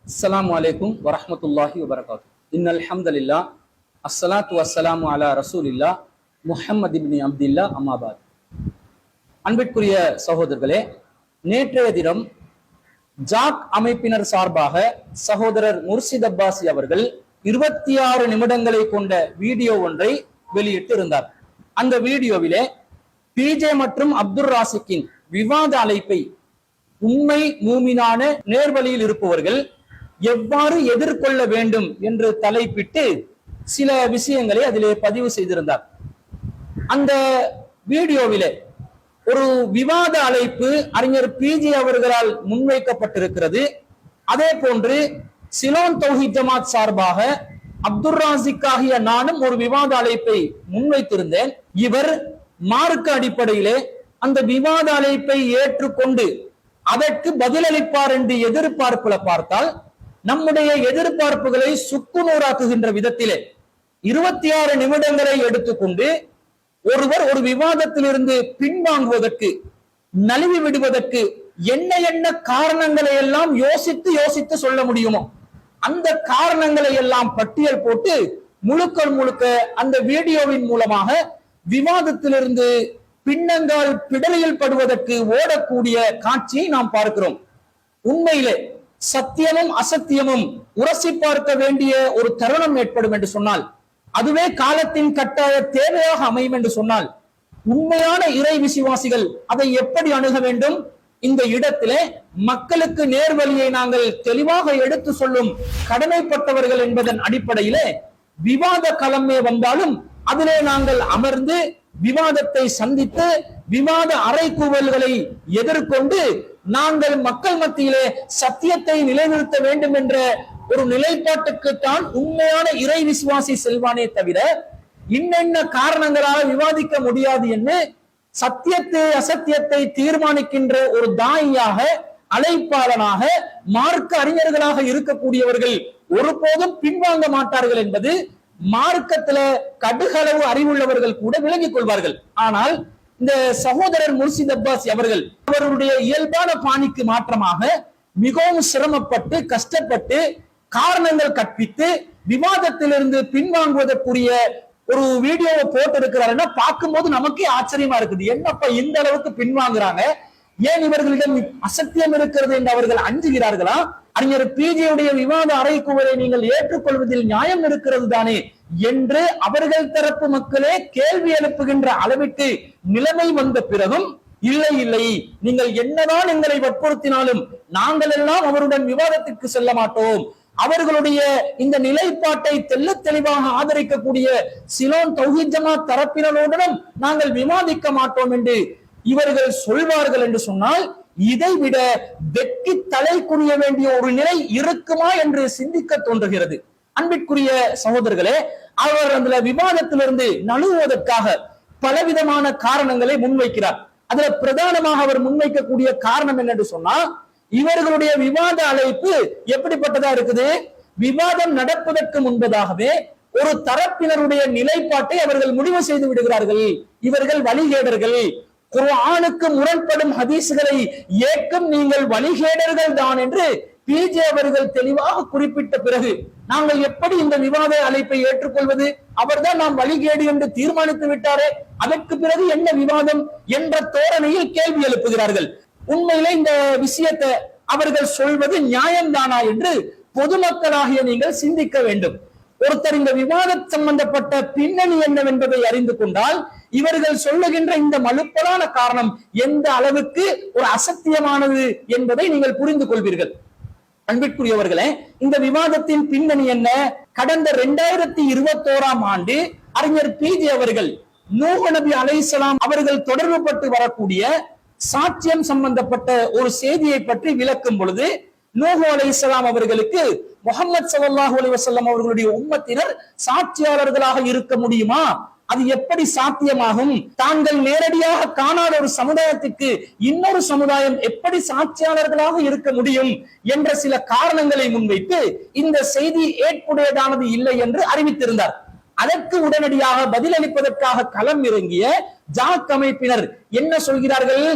அஸ்ஸலாமு அலைக்கும் வரஹ்மத்துல்லாஹி வபரகாத்து. இன்னல் ஹம்தலில்லாஹ் அஸ்ஸலாத்து வஸ்ஸலாமு அலா ரசூலில்லாஹ் முஹம்மது இப்னி அப்துல்லா அம்மாபாத். அன்பிற்குரிய சகோதரர்களே, நேற்றைய தினம் ஜாக் அமைப்பினர் சார்பாக சகோதரர் முர்ஷித் அப்பாசி அவர்கள் 26 நிமிடங்களை கொண்ட வீடியோ ஒன்றை வெளியிட்டு இருந்தார். அந்த வீடியோவிலே பிஜே மற்றும் அப்துல் ராசிக்கின் விவாத அழைப்பை உண்மை மூமினான நேர்வழியில் இருப்பவர்கள் எவ்வாறு எதிர்கொள்ள வேண்டும் என்று தலைப்பிட்டு சில விஷயங்களை அதிலே பதிவு செய்திருந்தார். அந்த வீடியோவிலே ஒரு விவாத அழைப்பு அறிஞர் பிஜே அவர்களால் முன்வைக்கப்பட்டிருக்கிறது. அதே போன்று சிலோன் தௌஹீத் ஜமாத் சார்பாக அப்துல் ராசிக் ஆகிய நானும் ஒரு விவாத அழைப்பை முன்வைத்திருந்தேன். இவர் மார்க்க அடிப்படையிலே அந்த விவாத அழைப்பை ஏற்றுக்கொண்டு அதற்கு பதிலளிப்பார் என்று எதிர்பார்ப்புல பார்த்தால் நம்முடைய எதிர்பார்ப்புகளை சுக்குநூறாக்குகின்ற விதத்திலே 26 நிமிடங்களை எடுத்துக்கொண்டு ஒருவர் ஒரு விவாதத்திலிருந்து பின்வாங்குவதற்கு, நழுவி விடுவதற்கு என்ன என்ன காரணங்களை எல்லாம் யோசித்து சொல்ல முடியுமோ அந்த காரணங்களை எல்லாம் பட்டியல் போட்டு முழுக்க அந்த வீடியோவின் மூலமாக விவாதத்திலிருந்து பின்னங்கால் பிடலியில் படுவதற்கு ஓடக்கூடிய காட்சியை நாம் பார்க்கிறோம். உண்மையிலே சத்தியமும் அசத்தியமும் உரசி பார்க்க வேண்டிய ஒரு தருணம் ஏற்படும் என்று சொன்னால், அதுவே காலத்தின் கட்டாய தேவையாக அமையும் என்று சொன்னால், உண்மையான இறை விசுவாசிகள் அதை எப்படி அணுக வேண்டும்? இந்த இடத்திலே மக்களுக்கு நேர்வழியை நாங்கள் தெளிவாக எடுத்து சொல்லும் கடமைப்பட்டவர்கள் என்பதன் அடிப்படையிலே விவாத களமே வந்தாலும் அதிலே நாங்கள் அமர்ந்து விவாதத்தை சந்தித்து விவாத அறைகூவல்களை எதிர்கொண்டு நாங்கள் மக்கள் மத்தியிலே சத்தியத்தை நிலைநிறுத்த வேண்டும் என்ற ஒரு நிலைப்பாட்டுக்குத்தான் உண்மையான இறை விசுவாசி செல்வானே தவிர இன்னென்ன காரணங்களாக விவாதிக்க முடியாது என்று சத்தியத்தை அசத்தியத்தை தீர்மானிக்கின்ற ஒரு தாயியாக, அழைப்பாளனாக, மார்க்க அறிஞர்களாக இருக்கக்கூடியவர்கள் ஒருபோதும் பின்வாங்க மாட்டார்கள் என்பது மார்க்கத்துல கடுகளவு அறிவுள்ளவர்கள் கூட விளங்கிக் கொள்வார்கள். ஆனால் இந்த சகோதரர் முர்ஷித் அப்பாசி அவர்கள் அவருடைய இயல்பான பாணிக்கு மாற்றமாக மிகவும் சிரமப்பட்டு கஷ்டப்பட்டு காரணங்கள் கற்பித்து விவாதத்திலிருந்து பின்வாங்குவதற்குரிய ஒரு வீடியோவை போட்டு இருக்கிறாருன்னா பார்க்கும்போது நமக்கே ஆச்சரியமா இருக்குது. என்னப்பா இந்த அளவுக்கு பின்வாங்குறாங்க, ஏன் இவர்களிடம் அசத்தியம் இருக்கிறது என்று அவர்கள் அஞ்சுகிறார்களா? அறிஞர் பிஜேயுடைய விவாத அறைகூவலை நீங்கள் ஏற்றுக்கொள்வதில் நியாயம் இருக்கிறது தானே என்று அவர்கள் தரப்பு மக்களே கேள்வி எழுப்புகின்ற அளவிற்கு நிலைமை வந்த பிறகும் இல்லை, நீங்கள் என்னதான் எங்களை வற்புறுத்தினாலும் நாங்கள் எல்லாம் அவருடன் விவாதத்திற்கு செல்ல மாட்டோம், அவர்களுடைய இந்த நிலைப்பாட்டை தெல்ல தெளிவாக ஆதரிக்கக்கூடிய சிலோன் தௌஹீத் ஜமாத் தரப்பினருடனும் நாங்கள் விவாதிக்க மாட்டோம் என்று இவர்கள் சொல்வார்கள் என்று சொன்னால், இதை விட வெட்கி தலை குனிய வேண்டிய ஒரு நிலை இருக்குமா என்று சிந்திக்க தோன்றுகிறது. அன்பிற்குரிய சகோதரர்களே, அவர் அந்த விவாதத்திலிருந்து நழுவுவதற்காக பலவிதமான காரணங்களை முன்வைக்கிறார். அதுல பிரதானமாக அவர் முன்வைக்கக்கூடிய காரணம் என்னன்னு சொன்னா, இவர்களுடைய விவாத அழைப்பு எப்படிப்பட்டதா இருக்குது? விவாதம் நடப்பதற்கு முன்பதாகவே ஒரு தரப்பினருடைய நிலைப்பாட்டை அவர்கள் முடிவு செய்து விடுகிறார்கள். இவர்கள் வழிகேடர்கள், குர்ஆனுக்கு முரண்படும் ஹதீஸ்களை ஏற்கும் நீங்கள் வழிகேடர்கள் தான் என்று பிஜே அவர்கள் தெளிவாக குறிப்பிட்ட பிறகு நாங்கள் எப்படி இந்த விவாத அழைப்பை ஏற்றுக்கொள்வது? அவர்தான் நாம் வழிகேடு என்று தீர்மானித்து விட்டாரே, அதற்கு பிறகு என்ன விவாதம் என்ற தோரணையில் கேள்வி எழுப்புகிறார்கள். உண்மையிலே இந்த விஷயத்தை அவர்கள் சொல்வது நியாயம்தானா என்று பொதுமக்களாகிய நீங்கள் சிந்திக்க வேண்டும். ஒருத்தர் இந்த விவாத சம்பந்தப்பட்ட பின்னணி என்னவென்பதை அறிந்து கொண்டால் இவர்கள் சொல்லுகின்ற இந்த மலுப்பலான காரணம் எந்த அளவுக்கு ஒரு அசத்தியமானது என்பதை நீங்கள் புரிந்து கொள்வீர்கள். அன்பிற்குரியவர்களே, இந்த விவாதத்தின் பின்னணி என்ன? கடந்த 2021 ஆண்டு அறிஞர் பிஜே அவர்கள் நூஹ் நபி அலைஹிஸ்ஸலாம் அவர்கள் தொடர்பு பட்டு வரக்கூடிய சாட்சியம் சம்பந்தப்பட்ட ஒரு செய்தியை பற்றி விளக்கும் பொழுது, நூஹ் அலைஹிஸ்ஸலாம் அவர்களுக்கு முஹம்மது ஸல்லல்லாஹு அலைஹி வஸல்லம் அவர்களுடைய உம்மத்தினர் சாட்சியாளர்களாக இருக்க முடியுமா? அது எப்படி சாத்தியமாகும்? தாங்கள் நேரடியாக காணாத ஒரு சமுதாயத்துக்கு இன்னொரு சமுதாயம் எப்படி சாட்சியாளர்களாக இருக்க முடியும் என்ற சில காரணங்களை முன்வைத்து இந்த செய்தி ஏற்புடையதானது இல்லை என்று அறிவித்திருந்தார். அதற்கு உடனடியாக பதிலளிப்பதற்காக களம் இறங்கிய ஜாக் அமைப்பினர் என்ன சொல்கிறார்கள்?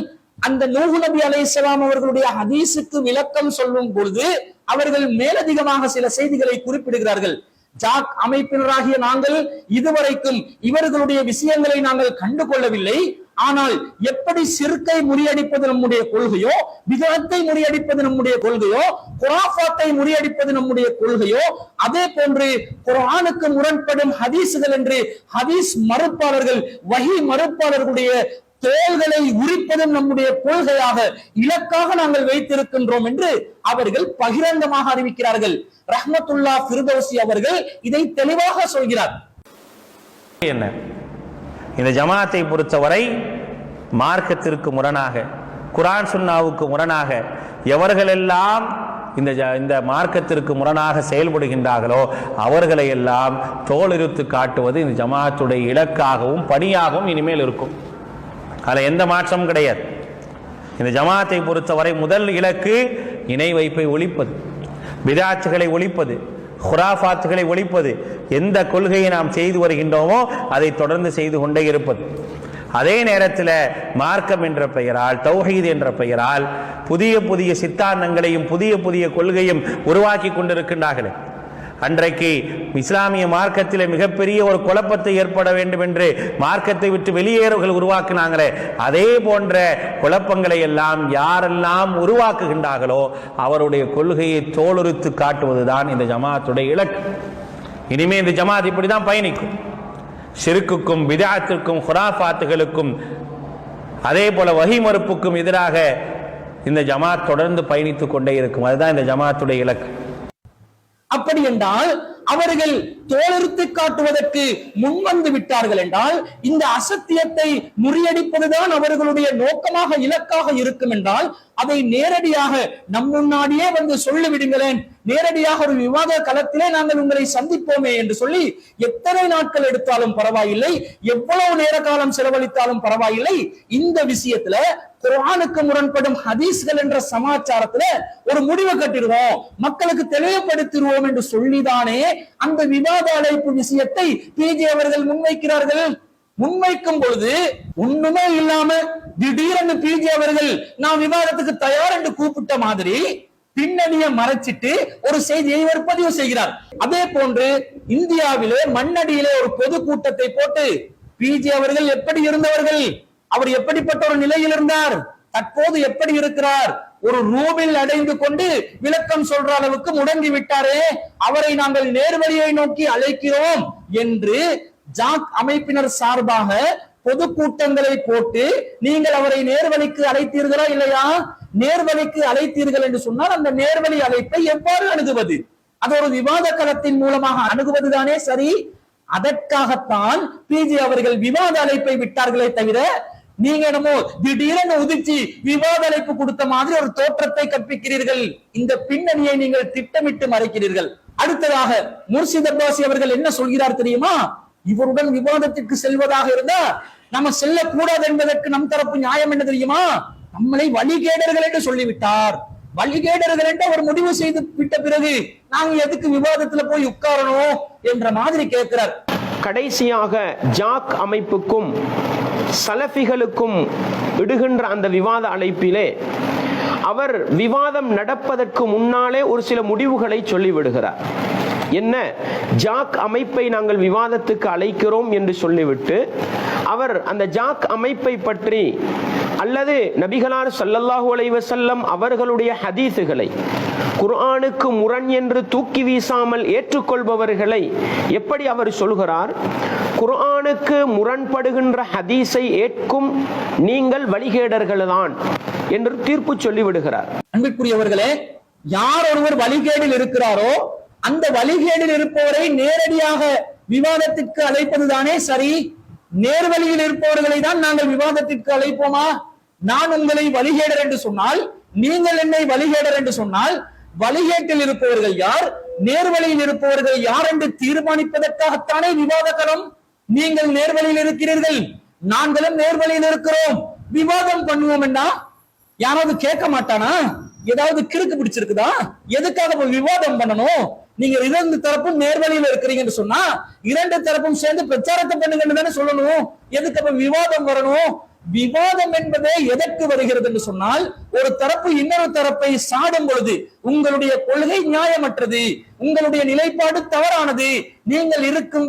அந்த நூஹ் நபி அலைஹிஸ்ஸலாம் அவர்களுடைய ஹதீஸுக்கு விளக்கம் சொல்லும் பொழுது அவர்கள் மேலதிகமாக சில செய்திகளை குறிப்பிடுகிறார்கள். ஜாக் அமைப்பினராகிய நாங்கள் இதுவரைக்கும் இவர்களுடைய விஷயங்களை நாங்கள் கண்டுகொள்ளவில்லை. ஆனால் எப்படி சிறுக்கை முறியடிப்பது நம்முடைய கொள்கையோ, விதத்தை முறியடிப்பது நம்முடைய கொள்கையோ, குராஃபாத்தை முறியடிப்பது நம்முடைய கொள்கையோ, அதே போன்று குர்ஆனுக்கு முரண்படும் ஹதீசுகள் என்று ஹதீஸ் மறுப்பாளர்கள், வஹி மறுப்பாளர்களுடைய தோள்களை உரிப்பதும் நம்முடைய கொள்கையாக இலக்காக நாங்கள் வைத்திருக்கின்றோம் என்று அவர்கள் பகிரங்கமாக அறிவிக்கிறார்கள். ரஹ்மத்துல்லா ஃபிர்தௌசி அவர்கள் இதை தெளிவாக சொல்கிறார். என்ன இந்த ஜமாத்தை பொறுத்தவரை மார்க்கத்திற்கு முரணாக, குர்ஆன் சுன்னாவுக்கு முரணாக எவர்களெல்லாம் இந்த மார்க்கத்திற்கு முரணாக செயல்படுகின்றார்களோ அவர்களை எல்லாம் தோலுரித்து காட்டுவது இந்த ஜமாத்துடைய இலக்காகவும் பணியாகவும் இனிமேல் இருக்கும். அதில் எந்த மாற்றமும் கிடையாது. இந்த ஜமாத்தை பொறுத்தவரை முதல் இலக்கு இணை வைப்பை ஒழிப்பது, பிதாத்துகளை ஒழிப்பது, குராஃபாத்துகளை ஒழிப்பது. எந்த கொள்கையை நாம் செய்து வருகின்றோமோ அதை தொடர்ந்து செய்து கொண்டே இருப்பது. அதே நேரத்தில் மார்க்கம் என்ற பெயரால், தௌஹீத் என்ற பெயரால் புதிய புதிய சித்தாந்தங்களையும் புதிய புதிய கொள்கையும் உருவாக்கி கொண்டிருக்கின்றார்கள். அன்றைக்கு இஸ்லாமிய மார்க்கத்திலே மிகப்பெரிய ஒரு குழப்பத்தை ஏற்பட வேண்டும் என்று மார்க்கத்தை விட்டு வெளியேறவர்கள் உருவாக்குனாங்களே, அதே போன்ற குழப்பங்களை எல்லாம் யாரெல்லாம் உருவாக்குகின்றார்களோ அவருடைய கொள்கையை தோலுரித்து காட்டுவதுதான் இந்த ஜமாத்துடைய இலக்கு. இனிமே இந்த ஜமாத் இப்படிதான் பயணிக்கும். ஷிர்க்குக்கும் பித்அத்திற்கும் குராஃபாத்துகளுக்கும் அதே போல வஹி மறுப்புக்கும் எதிராக இந்த ஜமாத் தொடர்ந்து பயணித்துக் கொண்டே இருக்கும். அதுதான் இந்த ஜமாத்துடைய இலக்கு. அப்படி என்றால் அவர்கள் தோலுரித்து காட்டுவதற்கு முன்வந்து விட்டார்கள் என்றால் இந்த அசத்தியத்தை முறியடிப்பதுதான் அவர்களுடைய நோக்கமாக இலக்காக இருக்கும் என்றால் அதை நேரடியாக நம் முன்னாடியே வந்து சொல்லிவிடுங்களேன், நேரடியாக ஒரு விவாத களத்திலே நாங்கள் உங்களை சந்திப்போமே என்று சொல்லி எத்தனை நாட்கள் எடுத்தாலும் பரவாயில்லை, எவ்வளவு நேர காலம் செலவழித்தாலும் பரவாயில்லை, இந்த விஷயத்துல குர்ஆனுக்கு முரண்படும் ஹதீஸ்கள் என்ற சமாச்சாரத்துல ஒரு முடிவு கட்டிடுவோம், மக்களுக்கு தெளிவுபடுத்திடுவோம் என்று சொல்லிதானே அந்த விவாத அழைப்பு விஷயத்தை பிஜே அவர்கள் முன்வைக்கிறார்கள். முன்வைக்கும் பொழுது ஒண்ணுமே இல்லாம திடீரென்று பிஜே அவர்கள் நான் விவாதத்துக்கு தயார் என்று கூப்பிட்ட மாதிரி பின்னணியை மறைச்சிட்டு ஒரு செய்தியை இவர் பதிவு செய்கிறார். அதே போன்று இந்தியாவிலே மண்ணடியிலே ஒரு பொது கூட்டத்தை போட்டு பிஜே அவர்கள் எப்படி இருந்தவர்கள், அவர் எப்படிப்பட்ட ஒரு நிலையில் இருந்தார், தற்போது எப்படி இருக்கிறார், ஒரு ரூபில் அடைந்து கொண்டு விளக்கம் சொல்ற அளவுக்கு முடங்கி விட்டாரே, அவரை நாங்கள் நேர்வழியை நோக்கி அழைக்கிறோம் என்று ஜாக் அமைப்பினர் சார்பாக பொதுக்கூட்டங்களை போட்டு நீங்கள் அவரை நேர்வழிக்கு அழைத்தீர்களா இல்லையா, நேர்வழிக்கு அழைத்தீர்கள் என்று சொன்னால் அந்த நேர்வழி அழைப்பை எவ்வாறு அணுகுவது, அது ஒரு விவாத களத்தின் மூலமாக அணுகுவதுதானே சரி. அதற்காகத்தான் பிஜே அவர்கள் விவாத அழைப்பை விட்டார்களே தவிர நீங்க என்னமோ திடீரென உதிச்சு விவாத அழைப்பு கொடுத்த மாதிரி ஒரு தோற்றத்தை கற்பிக்கிறீர்கள். இந்த பின்னணியை நீங்கள் திட்டமிட்டு மறைக்கிறீர்கள். அடுத்ததாக முர்ஷித் அப்பாசி அவர்கள் என்ன சொல்கிறார் தெரியுமா, இவருடன் விவாதத்திற்கு செல்வதாக இருந்தா நம்ம செல்லக்கூடாது என்பதற்கு நம் தரப்பு நியாயம் என்ன தெரியுமா, நம்மளை வழிகேடர்கள் என்று சொல்லிவிட்டார். வழிகேடர்கள் என்று அவர் முடிவு செய்து விட்ட பிறகு நாங்க எதுக்கு விவாதத்துல போய் உட்காரணும் என்ற மாதிரி கேட்கிறார். கடைசியாக ஜாக் அமைப்புக்கும் சலஃபிகளுக்கும் இடுகின்ற அந்த விவாத அழைப்பிலே அவர் விவாதம் நடப்பதற்கு முன்னாலே ஒரு சில முடிவுகளை சொல்லிவிடுகிறார். என்ன, ஜாக் அமைப்பை நாங்கள் விவாதத்துக்கு அழைக்கிறோம் என்று சொல்லிவிட்டு அவர் அந்த ஜாக் அமைப்பை பற்றி அல்லது நபிகளார் ஸல்லல்லாஹு அலைஹி வஸல்லம் அவர்களுடைய ஹதீஸுகளை குர்ஆனுக்கு முரண் என்று தூக்கி வீசாமல் ஏற்றுக்கொள்பவர்களை எப்படி அவர் சொல்கிறார், குர்ஆனுக்கு முரண்படுகின்ற ஹதீஸை ஏற்கும் நீங்கள் வழிகேடர்கள் தான் என்று தீர்ப்பு சொல்லிவிடுகிறார். அன்பிற்குரியவர்களே, யார் ஒருவர் வழிகேடில் இருக்கிறாரோ அந்த வழிகேடில் இருப்பவரை நேரடியாக விவாதத்திற்கு அழைப்பதுதானே சரி. நேர்வழியில் இருப்பவர்களை தான் நாங்கள் விவாதத்திற்கு அழைப்போமா? நான் உங்களை வழிகேடர் என்று சொன்னால், நீங்கள் என்னை வழிகேடர் என்று சொன்னால், வழிகேட்டில் இருப்பவர்கள் யார், நேர்வழியில் இருப்பவர்கள் யார் என்று தீர்மானிப்பதற்காகத்தானே விவாத களம். நீங்கள் நேர்வழியில் இருக்கிறீர்கள், நாங்களும் நேர்வழியில் இருக்கிறோம், விவாதம் பண்ணுவோம் என்றா யாராவது கேட்க மாட்டானா? ஏதாவது கிறுக்கு பிடிச்சிருக்குதா? எதுக்காக விவாதம் பண்ணணும்? நீங்க இரண்டு தரப்பும் நேர்வழியில் இருக்கிறீங்கன்னு சொன்னா இரண்டு தரப்பும் சேர்ந்து பிரச்சாரத்தை பண்ணுங்கன்னு தானே சொல்லணும். எதுக்கு அப்ப விவாதம் வரணும்? விவாதம் என்பதே எதற்கு வருகிறது என்று சொன்னால், ஒரு தரப்பு இன்னொரு தரப்பை சாடும் பொழுது உங்களுடைய கொள்கை நியாயமற்றது, உங்களுடைய நிலைப்பாடு தவறானது, நீங்கள் இருக்கும்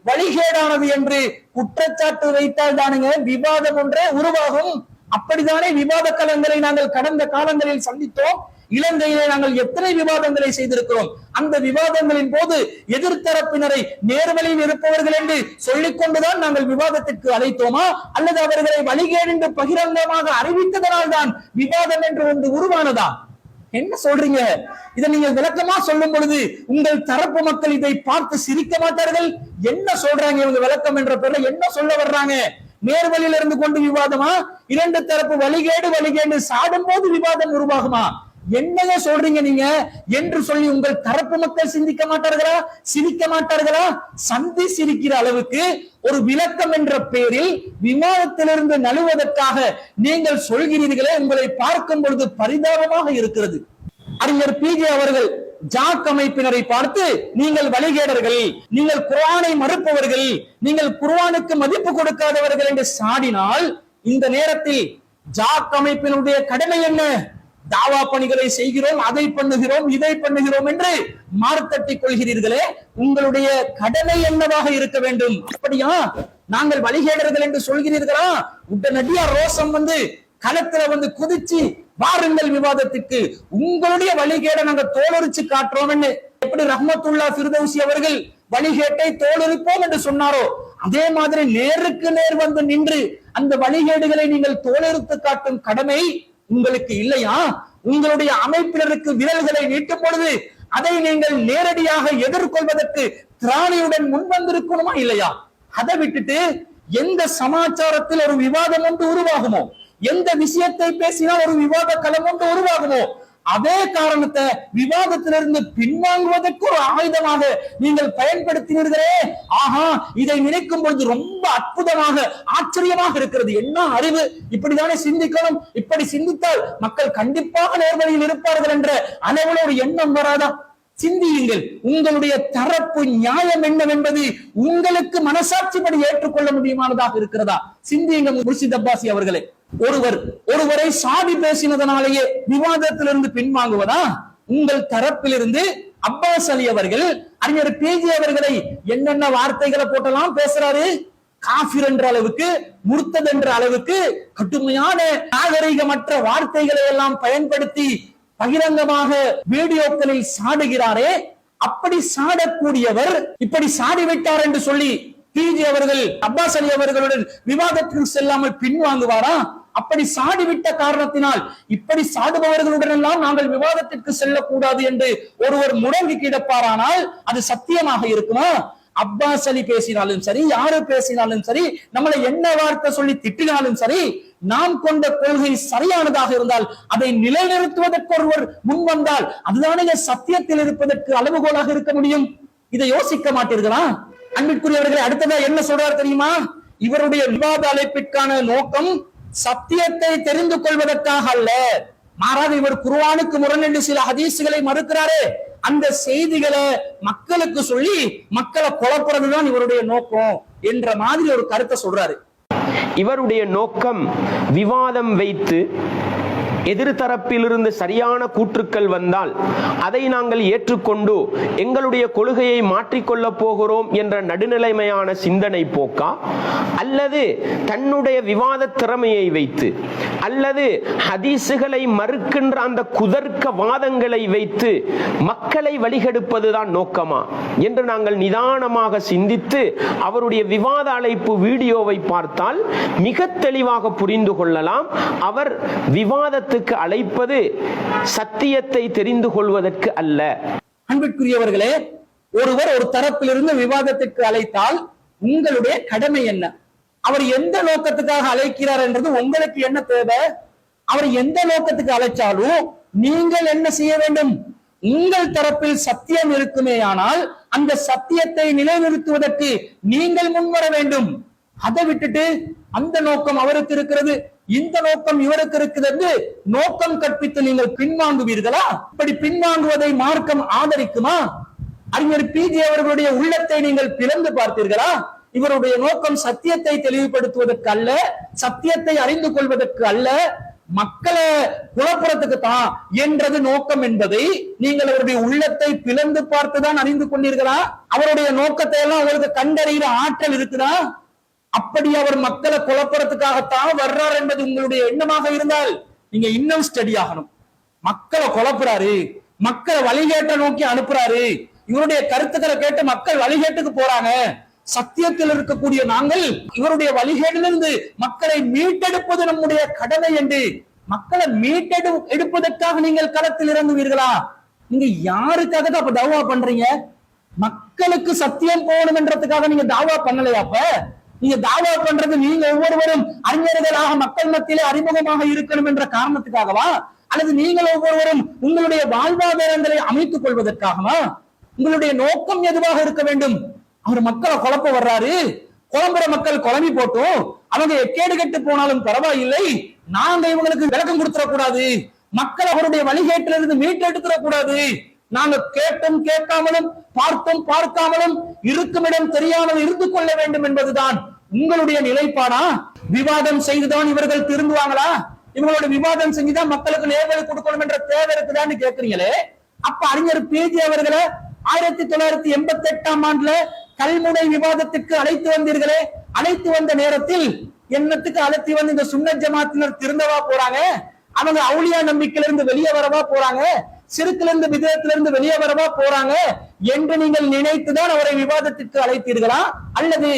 வழிகேடானது என்று குற்றச்சாட்டு வைத்தால் தானுங்க விவாதம் ஒன்றே உருவாகும். அப்படித்தானே விவாத களங்களை நாங்கள் கடந்த காலங்களில் சந்தித்தோம். இலங்கையிலே நாங்கள் எத்தனை விவாதங்களை செய்திருக்கிறோம். அந்த விவாதங்களின் போது எதிர்த்தரப்பினரை நேர்வழியில் இருப்பவர்கள் என்று சொல்லிக் கொண்டுதான் நாங்கள் விவாதத்திற்கு அழைத்தோமா, அல்லது அவர்களை வழிகேடு என்று பகிரங்கமாக அறிவித்ததனால் தான் விவாதம் என்று ஒன்று உருவானதா? என்ன சொல்றீங்க? இதை நீங்கள் விளக்கமா சொல்லும் பொழுது உங்கள் தரப்பு மக்கள் இதை பார்த்து சிரிக்க மாட்டார்கள். என்ன சொல்றாங்க இவங்க விளக்கம் என்ற பேர்ல? என்ன சொல்ல வர்றாங்க? நேர்வழியில் இருந்து கொண்டு விவாதமா? இரண்டு தரப்பு வழிகேடு சாடும் போது விவாதம் உருவாகுமா? என்னங்க சொல்றீங்க நீங்க என்று சொல்லி உங்கள் தரப்பு மக்கள் சிந்திக்க மாட்டார்களா? சிரிக்க மாட்டார்களா? சந்தி சிரிக்கிற அளவுக்கு ஒரு விளக்கம் என்ற பெயரில் விவாதத்திலிருந்து நழுவதற்காக நீங்கள் சொல்கிறீர்களே, உங்களை பார்க்கும் பொழுது பரிதாபமாக இருக்கிறது. அறிஞர் பிஜே அவர்கள் ஜாக் அமைப்பினரை பார்த்து, நீங்கள் வழிகேடர்கள், நீங்கள் குர்ஆனை மறுப்பவர்கள், நீங்கள் குர்ஆனுக்கு மதிப்பு கொடுக்காதவர்கள் என்று சாடினால், இந்த நேரத்தில் ஜாக் அமைப்பினுடைய கடமை என்ன? தாவா பணிகளை செய்கிறோம், அதை பண்ணுகிறோம், இதை பண்ணுகிறோம் என்று மார்த்தட்டிக் கொள்கிறீர்களே, உங்களுடைய கடமை என்னவாக இருக்க வேண்டும்? அப்படியா நாங்கள் வழிகேடர்கள் என்று சொல்கிறீர்களா? உடனடியா ரோசம் வந்து களத்துல குதிச்சு வாருங்கள் விவாதத்துக்கு, உங்களுடைய வழிகேட நாங்க தோலுரிச்சு காட்டுறோம். எப்படி ரஹ்மத்துல்லா ஃபிர்தௌசி அவர்கள் வழிகேட்டை தோலுரிப்போம் என்று சொன்னாரோ, அதே மாதிரி நேருக்கு நேர் வந்து நின்று அந்த வழிகேடுகளை நீங்கள் தோலுரித்து காட்டும் கடமை உங்களுக்கு இல்லையா? உங்களுடைய அமைப்பினருக்கு விரல்களை நீட்டும் பொழுது அதை நீங்கள் நேரடியாக எதிர்கொள்வதற்கு திராணியுடன் முன்வந்திருக்கணுமா இல்லையா? அதை விட்டுட்டு எந்த சமாச்சாரத்தில் ஒரு விவாதம் ஒன்று உருவாகுமோ, எந்த விஷயத்தை பேசினால் ஒரு விவாத களம் ஒன்று உருவாகுமோ, அதே காரணத்தை விவாதத்திலிருந்து பின்வாங்குவதற்கு ஒரு ஆயுதமாக நீங்கள் பயன்படுத்தினீர்களே. ஆஹா, இதை நினைக்கும் பொழுது ரொம்ப அற்புதமாக ஆச்சரியமாக இருக்கிறது. என்ன அறிவு! இப்படித்தானே சிந்திக்கணும். இப்படி சிந்தித்தால் மக்கள் கண்டிப்பாக நேர்வழியில் இருப்பார்கள் என்ற அளவில் ஒரு எண்ணம் வராதா? சிந்தியுங்கள். உங்களுடைய தரப்பு நியாயம் என்னவென்பது உங்களுக்கு மனசாட்சிப்படி ஏற்றுக்கொள்ள முடியுமானதாக இருக்கிறதா? சிந்தியுங்க முர்ஷித் அப்பாசி அவர்களே. ஒருவரை சாதி பேசினதனாலேயே விவாதத்திலிருந்து பின்வாங்குவதா? உங்கள் தரப்பிலிருந்து அப்பாஸ் அலி அவர்கள் அறிஞர் பிஜே அவர்களை என்னென்ன வார்த்தைகளை போட்டெல்லாம் பேசுறாரு. காஃபிர் என்ற அளவுக்கு, முர்த்தத் என்ற அளவுக்கு கடுமையான நாகரிகமற்ற வார்த்தைகளை எல்லாம் பயன்படுத்தி பகிரங்கமாக வீடியோக்களில் சாடுகிறாரே. அப்படி சாடக்கூடியவர் இப்படி சாடிவிட்டார் என்று சொல்லி பிஜே அவர்கள் அப்பாஸ் அலி அவர்களுடன் விவாதத்திற்கு செல்லாமல் பின்வாங்குவாரா? அப்படி சாடிவிட்ட காரணத்தினால் இப்படி சாடுபவர்களுடன் எல்லாம் நாங்கள் விவாதத்திற்கு செல்லக்கூடாது என்று ஒருவர் முடங்கி கிடப்பாரானால் அது சத்தியமாக இருக்குமா? அப்பாஸ் அலி பேசினாலும் சரி, யாரு பேசினாலும் சரி, நம்மளை என்ன வார்த்தை சொல்லி திட்டினாலும் சரி, நாம் கொண்ட கொள்கை சரியானதாக இருந்தால் அதை நிலைநிறுத்துவதற்கு ஒருவர் முன் வந்தால் அதுதானே சத்தியத்தில் இருப்பதற்கு அளவுகோலாக இருக்க முடியும். இதை யோசிக்க மாட்டீர்களா? அன்பிற்குரியவர்களை, அடுத்ததா என்ன சொல்றார் தெரியுமா? இவருடைய விவாத அழைப்பிற்கான நோக்கம் சத்தியத்தை தெரிந்து கொள்வதற்காக அல்ல, மாறாக இவர் குர்ஆனுக்கு முரண் சில ஹதீஸ்களை மறுக்கிறாரே, அந்த செய்திகளை மக்களுக்கு சொல்லி மக்களை குழப்புறதுதான் இவருடைய நோக்கம் என்ற மாதிரி ஒரு கருத்தை சொல்றாரு. இவருடைய நோக்கம் விவாதம் வைத்து எதிர்த்தரப்பிலிருந்து சரியான கூற்றுக்கள் வந்தால் அதை நாங்கள் ஏற்றுக்கொண்டு எங்களுடைய கொள்கையை மாற்றிக்கொள்ள போகிறோம் என்ற நடுநிலைமையான சிந்தனை போக்கா, அல்லது தன்னுடைய விவாத திறமையை வைத்து அல்லது ஹதீசுகளை மறுக்கின்ற அந்த குதர்க்க வாதங்களை வைத்து மக்களை வழிகெடுப்பதுதான் நோக்கமா என்று நாங்கள் நிதானமாக சிந்தித்து அவருடைய விவாத அழைப்பு வீடியோவை பார்த்தால் மிக தெளிவாக புரிந்து கொள்ளலாம். அவர் விவாதத்தை அழைப்பது சத்தியத்தை தெரிந்து கொள்வதற்கு அல்ல. அன்பிற்குரியவர்களே, ஒருவர் ஒரு தரப்பிலிருந்து விவாதத்திற்கு அழைத்தால் உங்களுடைய கடமை என்ன? அவர் எந்த நோக்கத்துக்காக அழைக்கிறார் என்றது உங்களுக்கு என்ன தேவை? அவர் எந்த நோக்கத்துக்கு அழைச்சாலும் நீங்கள் என்ன செய்ய வேண்டும்? உங்கள் தரப்பில் சத்தியம் இருக்குமேயானால் அந்த சத்தியத்தை நிலைநிறுத்துவதற்கு நீங்கள் முன்வர வேண்டும். அதை விட்டுட்டு அந்த நோக்கம் அவருக்கு இருக்கிறது, இந்த நோக்கம் இவருக்கு இருக்கிறது, நோக்கம் கற்பித்து நீங்கள் பின்வாங்குவீர்களா? இப்படி பின்வாங்குவதை மார்க்கம் ஆதரிக்குமா? அறிஞர் பிஜே அவர்களுடைய உள்ளத்தை நீங்கள் பிளந்து பார்த்தீர்களா? இவருடைய நோக்கம் சத்தியத்தை தெளிவுபடுத்துவதற்கு அல்ல, சத்தியத்தை அறிந்து கொள்வதற்கு அல்ல, மக்களை குழப்பறதுக்கு தான் என்றது நோக்கம் என்பதை நீங்கள் அவருடைய உள்ளத்தை பிளந்து பார்த்துதான் அறிந்து கொண்டீர்களா? அவருடைய நோக்கத்தை எல்லாம் அவருக்கு கண்டறிகிற ஆற்றல் இருக்குதா? அப்படி அவர் மக்களை குழப்பறதுக்காகத்தான் வர்றார் என்பது உங்களுடைய எண்ணமாக இருந்தால் நீங்க இன்னும் ஸ்டடி ஆகணும். மக்களை குழப்புறாரு, மக்களை வழிகேட்ட நோக்கி அனுப்புறாரு, இவருடைய கருத்துக்களை கேட்டு மக்கள் வழிகேட்டுக்கு போறாங்க. சத்தியத்தில் இருக்கக்கூடிய நாங்கள் இவருடைய வழிகேட்டிலிருந்து மக்களை மீட்டெடுப்பது நம்முடைய கடமை என்று மக்களை எடுப்பதற்காக நீங்கள் களத்தில் இறங்குவீர்களா? நீங்க யாருக்காக தான் அப்ப தாவா பண்றீங்க? மக்களுக்கு சத்தியம் போகணும் என்றதுக்காக நீங்க தாவா பண்ணலையா? அப்ப நீங்க தாவா பண்றது நீங்க ஒவ்வொருவரும் அறிஞர்களாக மக்கள் மத்தியிலே அறிமுகமாக இருக்கணும் என்ற காரணத்துக்காகவா? அல்லது நீங்கள் ஒவ்வொருவரும் உங்களுடைய வாழ்வாதாரங்களை அமைத்துக் கொள்வதற்காகவா? உங்களுடைய நோக்கம் எதுவாக இருக்க வேண்டும்? அவர் மக்களை குழப்ப வர்றாரு, குழம்புற மக்கள் குழம்பி போட்டும், அவங்க எக்கேடு கெட்டு போனாலும் பரவாயில்லை, நாங்க இவங்களுக்கு விளக்கம் கொடுத்துடக்கூடாது, மக்கள் அவருடைய வழிகேட்டிலிருந்து மீட்டெடுத்துட கூடாது, நாங்க கேட்டும் கேட்காமலும் பார்த்தும் பார்க்காமலும் இருக்குமிடம் தெரியாமல் இருந்து கொள்ள வேண்டும் என்பதுதான் உங்களுடைய நிலைப்பாடா? விவாதம் செய்துதான் இவர்கள் திரும்புவாங்களா? இவங்களோட விவாதம் செஞ்சுதான் மக்களுக்கு நேர்வழி கொடுக்கணும் என்ற தேவை இருக்குதான்னு கேட்கிறீங்களே. அப்ப அறிஞர் பிஜி அவர்களை 1988ஆம் ஆண்டுல கல்முனை விவாதத்துக்கு அழைத்து வந்தீர்களே, அழைத்து வந்த நேரத்தில் என்னத்துக்கு அழைத்து வந்து இந்த சுன்னத் ஜமாத்தினர் திருந்தவா போறாங்க? அவங்க அவுலியா நம்பிக்கையிலிருந்து வெளியே வரவா போறாங்க? சிறுக்கிலிருந்து விதத்திலிருந்து வெளியே வரவா போறாங்க என்று நீங்கள் நினைத்துதான் அவரை விவாதத்திற்கு அழைத்தீர்களா? அல்லது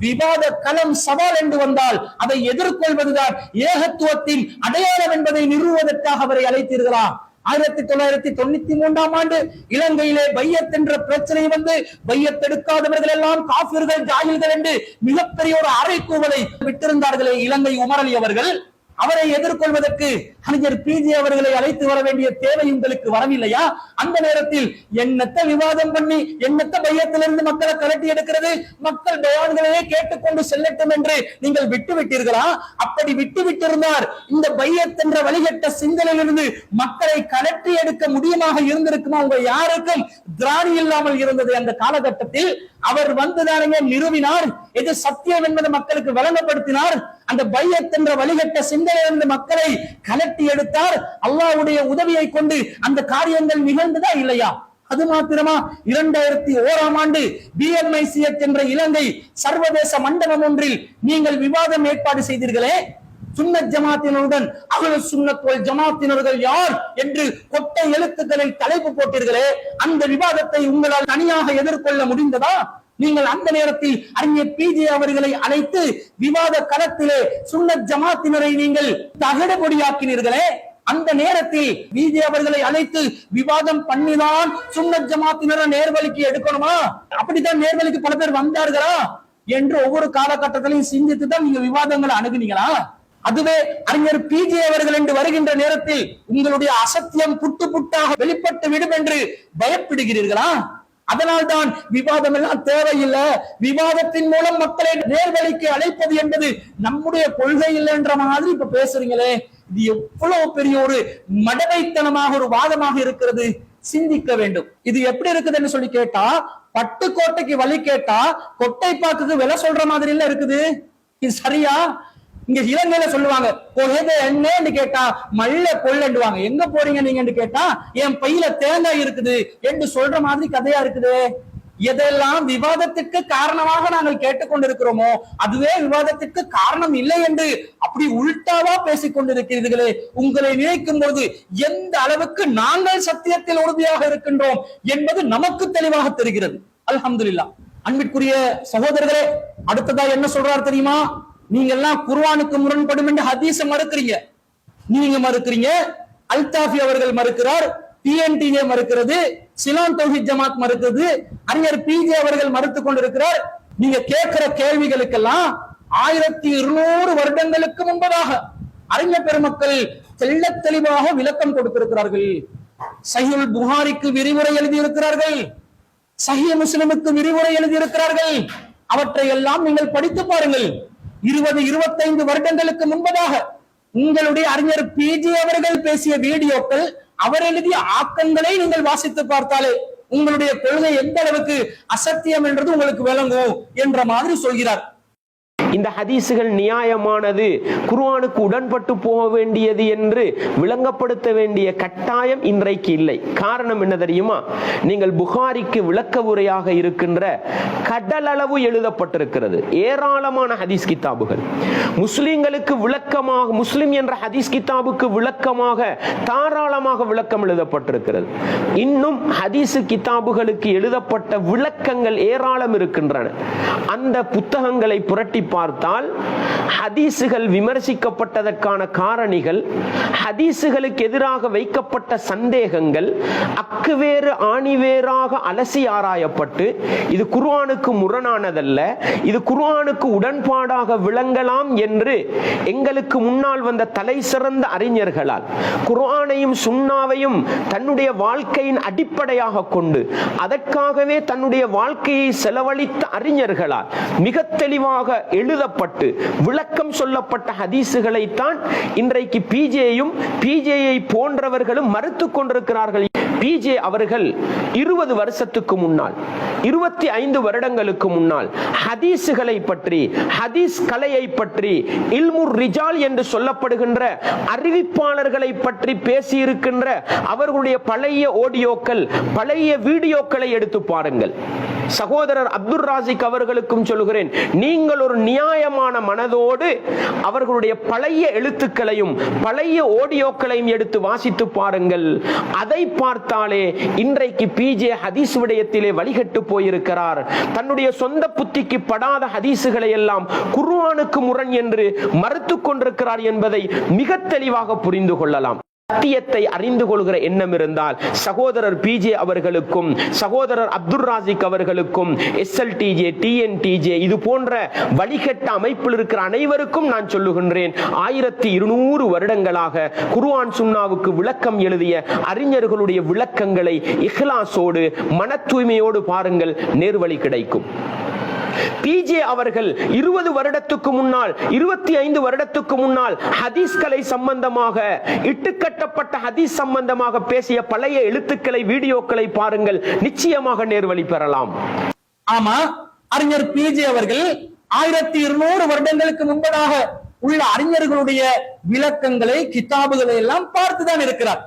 விவாத களம் சவால் என்று வந்தால் அதை எதிர்கொள்வதுதான் ஏகத்துவத்தின் அடையாளம் என்பதை நிறுவுவதற்காக அவரை அழைத்தீர்களா? 1993ஆம் ஆண்டு இலங்கையிலே பையத் என்ற பிரச்சனை வந்து பையத் எடுக்காதவர்கள் எல்லாம் காபிர்கள், ஜாகில்கள் என்று மிகப்பெரிய ஒரு அறைகூவலை விட்டிருந்தார்களே இலங்கை உமர் அலி அவர்கள். அவரை எதிர்கொள்வதற்கு அறிஞர் பிஜி அவர்களை அழைத்து வர வேண்டிய தேவை உங்களுக்கு வரவில்லையா? அந்த நேரத்தில் என்னத்த விவாதம் பண்ணி என்னத்த பையத்திலிருந்து மக்களை கலட்டி எடுக்கிறது, மக்கள் பயான்களையே கேட்டுக்கொண்டு செல்லட்டும் என்று நீங்கள் விட்டு விட்டீர்களா? அப்படி விட்டு விட்டிருந்தார் இந்த பையத் என்ற வழிகட்ட சிந்தனையிலிருந்து மக்களை கலட்டி எடுக்க முடியுமாக இருந்திருக்குமா? உங்க யாருக்கும் திராணி இல்லாமல் இருந்தது. அந்த காலகட்டத்தில் அவர் வந்துதானே நிறுவினார், எது சத்தியம் என்பது மக்களுக்கு வழங்கப்படுத்தினார். அந்த பையத் என்ற வழிகட்ட சிந்தனையிலிருந்து மக்களை கலட்டி எடுத்தார். அல்லாஹ்வுடைய உதவியை கொண்டு அந்த காரியங்கள் நிகழ்ந்ததா இல்லையா? அது மாத்திரமா? 2001ஆம் ஆண்டு BMICH என்ற இலங்கை சர்வதேச மண்டபம் ஒன்றில் நீங்கள் விவாதம் ஏற்பாடு செய்தீர்களே, சுன்னத் ஜமாத்தினருடன் அஹ்லுஸ் சுன்னத் வல் ஜமாத்தினர்கள் யார் என்று கொட்டை எழுத்துக்களில் தலைப்பு போட்டீர்களே, அந்த விவாதத்தை உங்களால் தனியாக எதிர்கொள்ள முடிந்ததா? நீங்கள் அந்த நேரத்தில் அறிஞர் பிஜி அவர்களை அழைத்து விவாத களத்திலே சுன்னத் ஜமாத்தினரை நீங்கள் தகடுபொடியாக்கினீர்களே, அந்த நேரத்தில் பிஜி அவர்களை அழைத்து விவாதம் பண்ணிதான் சுன்னத் ஜமாத்தினரை நேர்வழிக்கு எடுக்கணுமா? அப்படித்தான் நேர்வழிக்கு பல பேர் வந்தார்களா என்று ஒவ்வொரு காலகட்டத்திலையும் சிந்தித்து தான் நீங்க விவாதங்களை அணுகுனீங்களா? அதுவே அறிஞர் பிஜி அவர்கள் என்று வருகின்ற நேரத்தில் உங்களுடைய அசத்தியம் புட்டு புட்டாக வெளிப்பட்டு விடும் என்று பயப்படுகிறீர்களா? அதனால்தான் விவாதம் எல்லாம் தேவையில்லை, விவாதத்தின் மூலம் மக்களை நேர்வழிக்கு அழைப்பது என்பது நம்முடைய கொள்கை இல்லை என்ற மாதிரி இப்ப பேசுறீங்களே, இது எவ்வளவு பெரிய ஒரு மடமைத்தனமாக ஒரு வாதமாக இருக்கிறது. சிந்திக்க வேண்டும். இது எப்படி இருக்குதுன்னு சொல்லி கேட்டா, பட்டுக்கோட்டைக்கு வழி கேட்டா கொட்டை பாக்குக்கு விலை சொல்ற மாதிரி இல்ல இருக்குது. இது சரியா? இங்க இலங்கையில சொல்லுவாங்க என்னன்னு கேட்டா மல்ல கொள்ளண்டுவாங்க. எங்க போறீங்க நீங்க கேட்டா என் பையில தேங்காய் இருக்குது என்று சொல்ற மாதிரி கதையா இருக்குது. எதெல்லாம் விவாதத்திற்கு காரணமாக நாங்கள் கேட்டுக்கொண்டிருக்கிறோமோ அதுவே விவாதத்திற்கு காரணம் இல்லை என்று அப்படி உள்டாவா பேசிக் கொண்டிருக்கிறீர்களே. உங்களை நினைக்கும் போது எந்த அளவுக்கு நாங்கள் சத்தியத்தில் உறுதியாக இருக்கின்றோம் என்பது நமக்கு தெளிவாக தெரிகிறது. அல்ஹம்துலில்லாஹ். அன்பிற்குரிய சகோதரர்களே, அடுத்ததா என்ன சொல்றார் தெரியுமா? நீங்க எல்லாம் குர்ஆனுக்கு முரண்படும் என்று ஹதீஸ மறுக்கிறீங்க. நீங்க மறுக்கிறீங்க, அல்தாஃபி அவர்கள் மறுக்கிறார், TNTJ மறுக்கிறது, சிலான் தௌஹீத் ஜமாத் மறுக்கிறது, அறிஞர் பிஜி அவர்கள் மறுத்துக் கொண்டிருக்கிறார். நீங்க கேட்கிற கேள்விகளுக்கெல்லாம் 1200 வருடங்களுக்கு முன்பதாக அறிஞர் பெருமக்கள் தெள்ள தெளிவாக விளக்கம் கொடுத்திருக்கிறார்கள். சஹீஹுல் புகாரிக்கு விரிவுரை எழுதியிருக்கிறார்கள், சஹீஹ் முஸ்லிமுக்கு விரிவுரை எழுதியிருக்கிறார்கள். அவற்றை எல்லாம் நீங்கள் படித்து பாருங்கள். 20-25 வருடங்களுக்கு முன்பதாக உங்களுடைய அறிஞர் பிஜி அவர்கள் பேசிய வீடியோக்கள், அவர் எழுதிய ஆக்கங்களை நீங்கள் வாசித்து பார்த்தாலே உங்களுடைய கொள்கை எந்த அளவுக்கு அசத்தியம் என்றது உங்களுக்கு விளங்கும் என்ற மாதிரி சொல்கிறார். இந்த ஹதீசுகள் நியாயமானது, குர்ஆனுக்கு உடன்பட்டு போக வேண்டியது என்று விளங்கப்படுத்த வேண்டிய கட்டாயம் இன்றைக்கு இல்லை. காரணம் என்ன தெரியுமா? நீங்கள் புகாரிக்கு விளக்க உரையாக இருக்கின்ற கடலளவு எழுதப்பட்டிருக்கிறது ஏராளமான ஹதீஸ் கிதாபுகள். முஸ்லிம்களுக்கு விளக்கமாக, முஸ்லிம் என்ற ஹதீஸ் கிதாபுக்கு விளக்கமாக தாராளமாக விளக்கம் எழுதப்பட்டிருக்கிறது. இன்னும் ஹதீஸ் கிதாபுகளுக்கு எழுதப்பட்ட விளக்கங்கள் ஏராளம் இருக்கின்றன. அந்த புத்தகங்களை புரட்டி பார்த்தால் ஹதீசுகள் விமர்சிக்கப்பட்டதற்கான காரணிகள், ஹதீசுகளுக்கு எதிராக வைக்கப்பட்ட சந்தேகங்கள் அக்குவேறு ஆணிவேராக அலசி ஆராயப்பட்டு இது குர்ஆனுக்கு முரணானதல்ல, இது குர்ஆனுக்கு உடன்பாடாக விளங்கலாம் என்று எங்களுக்கு முன்னால் வந்த தலை சிறந்த அறிஞர்களால் குர்ஆனையும் சுன்னாவையும் தன்னுடைய வாழ்க்கையின் அடிப்படையாக கொண்டு அதற்காகவே தன்னுடைய வாழ்க்கையை செலவழித்த அறிஞர்களால் மிக தெளிவாக எழுதப்பட்டு விளக்கம் சொல்லப்பட்ட ஹதீசுகளை தான் இன்றைக்கு பிஜேயும் பிஜேயை போன்றவர்களும் மறுத்துக் கொண்டிருக்கிறார்கள். பிஜே அவர்கள் 20 வருஷத்துக்கு முன்னால், 25 வருடங்களுக்கு முன்னால் ஹதீசுகளை பற்றி, ஹதீஸ் கலையை பற்றி, இல்முர் ரிஜால் என்று சொல்லப்படுகின்ற அறிவிப்பாளர்களை பற்றி பேசியிருக்கின்ற அவர்களுடைய பழைய ஆடியோக்கள், பழைய வீடியோக்களை எடுத்து பாருங்கள். சகோதரர் அப்துல் ராசிக் அவர்களுக்கும் சொல்கிறேன், நீங்கள் ஒரு நியாயமான மனதோடு அவர்களுடைய பழைய எழுத்துக்களையும் பழைய ஆடியோக்களையும் எடுத்து வாசித்து பாருங்கள். அதை பார்த்தாலே இன்றைக்கு பிஜே ஹதீஸ் விடயத்திலே வழிகட்டு போயிருக்கிறார். தன்னுடைய சொந்த புத்திக்கு படாத ஹதீசுகளை எல்லாம் குர்ஆனுக்கு முரண் என்று மறுத்துக் கொண்டிருக்கிறார் என்பதை மிக தெளிவாக புரிந்து கொள்ளலாம். சத்தியத்தை அறிந்து கொள்கிற எண்ணம் இருந்தால் சகோதரர் பிஜே அவர்களுக்கும் சகோதரர் அப்துல் ராசிக் அவர்களுக்கும் எஸ்எல்டிஜே, டிஎன்டிஜே இது போன்ற வழிகட்ட அமைப்பில் இருக்கிற அனைவருக்கும் நான் சொல்லுகின்றேன், 1200 வருடங்களாக குர்ஆன் சுன்னாவுக்கு விளக்கம் எழுதிய அறிஞர்களுடைய விளக்கங்களை இஹ்லாஸோடு மன தூய்மையோடு பாருங்கள், நேர்வழி கிடைக்கும். பிஜே அவர்கள் 20 வருடத்துக்கு முன்னால், 25 வருடத்துக்கு முன்னால் ஹதீஸ்களை சம்பந்தமாக, இட்டுக்கட்டப்பட்ட ஹதீஸ் சம்பந்தமாக பேசிய பழைய எழுத்துக்களை, வீடியோக்களை பாருங்கள், நிச்சயமாக நேர்வழி பெறலாம். ஆமா, அறிஞர் பிஜே அவர்கள் 1200 வருடங்களுக்கு முன்பதாக உள்ள அறிஞர்களுடைய விளக்கங்களை, கிதாபுகளை எல்லாம் பார்த்துதான் இருக்கிறார்.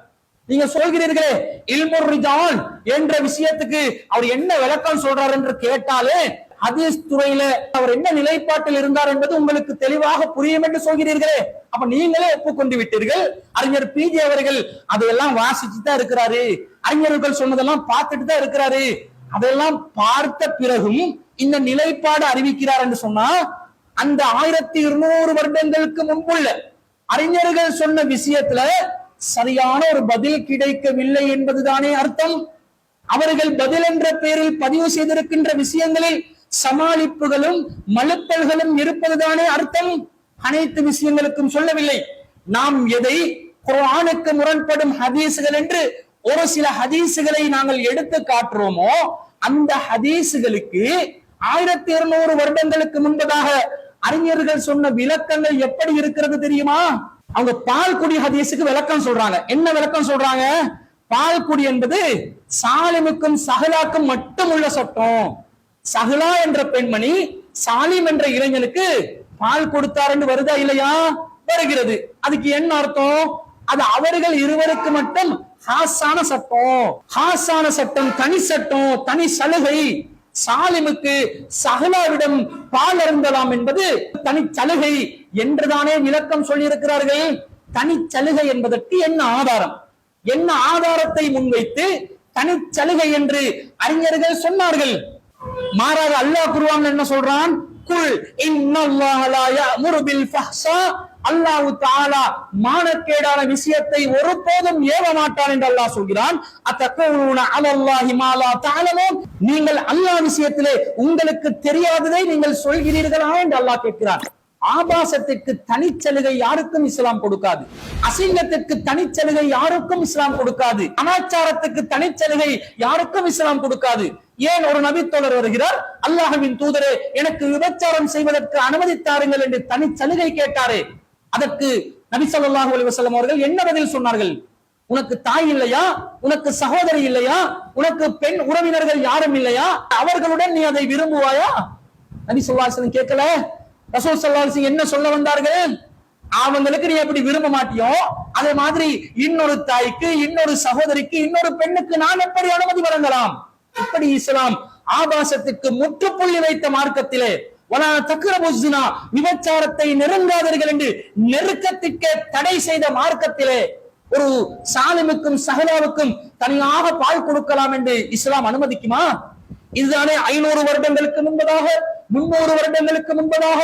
நீங்க சொல்கிறீர்களே இல்முர் ரிஜால் என்ற விஷயத்துக்கு அவர் என்ன விளக்கம் சொல்றார் என்று கேட்டாலே ஹதீஸ் துறையில அவர் என்ன நிலைப்பாட்டில் இருந்தார் என்பது உங்களுக்கு தெளிவாக புரியும் என்று சொல்கிறீர்களே, அப்ப நீங்களே ஒப்புக்கொண்டு விட்டீர்கள். அறிஞர் பிஜே அவர்கள் அதையெல்லாம் வாசிச்சு தான் இருக்கிறாரு, அறிஞர்கள் சொன்னதெல்லாம் பார்த்துட்டு தான் இருக்கிறாரு. அதெல்லாம் பார்த்த பிறகும் இந்த நிலைப்பாடு அறிவிக்கிறார் என்று சொன்னா, அந்த 1200 வருடங்களுக்கு முன்புள்ள அறிஞர்கள் சொன்ன விஷயத்துல சரியான ஒரு பதில் கிடைக்கவில்லை என்பதுதானே அர்த்தம். அவர்கள் பதில் என்ற பெயரில் பதிவு செய்திருக்கின்ற விஷயங்களில் சமாளிப்புகளும் மலுப்பல்களும் இருப்பதுதானே அர்த்தம். அனைத்து விஷயங்களுக்கும் சொல்லவில்லை. நாம் எதை குர்ஆனுக்கு முரண்படும் ஹதீசுகள் என்று ஒரு சில ஹதீசுகளை நாங்கள் எடுத்து காட்டுறோமோ, அந்த ஹதீசுகளுக்கு 1200 வருடங்களுக்கு முன்பதாக அறிஞர்கள் சொன்ன விளக்கங்கள் எப்படி இருக்கிறது தெரியுமா? அவங்க பால்குடி ஹதீஸுக்கு விளக்கம் சொல்றாங்க. என்ன விளக்கம் சொல்றாங்க? பால்குடி என்பது சாலிமுக்கும் சஹலாக்கும் மட்டும் உள்ள சட்டம். சஹலா என்ற பெண்மணி சாலிம் என்ற இளைஞனுக்கு பால் கொடுத்தார் என்று வருதா இல்லையா? வருகிறது. அதுக்கு என்ன அர்த்தம்? அது அவர்கள் இருவருக்கு மட்டும் ஹாஸான சட்டம். ஹாஸான சட்டம், தனி சட்டம், தனி சலுகை. சாலிமுக்கு சஹலாவிடம் பால் அருந்தலாம் என்பது தனி சலுகை என்றுதானே விளக்கம் சொல்லி இருக்கிறார்கள். தனி சலுகை என்பதற்கு என்ன ஆதாரம்? என்ன ஆதாரத்தை முன்வைத்து தனிச்சலுகை என்று அறிஞர்கள் சொன்னார்கள்? மாறாக அல்லாஹ் குர்ஆன்ல என்ன சொல்றான்? குல் இன்னல்லாஹ லா யஅமுரு பில் ஃபஹ்ஷா, அல்லாஹ் தஆலா மானக்கேடான விஷயத்தை ஒருபோதும் ஏவ மாட்டான் என்று அல்லாஹ் சொல்கிறான். அத்தகூலுன அலல்லாஹி மா லா தஅலமூன், நீங்கள் அல்லாஹ் விஷயத்திலே உங்களுக்கு தெரியாததை நீங்கள் சொல்கிறீர்களா என்று அல்லாஹ் கேட்கிறான். ஆபாசத்திற்கு தனிச்சலுகை யாருக்கும் இஸ்லாம் கொடுக்காது. அசிங்கத்திற்கு தனிச்சலுகை யாருக்கும் இஸ்லாம் கொடுக்காது. அனாச்சாரத்துக்கு தனிச்சலுகை யாருக்கும் இஸ்லாம் கொடுக்காது. ஏன் ஒரு நபித்தோழர் வருகிறார், அல்லாஹ்வின் தூதரே எனக்கு விபச்சாரம் செய்வதற்கு அனுமதித்தாருங்கள் என்று தனிச்சலுகை கேட்டாரே, அதற்கு நபி ஸல்லல்லாஹு அலைஹி வஸல்லம் அவர்கள் என்ன பதில் சொன்னார்கள்? உனக்கு தாய் இல்லையா, உனக்கு சகோதரி இல்லையா, உனக்கு பெண் உறவினர்கள் யாரும் இல்லையா, அவர்களுடன் நீ அதை விரும்புவாயா? நபி ஸல்லல்லாஹு அலைஹி வஸல்லம் கேட்கல. ரசூல் ஸல்லல்லாஹு அலைஹி வஸல்லம் என்ன சொல்ல வந்தார்கள்? அவங்களுக்கு நீ எப்படி விரும்ப மாட்டியோ அதே மாதிரி இன்னொரு தாய்க்கு, இன்னொரு சகோதரிக்கு, இன்னொரு பெண்ணுக்கு நான் எப்படி அனுமதி வழங்கலாம்? இப்படி இஸ்லாம் ஆபாசத்துக்கு முற்றுப்புள்ளி வைத்த மார்க்கத்திலே வலா தக்ரபு ஸினா, விபச்சாரத்தை நெருங்காதீர்கள் என்று நெருக்கத்திற்கு தடை செய்த மார்க்கத்திலே ஒரு சாலிமுக்கும் சஹலாவுக்கும் தனியாக பால் கொடுக்கலாம் என்று இஸ்லாம் அனுமதிக்குமா? இதுதானே 500 வருடங்களுக்கு முன்பதாக, 300 வருடங்களுக்கு முன்பதாக,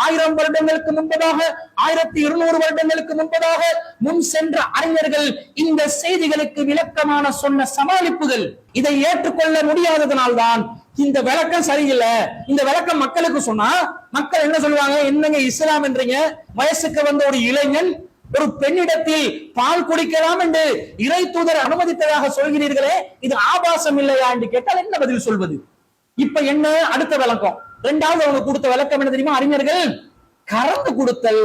1000 வருடங்களுக்கு முன்பதாக, 1200 வருடங்களுக்கு முன்பதாக முன் சென்ற அறிஞர்கள் இந்த செய்திகளுக்கு விளக்கமான சொன்ன சமாளிப்புகள். இதை ஏற்றுக்கொள்ள முடியாததனால்தான் இந்த விளக்கம் சரியில்லை. இந்த விளக்கம் மக்களுக்கு சொன்னா மக்கள் என்ன சொல்லுவாங்க? என்னங்க இஸ்லாம் என்றீங்க, வயசுக்கு வந்த ஒரு இளைஞன் ஒரு பெண்ணிடத்தில் பால் குடிக்கலாம் என்று இறை தூதர் அனுமதித்ததாக சொல்கிறீர்களே, இது ஆபாசம் இல்லையா என்று கேட்டால் என்ன பதில் சொல்வது? இப்ப என்ன அடுத்த விளக்கம்? இரண்டாவது அவங்க கொடுத்த விளக்கம் என்ன தெரியுமா? அறிஞர்கள் கறந்து கொடுத்தல்,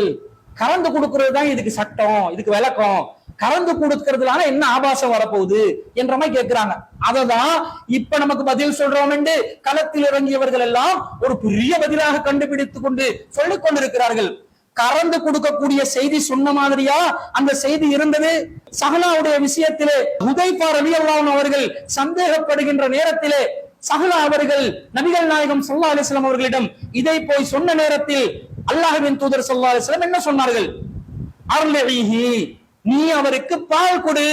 கறந்து கொடுக்கிறது தான் இதுக்கு சட்டம், இதுக்கு விளக்கம். கறந்து கொடுக்கிறதுனால என்ன ஆபாசம் வரப்போகுது என்ற மாதிரி கேட்கிறாங்க. அததான் இப்ப நமக்கு பதில் சொல்றோம் என்று களத்தில் இறங்கியவர்கள் எல்லாம் ஒரு பெரிய பதிலாக கண்டுபிடித்துக் கொண்டு சொல்லிக் கொண்டிருக்கிறார்கள். கறந்து கொடுக்கக்கூடிய செய்தி சொன்ன மாதிரியா அந்த செய்தி இருந்தது? சஹலாவுடைய விஷயத்திலே ஹுதைஃபா ரலியல்லாஹு அன்ஹு அவர்கள் சந்தேகப்படுகின்ற நேரத்திலே சஹலா அவர்கள் நபிகள் நாயகம் ஸல்லல்லாஹு அலைஹி வஸல்லம் அவர்களிடம் இதை போய் சொன்ன நேரத்தில் அல்லாஹ்வின் தூதர் ஸல்லல்லாஹு அலைஹி வஸல்லம் என்ன சொன்னார்கள்? அர்லிஹி, நீ அவருக்கு பால் கொடு,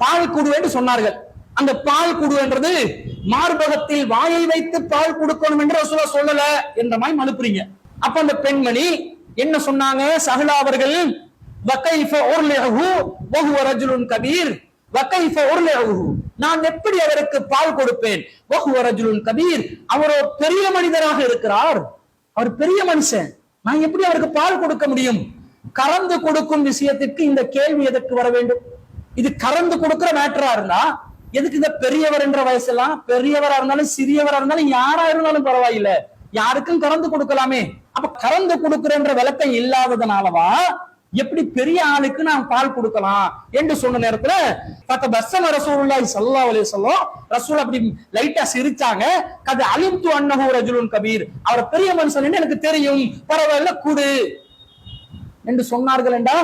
பால் கொடு என்று சொன்னார்கள். அந்த பால் கொடு என்றது மார்பகத்தில் வாயை வைத்து பால் கொடுக்கணும் என்று ரசூலுல்லாஹ் சொல்லல என்ற மாதிரி மனுப்புறீங்க. அப்ப அந்த பெண்மணி என்ன சொன்னாங்க? சஹலா அவர்கள் வகைஃப உர்லிஹு வஹுவ ரஜுலுன் கபீர், வகைஃப உர்லிஹு, நான் எப்படி அவருக்கு பால் கொடுப்பேன்? வஹுவ ரஜுலுன் கபீர், அவரோ பெரிய மனிதராக இருக்கிறார், அவர் பெரிய மனுஷன், நான் எப்படி அவருக்கு பால் கொடுக்க முடியும்? கறந்து கொடுக்கும் விஷயத்திற்கு இந்த கேள்வி எதற்கு வர வேண்டும்? இது கறந்து கொடுக்கிற மேட்டரா இருந்தா எதுக்கு இந்த பெரியவர் என்ற வயசெல்லாம்? பெரியவரா இருந்தாலும் சிறியவரா இருந்தாலும் யாரா இருந்தாலும் பரவாயில்லை, யாருக்கும் கறந்து கொடுக்கலாமே. அப்ப கறந்து கொடுக்கிறன்ற விளக்கம் இல்லாததுனாலவா எப்படி பெரிய ஆளுக்கு நான் பால் கொடுக்கலாம் என்று சொன்ன நேரத்துல பஸ்ஸம ரசூலுல்லாஹி ஸல்லல்லாஹு அலைஹி வஸல்லம், ரசூல் அப்படி லைட்டா சிரிச்சாங்க. கது அலிம்து அன்னஹு ரஜுலுன் கபீர், அவர் பெரிய மனுஷன் என்று எனக்கு தெரியும், பரவாயில்ல குடு என்று சொன்னார்கள். என்றா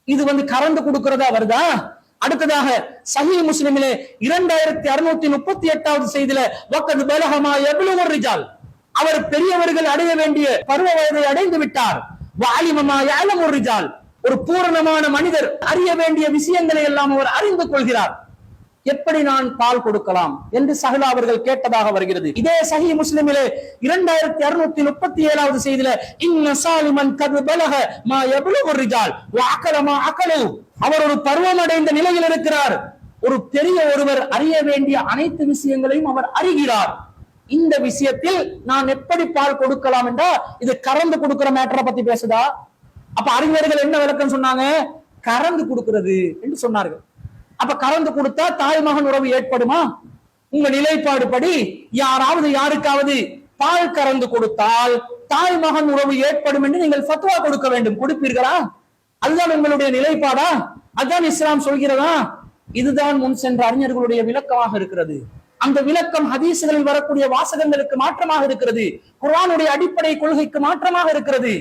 இது கறந்து கொடுக்கிறதா வருதா? அடுத்ததாக சஹீஹ் முஸ்லிமிலே 2638வது செய்தியில வக்கது பலஹமா யப்லுகுர் ரிஜால், அவர் பெரியவர்கள் அடைய வேண்டிய பருவ வயதை அடைந்து விட்டார். வஅலிமமா யஅலமுர் ரிஜால், ஒரு பூரணமான மனிதர் அறிய வேண்டிய விஷயங்களை எல்லாம் அவர் அறிந்து கொள்கிறார். எப்படி நான் பால் கொடுக்கலாம் என்று சஹலா அவர்கள் கேட்டதாக வருகிறது. இதே சஹீஹ் முஸ்லிமிலே 2637வது செய்தியில இன்ன சாலிமன் கது பலஹ மா யப்லுகுர் ரிஜால் வ அகல மா அகலு, அவர் ஒரு பருவம் அடைந்த நிலையில் இருக்கிறார். ஒரு பெரிய ஒருவர் அறிய வேண்டிய அனைத்து விஷயங்களையும் அவர் அறிகிறார். இந்த விஷயத்தில் நான் எப்படி பால் கொடுக்கலாம் என்றா இது கறந்து கொடுக்கிற மேட்டரை பத்தி பேசுதா? அப்ப அறிஞர்கள் என்ன விளக்கம் சொன்னாங்க? கறந்து கொடுக்கிறது என்று சொன்னார்கள். அப்ப கறந்து கொடுத்தா தாய் மகன் உறவு ஏற்படுமா? உங்க நிலைப்பாடு படி யாராவது யாருக்காவது பால் கறந்து கொடுத்தால் தாய் மகன் உறவு ஏற்படும் என்று நீங்கள் ஃபத்வா கொடுக்க வேண்டும். கொடுப்பீர்களா? அதுதான் உங்களுடைய நிலைப்பாடா? அதுதான் இஸ்லாம் சொல்கிறதா? இதுதான் முன் சென்ற அறிஞர்களுடைய விளக்கமாக இருக்கிறது. அந்த விளக்கம் ஹதீஸ்களில் வரக்கூடிய வாசகங்களுக்கு மாற்றமாக இருக்கிறது, குர்ஆனுடைய அடிப்படை கொள்கைக்கு மாற்றமாக இருக்கிறது.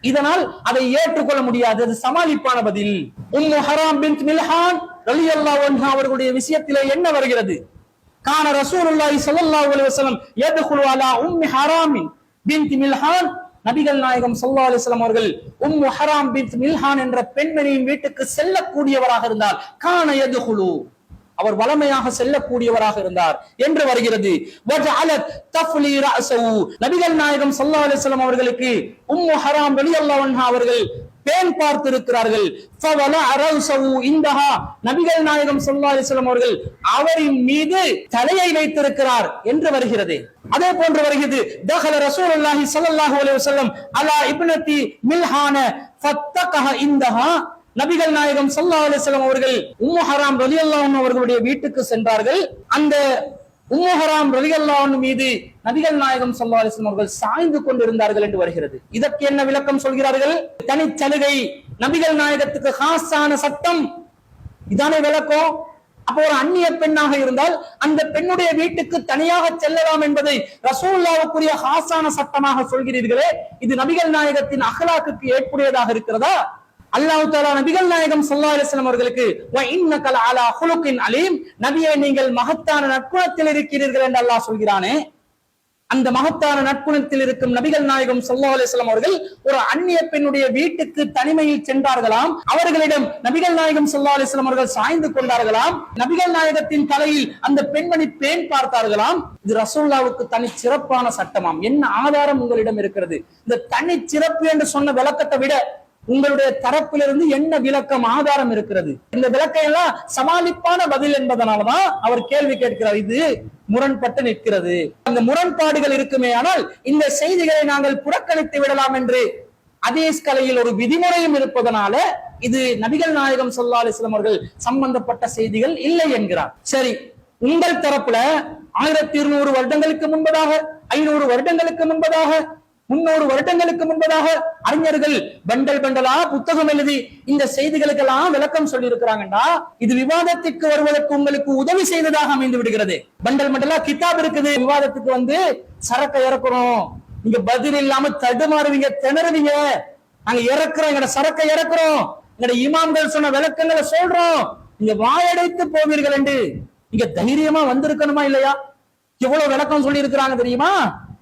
இதனால் அதை ஏற்றுக்கொள்ள முடியாது, அது சமாளிப்பான பதில். உம்மு ஹராம் பின்த் மில்ஹான் ரலியல்லாஹு அன்ஹா அவர்களுடைய விஷயத்திலே என்ன வருகிறது? கான ரசூலுல்லாஹி ஸல்லல்லாஹு அலைஹி வஸல்லம் யத்குலு அலா உம்மி ஹராம் பின்த் மில்ஹான், நபிகள் நாயகம் ஸல்லல்லாஹு அலைஹி வஸல்லம் அவர்கள் உம்மு ஹராம் பின்த் மில்ஹான் என்ற பெண்மணியின் வீட்டுக்கு செல்லக்கூடியவராக இருந்தால் கான யத்குலு, அவர் வளமையாக செல்லக்கூடியவராக இருந்தார் என்று வருகிறது. வஜஅலத் தஃப்லி ரஅஸஹு, நபிகள் நாயகம் ஸல்லல்லாஹு அலைஹி வஸல்லம் அவர்களுக்கு உம்மு ஹராம் ரலியல்லாஹு அன்ஹா அவர்கள் பேன் பார்த்திருக்கிறார்கள். ஃபவலா ரஅஸஹு இந்தஹா, நபிகள் நாயகம் ஸல்லல்லாஹு அலைஹி வஸல்லம் அவர்கள் அவரின் மீது தலையை வைத்திருக்கிறார் என்று வருகிறது. அதே போன்று வருகிறது தஹல ரசூலுல்லாஹி ஸல்லல்லாஹு அலைஹி வஸல்லம் அலா இப்னதி மில்ஹான ஃபத்தகஹ இந்தஹா, நபிகள் நாயகம் ஸல்லல்லாஹு அலைஹி வஸல்லம் அவர்கள் உம்மு ஹராம் ரலியல்லாஹு அன்ஹா அவர்களுடைய வீட்டுக்கு சென்றார்கள். அந்த உம்மு ஹராம் ரலியல்லாஹு அன்ஹா மீது நபிகள் நாயகம் ஸல்லல்லாஹு அலைஹி வஸல்லம் அவர்கள் சாய்ந்து கொண்டிருந்தார்கள் என்று வருகிறது. இதற்கு என்ன விளக்கம் சொல்கிறார்கள்? தனிச்சலுகை, நபிகள் நாயகத்துக்கு காசான சட்டம், இதானே விளக்கம். அப்போ ஒரு அந்நிய பெண்ணாக இருந்தால் அந்த பெண்ணுடைய வீட்டுக்கு தனியாக செல்லலாம் என்பதை ரசூலுல்லாஹ்வுக்குரிய ஹாசான சட்டமாக சொல்கிறீர்களே, இது நபிகள் நாயகத்தின் அஹ்லாக்குக்கு ஏற்புடையதாக இருக்கிறதா? அல்லாஹ் தஆலா நபிகள் நாயகம் ஸல்லல்லாஹு அலைஹி வஸல்லம் அவர்களுக்கு வ இன்னக லஅலா ஹுலுகின் அலீம், நபியே நீங்கள் மகத்தான நற்குணத்தில் இருக்கிறீர்கள் என்று அல்லாஹ் சொல்கிறானே, அந்த மகத்தான நற்குணத்தில் இருக்கும் நபிகள் நாயகம் ஸல்லல்லாஹு அலைஹி வஸல்லம் அவர்கள் ஒரு அந்நிய பெண்ணுடைய வீட்டுக்கு தனிமையில் சென்றார்களாம். அவர்களிடம் நபிகள் நாயகம் ஸல்லல்லாஹு அலைஹி வஸல்லம் அவர்கள் சாய்ந்து கொண்டார்களாம். நபிகள் நாயகத்தின் தலையில் அந்த பெண்மணி பேன் பார்த்தார்களாம். இது ரசூலுல்லாஹ்வுக்கு தனி சிறப்பான சட்டமாம். என்ன ஆதாரம் உங்களிடம் இருக்கிறது? இந்த தனி சிறப்பு என்று சொன்ன விளக்கத்தை விட உங்களுடைய தரப்பிலிருந்து என்ன விளக்கம் ஆதாரம் இருக்கிறது? இந்த விளக்கம் எல்லாம் சமாளிப்பான பதில் என்பதனாலதான் அவர் கேள்வி கேட்கிறார். இது முரண்பட்டு நிற்கிறது. அந்த முரண்பாடுகள் இருக்குமே, ஆனால் இந்த செய்திகளை நாங்கள் புறக்கணித்து விடலாம் என்று ஹதீஸ் கலையில் ஒரு விதிமுறையும் இருப்பதனால இது நபிகள் நாயகம் ஸல்லல்லாஹு அலைஹி வஸல்லம் அவர்கள் சம்பந்தப்பட்ட செய்திகள் இல்லை என்கிறார். சரி, உங்கள் தரப்புல 1200 வருடங்களுக்கு முன்பதாக, 500 வருடங்களுக்கு முன்பதாக, 300 வருடங்களுக்கு முன்பதாக அறிஞர்கள் பண்டல் பண்டலா புத்தகம் எழுதி இந்த செய்திகளுக்கெல்லாம் விளக்கம் சொல்லி இருக்கிறாங்கடா. இது விவாதத்துக்கு வருவதற்கு உங்களுக்கு உதவி செய்ததாக அமைந்து விடுகிறது. பண்டல் பண்டலா கிதாப் இருக்குது. விவாதத்துக்கு வந்து சரக்கை இறக்குறோம், நீங்க பதில் இல்லாம தடுமாறுவீங்க, திணறுவீங்க. நாங்க இறக்குறோம், எங்கட சரக்கை இறக்குறோம், எங்கட இமாம்கள் சொன்ன விளக்கங்களை சொல்றோம், நீங்க வாயடைத்து போவீர்கள் என்று நீங்க தைரியமா வந்திருக்கணுமா இல்லையா? எவ்வளவு விளக்கம் சொல்லி இருக்கிறாங்க தெரியுமா?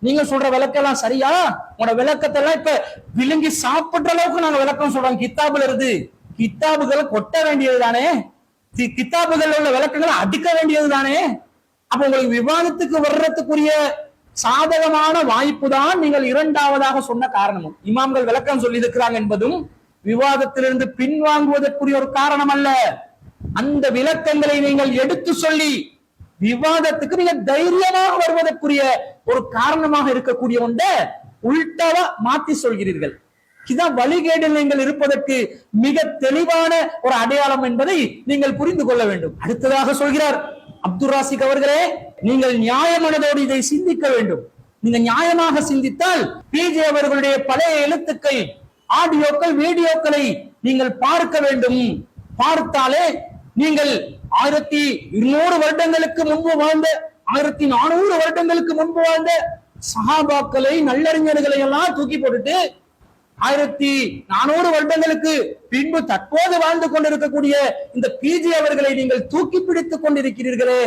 நீங்க சொல்ற விளக்கெல்லாம் சரியா? உங்களோட விளக்கத்தை எல்லாம் இப்ப விழுங்கி சாப்பிடுற அளவுக்கு நாங்க விளக்கம் சொல்றோம். கித்தாபுல இருந்து கித்தாபுகளை கொட்ட வேண்டியது தானே, கித்தாபுகள் உள்ள விளக்கங்களை அடுக்க வேண்டியது தானே. அப்ப உங்களுக்கு விவாதத்துக்கு வர்றதுக்குரிய சாதகமான வாய்ப்பு தான் நீங்கள் இரண்டாவதாக சொன்ன காரணமும். இமாம்கள் விளக்கம் சொல்லி இருக்கிறாங்க என்பதும் விவாதத்திலிருந்து பின்வாங்குவதற்குரிய ஒரு காரணம் அல்ல. அந்த விளக்கங்களை நீங்கள் எடுத்து சொல்லி விவாதத்துக்கு நீங்க தைரியமாக வருவதற்குரிய ஒரு காரணமாக இருக்கக்கூடிய ஒன்றை உள்டாவா மாத்தி சொல்கிறீர்கள். இதுதான் வழிகேடு நீங்கள் இருப்பதற்கு மிக தெளிவான ஒரு அடையாளம் என்பதை நீங்கள் புரிந்து கொள்ள வேண்டும். அடுத்ததாக சொல்கிறார் அப்துல் ராசிக் அவர்களே, நீங்கள் நியாய மனதோடு இதை சிந்திக்க வேண்டும். நீங்க நியாயமாக சிந்தித்தால் பிஜே அவர்களுடைய பழைய எழுத்துக்கள், ஆடியோக்கள், வீடியோக்களை நீங்கள் பார்க்க வேண்டும். பார்த்தாலே நீங்கள் 1200 வருடங்களுக்கு முன்பு வாழ்ந்த, 1400 வருடங்களுக்கு முன்பு வாழ்ந்த சஹாபாக்களை, நல்லறிஞர்களை எல்லாம் தூக்கி போட்டுட்டு 1400 வருடங்களுக்கு பின்பு தற்போது வாழ்ந்து கொண்டிருக்கக்கூடிய இந்த பிஜே அவர்களை நீங்கள் தூக்கி பிடித்துக் கொண்டிருக்கிறீர்களே,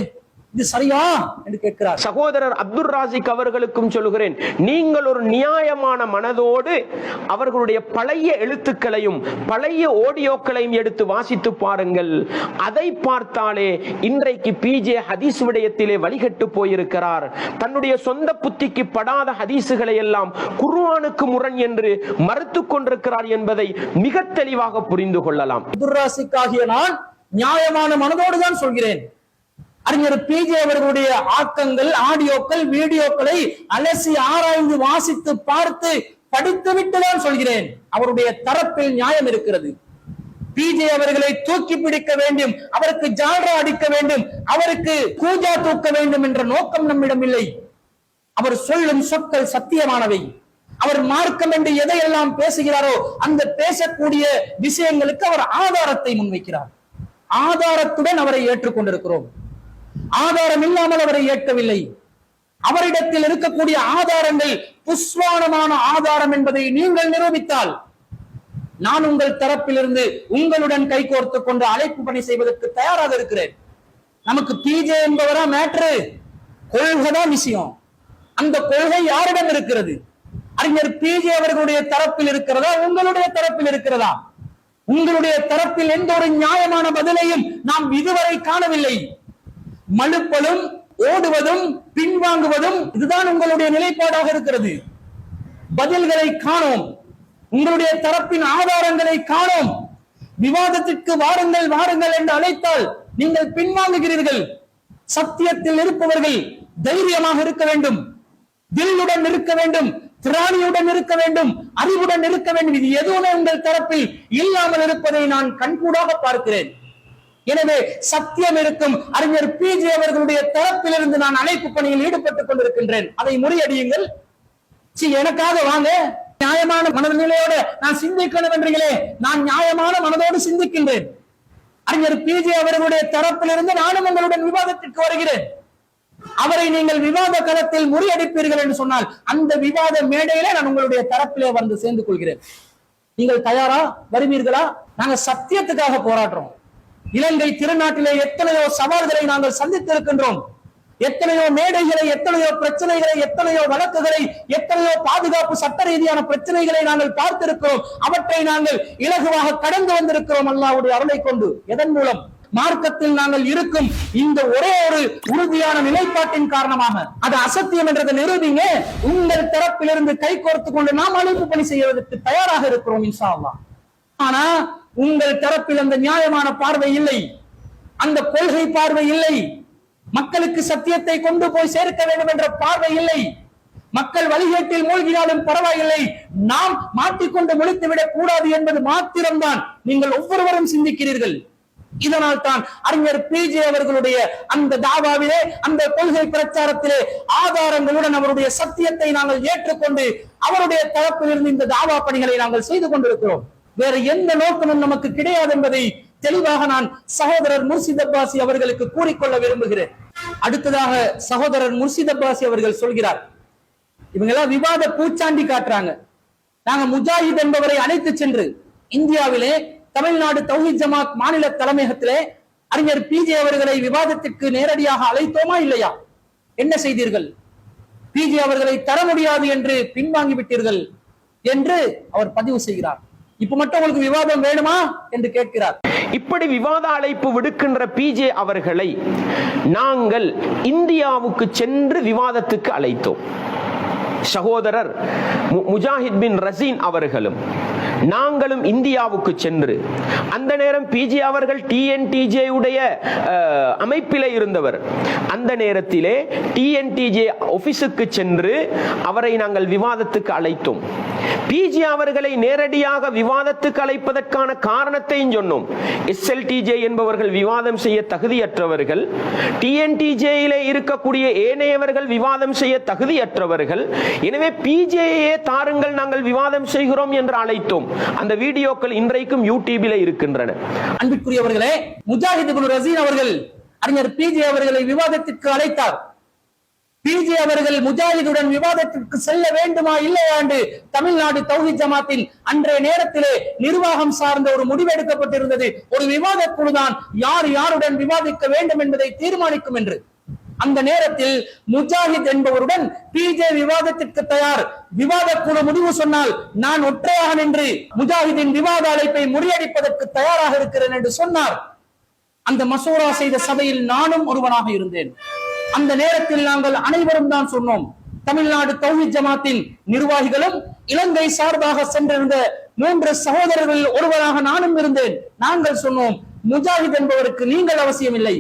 இது சரியா என்று கேட்கிறார். சகோதரர் அப்துல் ராசிக் அவர்களுக்கும் சொல்கிறேன், நீங்கள் ஒரு நியாயமான மனதோடு அவர்களுடைய பழைய எழுத்துக்களையும் பழைய ஆடியோக்களையும் எடுத்து வாசித்து பாருங்கள். அதை பார்த்தாலே இன்றைக்கு பிஜே ஹதீஸ் விடயத்திலே வழிகட்டு போயிருக்கிறார். தன்னுடைய சொந்த புத்திக்கு படாத ஹதீசுகளை எல்லாம் குர்ஆனுக்கு முரண் என்று மறுத்து கொண்டிருக்கிறார் என்பதை மிக தெளிவாக புரிந்து கொள்ளலாம். அப்துல் ராசிக் ஆகிய நான் நியாயமான மனதோடு தான் சொல்கிறேன். அறிஞர் பிஜே அவர்களுடைய ஆக்கங்கள், ஆடியோக்கள், வீடியோக்களை அலசி ஆராய்ந்து வாசித்து பார்த்து படித்து விட்டுதான் சொல்கிறேன். அவருடைய தரப்பில் நியாயம் இருக்கிறது. பிஜே அவர்களை தூக்கி பிடிக்க வேண்டும், அவருக்கு ஜால்ரா அடிக்க வேண்டும், அவருக்கு கூஜா தூக்க வேண்டும் என்ற நோக்கம் நம்மிடம் இல்லை. அவர் சொல்லும் சொற்கள் சத்தியமானவை. அவர் மார்க்கம் என்று எதையெல்லாம் பேசுகிறாரோ அந்த பேசக்கூடிய விஷயங்களுக்கு அவர் ஆதாரத்தை முன்வைக்கிறார். ஆதாரத்துடன் அவரை ஏற்றுக்கொண்டிருக்கிறோம். ஆதாரம் இல்லாமல் அவரை ஏற்கவில்லை. அவரிடத்தில் இருக்கக்கூடிய ஆதாரங்கள் புஸ்வானமான ஆதாரம் என்பதை நீங்கள் நிரூபித்தால் நான் உங்கள் தரப்பிலிருந்து உங்களுடன் கைகோர்த்துக் கொண்டு அழைப்பு பணி செய்வதற்கு தயாராக இருக்கிறேன். நமக்கு பிஜே என்பவரா மேட்ரு, கொள்கைதான் விஷயம். அந்த கொள்கை யாரிடம் இருக்கிறது? அறிஞர் பிஜே அவர்களுடைய தரப்பில் இருக்கிறதா, உங்களுடைய தரப்பில் இருக்கிறதா? உங்களுடைய தரப்பில் எந்த ஒரு நியாயமான பதிலையும் நாம் இதுவரை காணவில்லை. மழுப்பலும், ஓடுவதும், பின்வாங்குவதும் இதுதான் உங்களுடைய நிலைப்பாடாக இருக்கிறது. பதில்களை காணோம், உங்களுடைய தரப்பின் ஆதாரங்களை காணோம். விவாதத்திற்கு வாருங்கள் வாருங்கள் என்று அழைத்தால் நீங்கள் பின்வாங்குகிறீர்கள். சத்தியத்தில் இருப்பவர்கள் தைரியமாக இருக்க வேண்டும், தில்லுடன் இருக்க வேண்டும், திராணியுடன் இருக்க வேண்டும், அறிவுடன் இருக்க வேண்டும். இது எதுவுமே உங்கள் தரப்பில் இல்லாமல் இருப்பதை நான் கண்கூடாக பார்க்கிறேன். எனவே சத்தியம் இருக்கும் அறிஞர் பிஜே அவர்களுடைய தரப்பிலிருந்து நான் அழைப்பு பணியில் ஈடுபட்டுக் கொண்டிருக்கின்றேன். அதை முறியடியுங்கள். எனக்காக வாங்க, நியாயமான மனநிலையோடு நான் சிந்திக்கணும் என்றீங்களே, நான் நியாயமான மனதோடு சிந்திக்கின்றேன். அறிஞர் பிஜே அவர்களுடைய தரப்பிலிருந்து நானும் உங்களுடன் விவாதத்திற்கு வருகிறேன். அவரை நீங்கள் விவாத களத்தில் முறியடிப்பீர்கள் என்று சொன்னால் அந்த விவாத மேடையில நான் உங்களுடைய தரப்பிலே வந்து சேர்ந்து கொள்கிறேன். நீங்கள் தயாரா? வருவீர்களா? நாங்க சத்தியத்துக்காக போராடுறோம். இலங்கை திருநாட்டிலே எத்தனையோ சவால்களை நாங்கள் சந்தித்திருக்கின்றோம். எத்தனையோ மேடைகளை, எத்தனையோ பிரச்சனைகளை, எத்தனையோ வழக்குகளை, எத்தனையோ பாதுகாப்பு சட்ட ரீதியான பிரச்சனைகளை நாங்கள் பார்த்திருக்கிறோம். அவற்றை நாங்கள் இலகுவாக கடந்து வந்திருக்கிறோம் அல்லாஹ்வுடைய அருளை கொண்டு. எதன் மூலம்? மார்க்கத்தில் நாங்கள் இருக்கும் இந்த ஒரே ஒரு உறுதியான நிலைப்பாட்டின் காரணமாக. அது அசத்தியம் என்றதை நிரூபிங்க. உங்கள் தரப்பிலிருந்து கை கோர்த்து கொண்டு நாம் அழைப்பு பணி செய்வதற்கு தயாராக இருக்கிறோம் இன்ஷா அல்லாஹ். ஆனா உங்கள் தரப்பில் அந்த நியாயமான பார்வை இல்லை, அந்த கொள்கை பார்வை இல்லை, மக்களுக்கு சத்தியத்தை கொண்டு போய் சேர்க்க வேண்டும் என்ற பார்வை இல்லை. மக்கள் வழிகேட்டில் மூழ்கினாலும் பரவாயில்லை, நாம் மாட்டிக்கொண்டு முழித்துவிடக் கூடாது என்பது மாத்திரம்தான் நீங்கள் ஒவ்வொருவரும் சிந்திக்கிறீர்கள். இதனால் தான் அறிஞர் பிஜே அவர்களுடைய அந்த தாவாவிலே, அந்த கொள்கை பிரச்சாரத்திலே ஆதாரங்களுடன் அவருடைய சத்தியத்தை நாங்கள் ஏற்றுக்கொண்டு அவருடைய தரப்பிலிருந்து இந்த தாவா பணிகளை நாங்கள் செய்து கொண்டிருக்கிறோம். வேற எந்த நோக்கமும் நமக்கு கிடையாது என்பதை தெளிவாக நான் சகோதரர் முர்ஷித் அப்பாசி அவர்களுக்கு கூறிக்கொள்ள விரும்புகிறேன். அடுத்ததாக சகோதரர் முர்ஷித் அப்பாசி அவர்கள் சொல்கிறார், இவங்க எல்லாம் விவாத பூச்சாண்டி காட்டுறாங்க. நாங்க முஜாஹித் என்பவரை அழைத்து சென்று இந்தியாவிலே தமிழ்நாடு தௌஹீத் ஜமாத் மாநில தலைமையகத்திலே அறிஞர் பிஜே அவர்களை விவாதத்திற்கு நேரடியாக அழைத்தோமா இல்லையா? என்ன செய்தீர்கள்? பிஜே அவர்களை தர முடியாது என்று பின்வாங்கி விட்டீர்கள் என்று அவர் பதிவு செய்கிறார். இப்ப மட்டும் உங்களுக்கு விவாதம் வேணுமா என்று கேட்கிறார். இப்படி விவாத அழைப்பு விடுக்கின்ற பிஜே அவர்களை நாங்கள் இந்தியாவுக்கு சென்று விவாதத்துக்கு அழைத்தோம். சகோதரர் முஜாஹித் பின் ரசீன் அவர்களும் நாங்களும் இந்தியாவுக்கு சென்று, அந்த நேரம் பிஜே அவர்கள் டிஎன்டிஜே உடைய அமைப்பிலே இருந்தவர். அந்த நேரத்திலே டிஎன்டிஜே ஆபீஸுக்கு சென்று அவரை நாங்கள் விவாதத்துக்கு அழைத்தோம். பிஜே அவர்களை நேரடியாக விவாதத்துக்கு அழைப்பதற்கான காரணத்தையும் சொன்னோம். எஸ்எல்டிஜே என்பவர்கள் விவாதம் செய்ய தகுதியற்றவர்கள், டிஎன்டிஜேயிலே இருக்கக்கூடிய ஏனையவர்கள் விவாதம் செய்ய தகுதியற்றவர்கள். எனவே பிஜேயே தாருங்கள், நாங்கள் விவாதம் செய்கிறோம் என்று அழைத்தோம். அந்த வீடியோக்கள் இன்றைக்கும் யூடியூபில் இருக்கின்றன. அன்பிற்குரியவர்களே, முஜாஹித் இப்னு ரசீன் அவர்கள் அறிஞர் பிஜே அவர்களை விவாதத்திற்கு அழைத்தார். பிஜே அவர்கள் முஜாஹிதுடன் விவாதத்திற்கு செல்ல வேண்டுமா இல்லையா என்று தமிழ்நாடு தௌஹீத் ஜமாத்தின் அன்றைய நேரத்திலே நிர்வாகம் சார்ந்த ஒரு முடிவு எடுக்கப்பட்டிருந்தது. ஒரு விவாத குழுதான் யார் யாருடன் விவாதிக்க வேண்டும் என்பதை தீர்மானிக்கும் என்று. அந்த நேரத்தில் முஜாஹித் என்பவருடன் பிஜே விவாதத்திற்கு தயார், விவாத குழு முடிவு சொன்னால் நான் ஒற்றையாக நின்று முஜாஹிதின் விவாத அழைப்பை முறியடிப்பதற்கு தயாராக இருக்கிறேன் என்று சொன்னார். அந்த மசோரா செய்த சபையில் நானும் ஒருவனாக இருந்தேன். அந்த நேரத்தில் நாங்கள் அனைவரும் தான் சொன்னோம். தமிழ்நாடு தௌஹீத் ஜமாத்தின் நிர்வாகிகளும் இலங்கை சார்பாக சென்றிருந்த 3 சகோதரர்கள் ஒருவராக நானும் இருந்தேன். நாங்கள் சொன்னோம், முஜாஹித் என்பவருக்கு நீங்கள் அவசியம் இல்லை,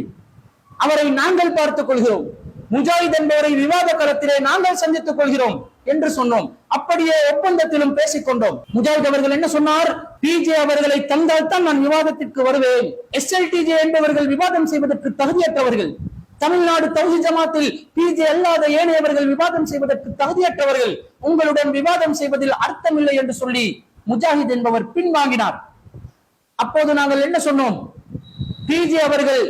அவரை நாங்கள் பார்த்துக் கொள்கிறோம், முஜாஹித் என்பவரை விவாத களத்திலே நாங்கள் சந்தித்துக் கொள்கிறோம் என்று சொன்னோம். அப்படியே ஒப்பந்தத்திலும் பேசிக்கொண்டோம். முஜாஹித் அவர்கள் என்ன சொன்னார்? பிஜே அவர்களை தந்தால் தான் நான் விவாதத்திற்கு வருவேன். எஸ்எல்டிஜே என்பவர்கள் விவாதம் செய்வதற்கு தகுதியற்றவர்கள், தமிழ்நாடு தௌஹீத் ஜமாத்தில் பிஜே அல்லாத ஏனையவர்கள் விவாதம் செய்வதற்கு தகுதியற்றவர்கள், உங்களுடன் விவாதம் செய்வதில் அர்த்தமில்லை என்று சொல்லி முஜாஹித் என்பவர் பின்வாங்கினார். அப்போது நாங்கள் என்ன சொன்னோம்? பிஜே அவர்கள்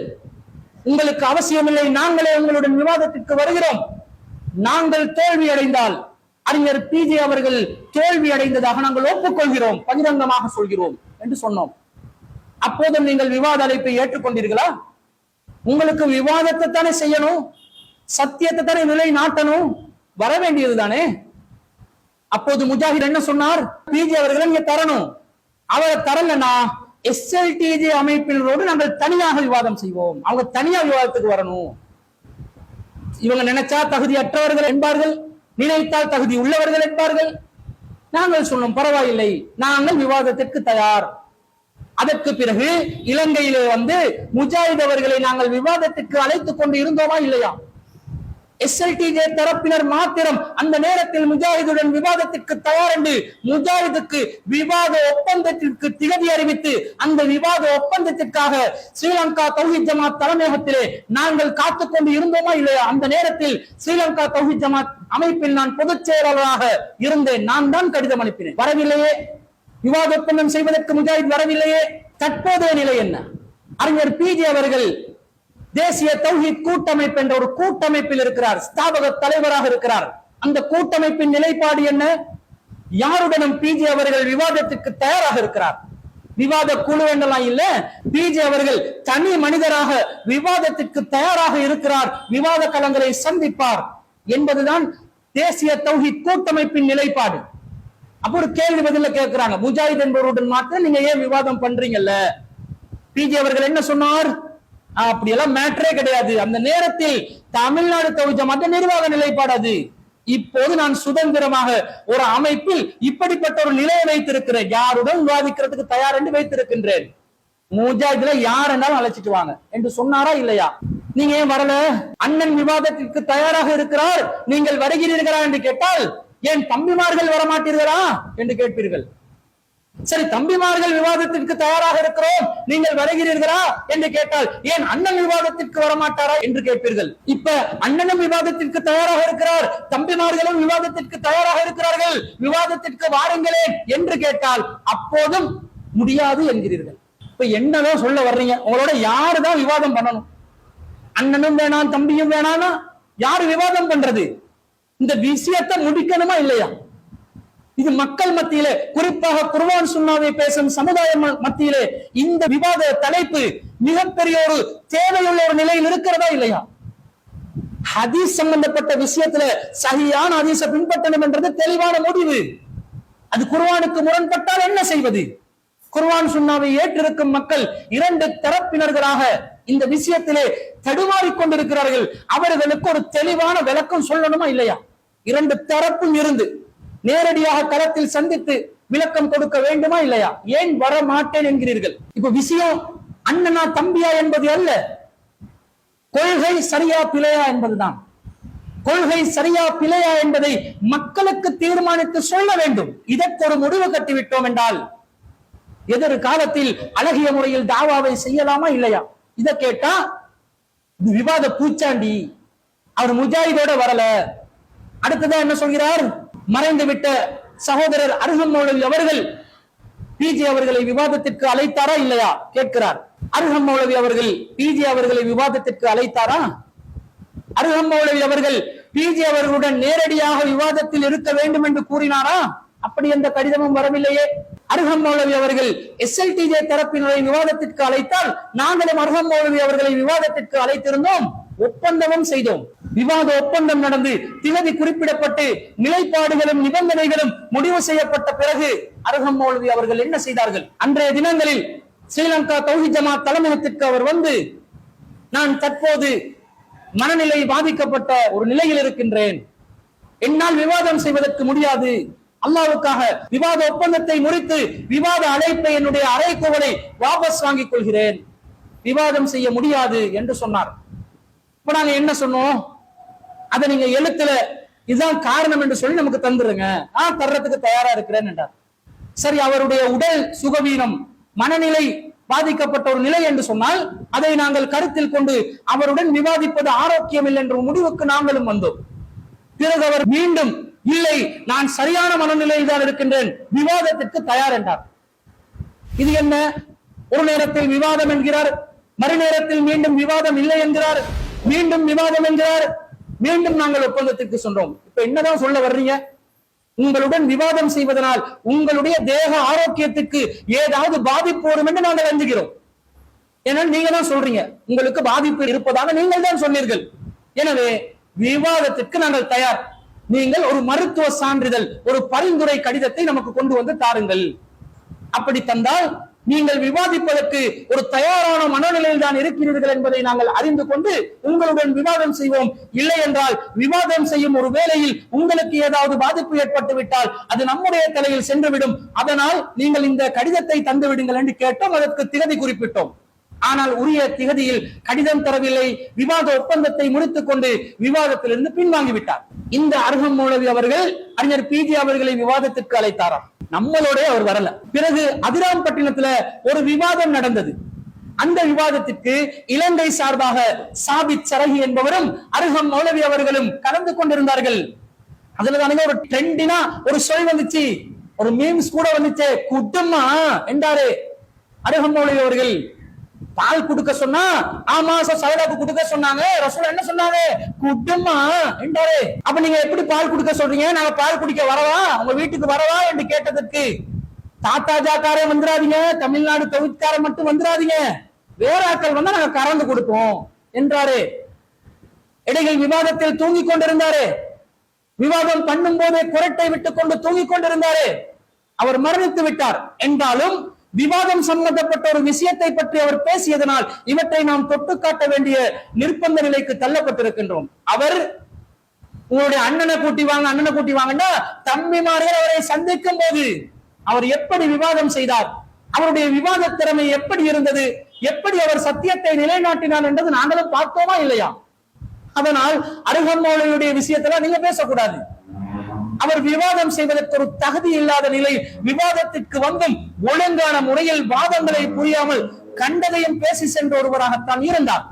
உங்களுக்கு அவசியமில்லை, நாங்களே உங்களுடன் விவாதத்திற்கு வருகிறோம். நாங்கள் தோல்வி அடைந்தால் அறிஞர் பிஜே அவர்கள் தோல்வி அடைந்ததாக நாங்கள் ஒப்புக்கொள்கிறோம், பகிரங்கமாக சொல்கிறோம் என்று சொன்னோம். அப்போதும் நீங்கள் விவாத அழைப்பை ஏற்றுக்கொண்டீர்களா? உங்களுக்கு விவாதத்தை தானே செய்யணும், சத்தியத்தை தானே நிலை நாட்டணும், வர வேண்டியது தானே. அப்போது முஜாஹித் என்ன சொன்னார்? பிஜே அவர்களை நீங்க தரணும், அவரை தரலன்னா எஸ்எல்டிஜே அமைப்பினரோடு நாங்கள் தனியாக விவாதம் செய்வோம், அவங்க தனியா விவாதத்துக்கு வரணும். இவங்க நினைச்சா தகுதியற்றவர்கள் என்பார்கள், நினைத்தால் தகுதி உள்ளவர்கள் என்பார்கள். நாங்கள் சொன்னோம், பரவாயில்லை, நாங்கள் விவாதத்திற்கு தயார். அதற்கு பிறகு இலங்கையிலே வந்து முஜாஹித் அவர்களை நாங்கள் விவாதத்திற்கு அழைத்துக் கொண்டு இருந்தோமா இல்லையா? எஸ்எல்டிஜே தரப்பினர் மாத்திரம் அந்த நேரத்தில் முஜாஹிதுடன் விவாதத்திற்கு தயார் என்று முஜாஹிதுக்கு விவாத ஒப்பந்தத்திற்கு திகதி அறிவித்து அந்த விவாத ஒப்பந்தத்திற்காக ஸ்ரீலங்கா தௌஹீத் ஜமாத் தலைமையகத்திலே நாங்கள் காத்துக்கொண்டு இருந்தோமா இல்லையா? அந்த நேரத்தில் ஸ்ரீலங்கா தௌஹீத் ஜமாத் அமைப்பில் நான் பொதுச் செயலாளராக இருந்தேன். நான் தான் கடிதம் அனுப்பினேன். வரவில்லையே, விவாத ஒப்பந்தம் செய்வதற்கு முஜாஹித் வரவில்லையே. தற்போதைய நிலை என்ன? அறிஞர் பிஜே அவர்கள் தேசிய தௌஹீத் கூட்டமைப்பு என்ற ஒரு கூட்டமைப்பில் இருக்கிறார், ஸ்தாபக தலைவராக இருக்கிறார். அந்த கூட்டமைப்பின் நிலைப்பாடு என்ன? யாருடனும் பிஜே அவர்கள் விவாதத்துக்கு தயாராக இருக்கிறார். விவாத குழு என்றெல்லாம் இல்ல, பிஜே அவர்கள் தனி மனிதராக விவாதத்திற்கு தயாராக இருக்கிறார், விவாத களங்களை சந்திப்பார் என்பதுதான் தேசிய தௌஹீத் கூட்டமைப்பின் நிலைப்பாடு. அப்ப ஒரு கேள்வி பதில கேட்கிறாங்க, முஜாஹித் என்பவருடன் மாத்திரம் நீங்க ஏன் விவாதம் பண்றீங்கல்ல? பிஜே அவர்கள் என்ன சொன்னார்? அப்படியெல்லாம் மேட்டரே கிடையாது. அந்த நேரத்தில் தமிழ்நாடு தௌஹீத் ஜமாத் நிர்வாக நிலைப்பாடு அது. இப்போது நான் சுதந்திரமாக ஒரு அமைப்பில் இப்படிப்பட்ட ஒரு நிலையை வைத்திருக்கிறேன், யாருடன் விவாதிக்கிறதுக்கு தயார் என்று வைத்திருக்கின்றேன். முஜாஹித்ல யார் என்றாலும் அழைச்சிட்டு வாங்க என்று சொன்னாரா இல்லையா? நீங்க ஏன் வரல? அண்ணன் விவாதத்திற்கு தயாராக இருக்கிறார், நீங்கள் வருகிறீர்களா என்று கேட்டால் ஏன் தம்பிமார்கள் வரமாட்டீர்களா என்று கேட்பீர்கள். சரி, தம்பிமார்கள் விவாதத்திற்கு தயாராக இருக்கிறோம், நீங்கள் வருகிறீர்களா என்று கேட்டால் ஏன் அண்ணன் விவாதத்திற்கு வரமாட்டாரா என்று கேட்பீர்கள். இப்ப அண்ணனும் விவாதத்திற்கு தயாராக இருக்கிறார், தம்பிமார்களும் விவாதத்திற்கு தயாராக இருக்கிறார்கள், விவாதத்திற்கு வாருங்களேன் என்று கேட்டால் அப்போதும் முடியாது என்கிறீர்கள். இப்ப என்னதான் சொல்ல வர்றீங்க? உங்களோட யாருதான் விவாதம் பண்ணணும்? அண்ணனும் வேணாம், தம்பியும் வேணாம்னா யாரு விவாதம் பண்றது? இந்த விஷயத்தை முடிக்கணுமா இல்லையா? இது மக்கள் மத்தியிலே, குறிப்பாக குர்ஆன் சுன்னாவை பேசும் சமுதாய மத்தியிலே இந்த விவாத தலைப்பு மிகப்பெரிய ஒரு தேவையுள்ள ஒரு நிலையில் இருக்கிறதா இல்லையா? ஹதீஸ் சம்பந்தப்பட்ட விஷயத்துல சஹீஹான ஹதீஸை பின்பற்றணும் என்றது தெளிவான முடிவு. அது குர்ஆனுக்கு முரண்பட்டால் என்ன செய்வது? குர்ஆன் சுன்னாவை ஏற்றிருக்கும் மக்கள் இரண்டு தரப்பினர்களாக இந்த விஷயத்திலே தடுமாறிக் கொண்டிருக்கிறார்கள். அவர்களுக்கு ஒரு தெளிவான விளக்கம் சொல்லணுமா இல்லையா? இரண்டு தரப்பும் இருந்து நேரடியாக களத்தில் சந்தித்து விளக்கம் கொடுக்க வேண்டுமா இல்லையா? ஏன் வர மாட்டேன் என்கிறீர்கள்? இப்ப விஷயம் அண்ணனா தம்பியா என்பது அல்ல, கொள்கை சரியா பிழையா என்பதுதான். கொள்கை சரியா பிழையா என்பதை மக்களுக்கு தீர்மானித்து சொல்ல வேண்டும். இதற்கு ஒரு முடிவு கட்டிவிட்டோம் என்றால் எதிர்காலத்தில் அழகிய முறையில் தாவாவை செய்யலாமா இல்லையா? இத கேட்டா இது விவாத பூச்சாண்டி, அவர் முஜாஹிதோட வரல. அடுத்ததான் என்ன சொல்கிறார்? மறைந்து விட்ட சகோதரர் அர்ஹம் மௌலவி அவர்கள் பிஜே அவர்களை விவாதத்திற்கு அழைத்தாரா இல்லையா கேட்கிறார். அர்ஹம் மௌலவி அவர்கள் பிஜே அவர்களை விவாதத்திற்கு அழைத்தாரா? அர்ஹம் மௌலவி அவர்கள் பிஜே அவர்களுடன் நேரடியாக விவாதத்தில் இருக்க வேண்டும் என்று கூறினாரா? அப்படி எந்த கடிதமும் வரவில்லையே. அர்ஹம் மௌலவி அவர்கள் எஸ்எல்டிஜே தரப்பினரை விவாதத்திற்கு அழைத்தால் நாங்களும் அர்ஹம் மௌலவி அவர்களை விவாதத்திற்கு அழைத்திருந்தோம், ஒப்பந்தமும் செய்தோம். விவாத ஒப்பந்தம் நடந்து திகதி குறிப்பிடப்பட்டு நிலைப்பாடுகளும் நிபந்தனைகளும் முடிவு செய்யப்பட்ட பிறகு அர்ஹம் மௌலவி அவர்கள் என்ன செய்தார்கள்? அன்றைய தினங்களில் ஸ்ரீலங்கா தௌஹீத் ஜமாத் தலைமையகத்திற்கு அவர் வந்து, நான் தற்போது மனநிலை பாதிக்கப்பட்ட ஒரு நிலையில் இருக்கின்றேன், என்னால் விவாதம் செய்வதற்கு முடியாது, அல்லாஹ்வுக்காக விவாத ஒப்பந்தத்தை முறித்து விவாத அழைப்பை, என்னுடைய அறைகூவலை வாபஸ் வாங்கிக் கொள்கிறேன், விவாதம் செய்ய முடியாது என்று சொன்னார். இப்ப நாங்க என்ன சொன்னோம்? அதை நீங்க எழுத்துல இதுதான் காரணம் என்று சொல்லி நமக்கு தந்துருங்க, நான் தர்றதுக்கு தயாரா இருக்கிறேன் என்றார். சரி, அவருடைய உடல் சுகவீனம், மனநிலை பாதிக்கப்பட்ட ஒரு நிலை என்று சொன்னால் அதை நாங்கள் கருத்தில் கொண்டு அவருடன் விவாதிப்பது ஆரோக்கியம் இல்லை என்ற முடிவுக்கு நாங்களும் வந்தோம். பிறகு அவர் மீண்டும் இல்லை, நான் சரியான மனநிலையில் தான் இருக்கின்றேன், விவாதத்திற்கு தயார் என்றார். இது என்ன? ஒரு நேரத்தில் விவாதம் என்கிறார், மறுநேரத்தில் மீண்டும் விவாதம் இல்லை என்கிறார், மீண்டும் விவாதம் என்கிறார், மீண்டும் நாங்கள் ஒப்பந்தத்திற்கு சொன்னோம். இப்ப என்னதான் சொல்ல வர்றீங்க? உங்களுடன் விவாதம் செய்வதனால் உங்களுடைய தேக ஆரோக்கியத்துக்கு ஏதாவது பாதிப்பு வரும் என்று நாங்கள் அஞ்சுகிறோம். ஏன்னா நீங்க தான் சொல்றீங்க, உங்களுக்கு பாதிப்பு இருப்பதாக நீங்கள் தான் சொன்னீர்கள். எனவே விவாதத்திற்கு நாங்கள் தயார். நீங்கள் ஒரு மருத்துவ சான்றிதழ், ஒரு பரிந்துரை கடிதத்தை நமக்கு கொண்டு வந்து தாருங்கள். அப்படி தந்தால் நீங்கள் விவாதிப்பதற்கு ஒரு தயாரான மனநிலையில் தான் இருக்கிறீர்கள் என்பதை நாங்கள் அறிந்து கொண்டு உங்களுடன் விவாதம் செய்வோம். இல்லை என்றால் விவாதம் செய்யும் ஒரு வேளையில் உங்களுக்கு ஏதாவது பாதிப்பு ஏற்பட்டு விட்டால் அது நம்முடைய தலையில் சென்றுவிடும், அதனால் நீங்கள் இந்த கடிதத்தை தந்து விடுங்கள் என்று கேட்டோம். அதற்கு திகதி குறிப்பிட்டோம். ஆனால் உரிய திகதியில் கடிதம் தரவில்லை, விவாத ஒப்பந்தத்தை முடித்துக் கொண்டு விவாதத்திலிருந்து பின்வாங்கிவிட்டார். இந்த அர்ஹம் மௌலவி அவர்கள் அறிஞர் பிஜே அவர்களை விவாதத்திற்கு அழைத்தாராம், நம்மளோட அவர் வரல. பிறகு அதிராம்பட்டினத்துல ஒரு விவாதம் நடந்தது. அந்த விவாதத்திற்கு இலங்கை சார்பாக சாபித் சரஹி என்பவரும் அர்ஹம் மௌலவி அவர்களும் கலந்து கொண்டிருந்தார்கள். அதுல ஒரு ட்ரெண்டினா ஒரு சொல் வந்துச்சு, ஒரு மீம்ஸ் கூட வந்துச்சு, குட்டம்மா என்றாரு அர்ஹம் மௌலவி அவர்கள். பால் கொடுக்க சொன்னா ஆமா சஹாபாக்கு கொடுக்க சொன்னாங்க, ரசூல் என்ன சொன்னாங்க, குடுமா என்றாரு. அப்ப நீங்க எப்படி பால் கொடுக்க சொல்றீங்க, நாங்க பால் குடிக்க வரவா, உங்க வீட்டுக்கு வரவா என்று கேட்டதற்கு, தாத்தா ஜாக்காரே வந்துடாதீங்க, தமிழ்நாடு தொகுதிக்கார மட்டும் வந்துடாதீங்க, வேற ஆட்கள் வந்தா நாங்க கறந்து கொடுப்போம் என்றாரு. இடையில் விவாதத்தில் தூங்கிக் கொண்டிருந்தாரு. விவாதம் பண்ணும் போதே குரட்டை விட்டுக் கொண்டு தூங்கிக் கொண்டிருந்தாரு. அவர் மரணித்து விட்டார். என்றாலும் விவாதம் சம்பந்தப்பட்ட ஒரு விஷயத்தை பற்றி அவர் பேசியதனால் இவற்றை நாம் தொட்டு காட்ட வேண்டிய நிர்பந்த நிலைக்கு தள்ளப்பட்டிருக்கின்றோம். அவர் உங்களுடைய அண்ணனை கூட்டி வாங்கன்னா தம்பிமார்கள் அவரை சந்திக்கும் போது அவர் எப்படி விவாதம் செய்தார், அவருடைய விவாத திறமை எப்படி இருந்தது, எப்படி அவர் சத்தியத்தை நிலைநாட்டினார் என்றது நாங்களும் பார்த்தோமா இல்லையா? அதனால் அருகம்மோலையுடைய விஷயத்துல நீங்க பேசக்கூடாது. அவர் விவாதம் செய்வதற்கு ஒரு தகுதி இல்லாத நிலை, விவாதத்திற்கு வந்தும் ஒழுங்கான முறையில் வாதங்களை புரியாமல் கண்டதையும் பேசி சென்ற ஒருவராகத்தான் இருந்தார்.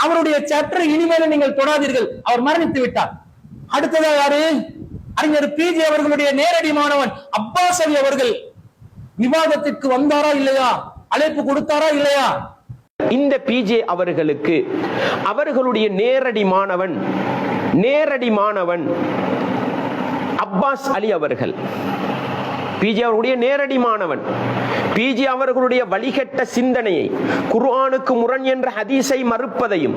அவருடைய சாப்டர் இனிமேலும் நீங்கள் தொடாதீர்கள், அவர் மரணித்து விட்டார். அடுத்ததாக யாரு, அறிஞர் பிஜே அவர்களுடைய நேரடி மாணவன் அப்பாஸ் அலி அவர்கள் விவாதத்திற்கு வந்தாரா இல்லையா, அழைப்பு கொடுத்தாரா இல்லையா? இந்த பிஜே அவர்களுக்கு அவர்களுடைய நேரடி மாணவன் அப்பாஸ் அலி அவர்கள், பிஜே அவர்களுடைய நேரடி மாணவன், பிஜே அவர்களுடைய வழிகட்ட சிந்தனையை, குர்ஆனுக்கு முரண் என்ற ஹதீஸை மறுப்பதையும்,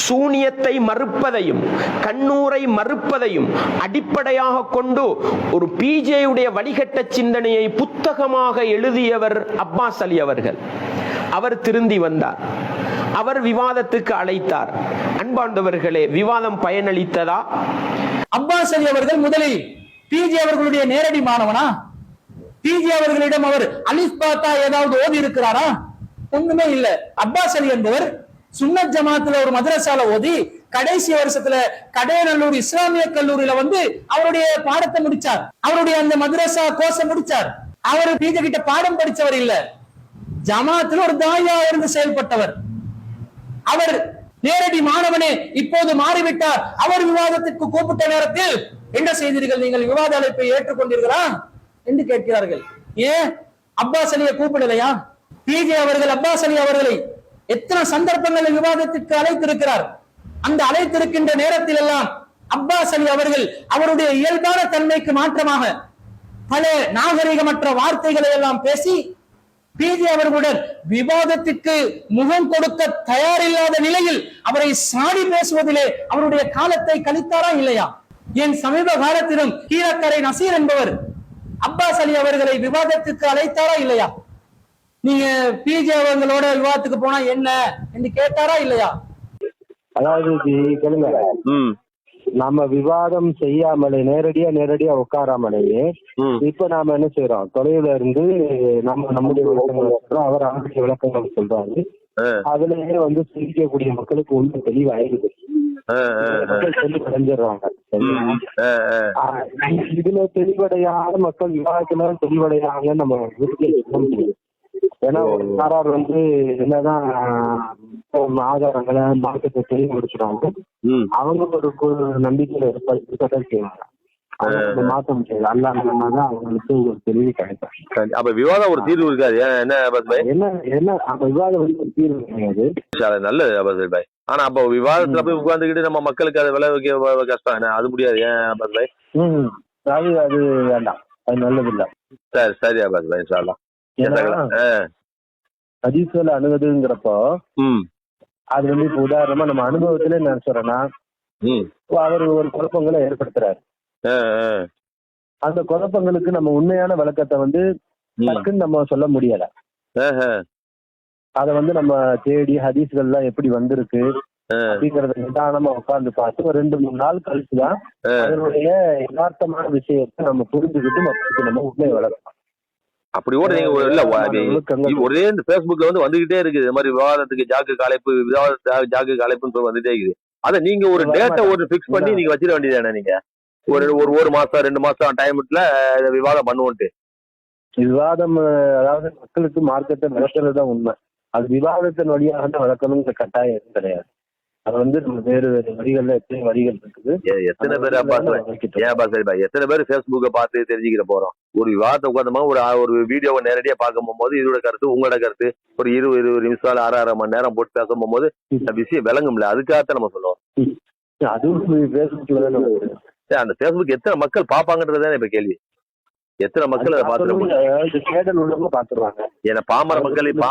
சூனியத்தை மறுப்பதையும், கண்ணூரை மறுப்பதையும் அடிப்படையாக கொண்டு ஒரு பிஜேயுடைய வழிகட்ட சிந்தனையை புத்தகமாக எழுதியவர் அப்பாஸ் அலி அவர்கள். அவர் திருந்தி வந்தார், அவர் விவாதத்துக்கு அழைத்தார். அன்பார்ந்தவர்களே, விவாதம் பயனளித்ததா? அப்பாஸ் அலி அவர்கள் முதலில் பிஜே அவர்களுடைய நேரடி மாணவனா? பிஜே அவர்களிடம் அவர் அலிஃப் பாத்தா ஏதாவது ஓதி இருக்கிறாரா? ஒண்ணுமே இல்ல. அப்பாஸ் அலி என்பவர் சுன்னத் ஜமாத்துல ஒரு மதரசால ஓதி கடைசி வருஷத்துல கடையநல்லூர் இஸ்லாமிய கல்லூரியில அவருடைய பாடத்தை முடிச்சார். அவருடைய அந்த மதரசா கோர்ஸ் முடிச்சார். அவர் பிஜே கிட்ட பாடம் படிச்சவர் இல்ல, ஜமாத்துல ஒரு தாயா இருந்து செயல்பட்டவர். அவர் நேரடி மாணவனே இப்போது மாறிவிட்டார். அவர் விவாதத்திற்கு கூப்பிட்ட நேரத்தில் என்ன செய்தீர்கள், நீங்கள் விவாத அழைப்பை ஏற்றுக்கொண்டீர்களா என்று கேட்கிறார்கள். ஏன் அப்பாஸ் அலியை கூப்பிடலையா? பிஜே அவர்கள் அப்பாஸ் அலி அவர்களை எத்தனை சந்தர்ப்பங்களில் விவாதத்திற்கு அழைத்திருக்கிறார். அந்த அழைத்திருக்கின்ற நேரத்தில் எல்லாம் அப்பாஸ் அலி அவர்கள் அவருடைய இயல்பான தன்மைக்கு மாற்றமாக பல நாகரிகமற்ற வார்த்தைகளை எல்லாம் பேசி பிஜே அவர்களுடன் விவாதத்திற்கு முகம் கொடுக்க தயாரில்லாத நிலையில் அவரை சாடி பேசுவதிலே அவருடைய காலத்தை கழித்தாரா இல்லையா? என் சமீப காலத்திலும் கீழக்கரை நசீர் என்பவர் அப்பாஸ் அலி அவர்களை விவாதத்துக்கு அழைத்தாரா இல்லையா? நீங்க பிஜே அவர்களோட விவாதத்துக்கு போனா என்ன என்று கேட்டாரா இல்லையா? அதாவது நம்ம விவாதம் செய்யாமலே நேரடியா உட்காராமலேயே இப்ப நாம என்ன செய்யறோம், தொலைவுல இருந்து நம்முடைய விளக்கங்கள் சொல்றோம், அவர் அவருடைய விளக்கங்கள் சொல்றாரு. அதுலயே சிரிக்கக்கூடிய மக்களுக்கு ஒண்ணு தெளிவாயிருது, தெளிவடைஞ்சிடுறாங்க. இதுல தெளிவடையாத மக்கள் விவாதத்துல தெளிவடையாங்கன்னு நம்ம சொல்ல முடியும். ஏன்னா ஒரு சாரார் என்னதான் ஆதாரங்களை மார்க்கத்தை தெளிவுபடுத்துறாங்க, அவங்க ஒரு நம்பிக்கையில இருக்கதான் செய்வாங்க. மாற்ற முடியாது, அல்லாமதான் அவங்களுக்கு ஒரு தெளிவு கிடைக்கும். அப்ப விவாதம் ஒரு தீர்வு இருக்காது. என்ன அப்ப விவாதம் ஒரு தீர்வு கிடையாது. நல்லது அபாஸ் பாய். ஆனா அப்ப விவாதத்துல போய் உட்கார்ந்துக்கிட்டு நம்ம மக்களுக்கு அதை விளை வைக்க கஷ்டம், அது முடியாது. ஏன் அபாஸ் பாய்? அது வேண்டாம், அது நல்லது இல்ல. சரி சரி அபாஸ் பாய், இன்ஷா அல்லாஹ். ஹதீஸ்ல அணுகுதுங்கிறப்போ அது இப்ப உதாரணமா நம்ம அனுபவத்துல என்ன சொல்றேன்னா, அவர் ஒரு குழப்பங்களை ஏற்படுத்துறாரு. அந்த குழப்பங்களுக்கு நம்ம உண்மையான விளக்கத்தை டக்குன்னு நம்ம சொல்ல முடியல. அத நம்ம தேடி ஹதீஸ்கள்லாம் எப்படி வந்திருக்கு அப்படிங்கறத நிதானமா உட்கார்ந்து பார்த்து ஒரு 2-3 நாள் கழிச்சுதான் அதனுடைய யதார்த்தமான விஷயத்தை நம்ம புரிஞ்சுக்கிட்டு மக்களுக்கு நம்ம உண்மையை வளர்க்கலாம். அப்படி கூட நீங்க இல்ல ஒரே இந்த பேஸ்புக்ல வந்துகிட்டே இருக்குது இந்த மாதிரி விவாதத்துக்கு ஜாக்கு அழைப்புன்னு வந்துட்டே இருக்குது. அதை நீங்க ஒரு டேட்டை பிக்ஸ் பண்ணி நீங்க வச்சிட வேண்டியதானே? நீங்க ஒரு மாசம் 2 மாசம் டைம்ல விவாதம் பண்ணுவோன்ட்டு. விவாதம் அதாவது மக்களுக்கு மார்க்கெட்டை விளக்குறதுதான் உண்மை. அது விவாதத்தின் வழியாக தான் வளர்க்கணுங்கிற கட்டாயம் கிடையாது. அது வந்து நம்ம வேறு வேறு வழிகள்ல எத்தனை வழிகள் இருக்குது. எத்தனை பேர் எத்தனை பேர் Facebook'ை பார்த்து தெரிஞ்சுக்கிற போறோம். ஒரு விவாதத்தை உட்காந்தமா ஒரு வீடியோவை நேரடியா பார்க்க போகும்போது இதோட கருத்து உங்களோட கருத்து ஒரு 20 நிமிஷம் 6 மணி நேரம் போட்டு பேச போகும்போது இந்த விஷயம் விளங்கும்ல. அதுக்காகத்தான் நம்ம சொல்லுவோம். அதுவும் Facebookல தான் அந்த Facebook எத்தனை மக்கள் பாப்பாங்கன்றதுதான் இப்ப கேள்வி. எத்தனை மக்கள் அதை பாத்துருவாங்க. ஏன்னா பாமர மக்கள் இப்ப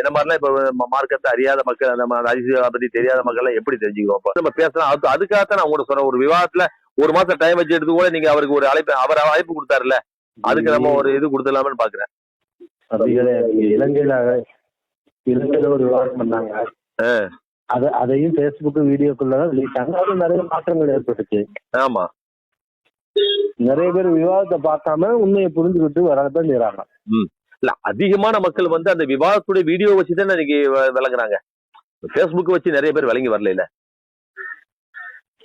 என்ன மாதிரிலாம் இப்ப மார்க்கத்தை அறியாத மக்கள் அந்த அதிசய பத்தி தெரியாத மக்கள் எல்லாம் எப்படி தெரிஞ்சுக்கிறோம் நம்ம பேசலாம். அதுக்காகத்தான் நான் உங்களோட சொன்ன ஒரு விவாதத்துல 1 மாசம் டைம் வச்சு எடுத்து கூட நீங்க அவருக்கு ஒரு அவர் அழைப்பு கொடுத்தாருல்ல, அதுக்கு நம்ம ஒரு இது கொடுத்துடலாம்னு பாக்குறேன். இலங்கையில ஒரு விவாதம் பண்ணாங்க. அதையும் Facebook வீடியோக்குள்ளதான் வெளியிட்டாங்க. அது நிறைய மாற்றங்கள் ஏற்பட்டுச்சு. ஆமா, நிறைய பேர் விவாதத்தை பார்க்காம உண்மையை புரிஞ்சுக்கிட்டு வரதான் செய்யறாங்க. இல்ல அதிகமான மக்கள் வந்து அந்த விவாதத்துடைய வீடியோ வச்சுதான் இன்னைக்கு விளங்குறாங்க. Facebook வச்சு நிறைய பேர் விளங்கி வரல. இல்ல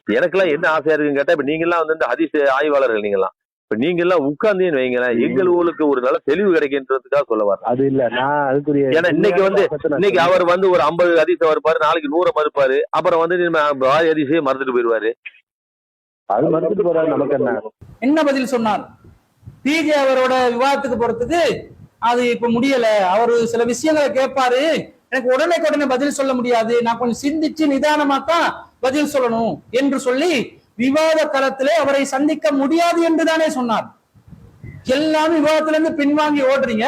எனக்கெல்லாம் என்ன ஆசையா இருக்குன்னு கேட்டா, இப்ப நீங்க எல்லாம் வந்து இந்த ஹதீஸ் ஆய்வாளர்கள், நீங்கெல்லாம் இப்ப நீங்க எல்லாம் உட்கார்ந்தேன்னு வைங்களேன், எங்களுக்கு ஒரு நல்ல தெளிவு கிடைக்கின்றதுக்காக சொல்ல வர. அது இல்ல நான் அதுக்குரிய, ஏன்னா இன்னைக்கு அவர் வந்து ஒரு 50 ஹதீஸை மறுப்பாரு, நாளைக்கு 100 மறுப்பாரு, அப்புறம் வந்து ஹதீஸையே மறுத்துட்டு போயிருவாரு. அது மறுத்துட்டு போறாரு. நமக்கு என்ன பதில் சொன்னார்? பிஜே அவரோட விவாதத்துக்கு போறதுக்கு அது இப்ப முடியல. அவரு சில விஷயங்களை கேட்பாரு, எனக்கு உடனே பதில் சொல்ல முடியாது, நான் கொஞ்சம் சிந்திச்சு நிதானமா தான் பதில் சொல்லணும் என்று சொல்லி விவாத களத்திலே அவரை சந்திக்க முடியாது என்றுதானே சொன்னார். எல்லாமே விவாதத்துல இருந்து பின்வாங்கி ஓடுறீங்க.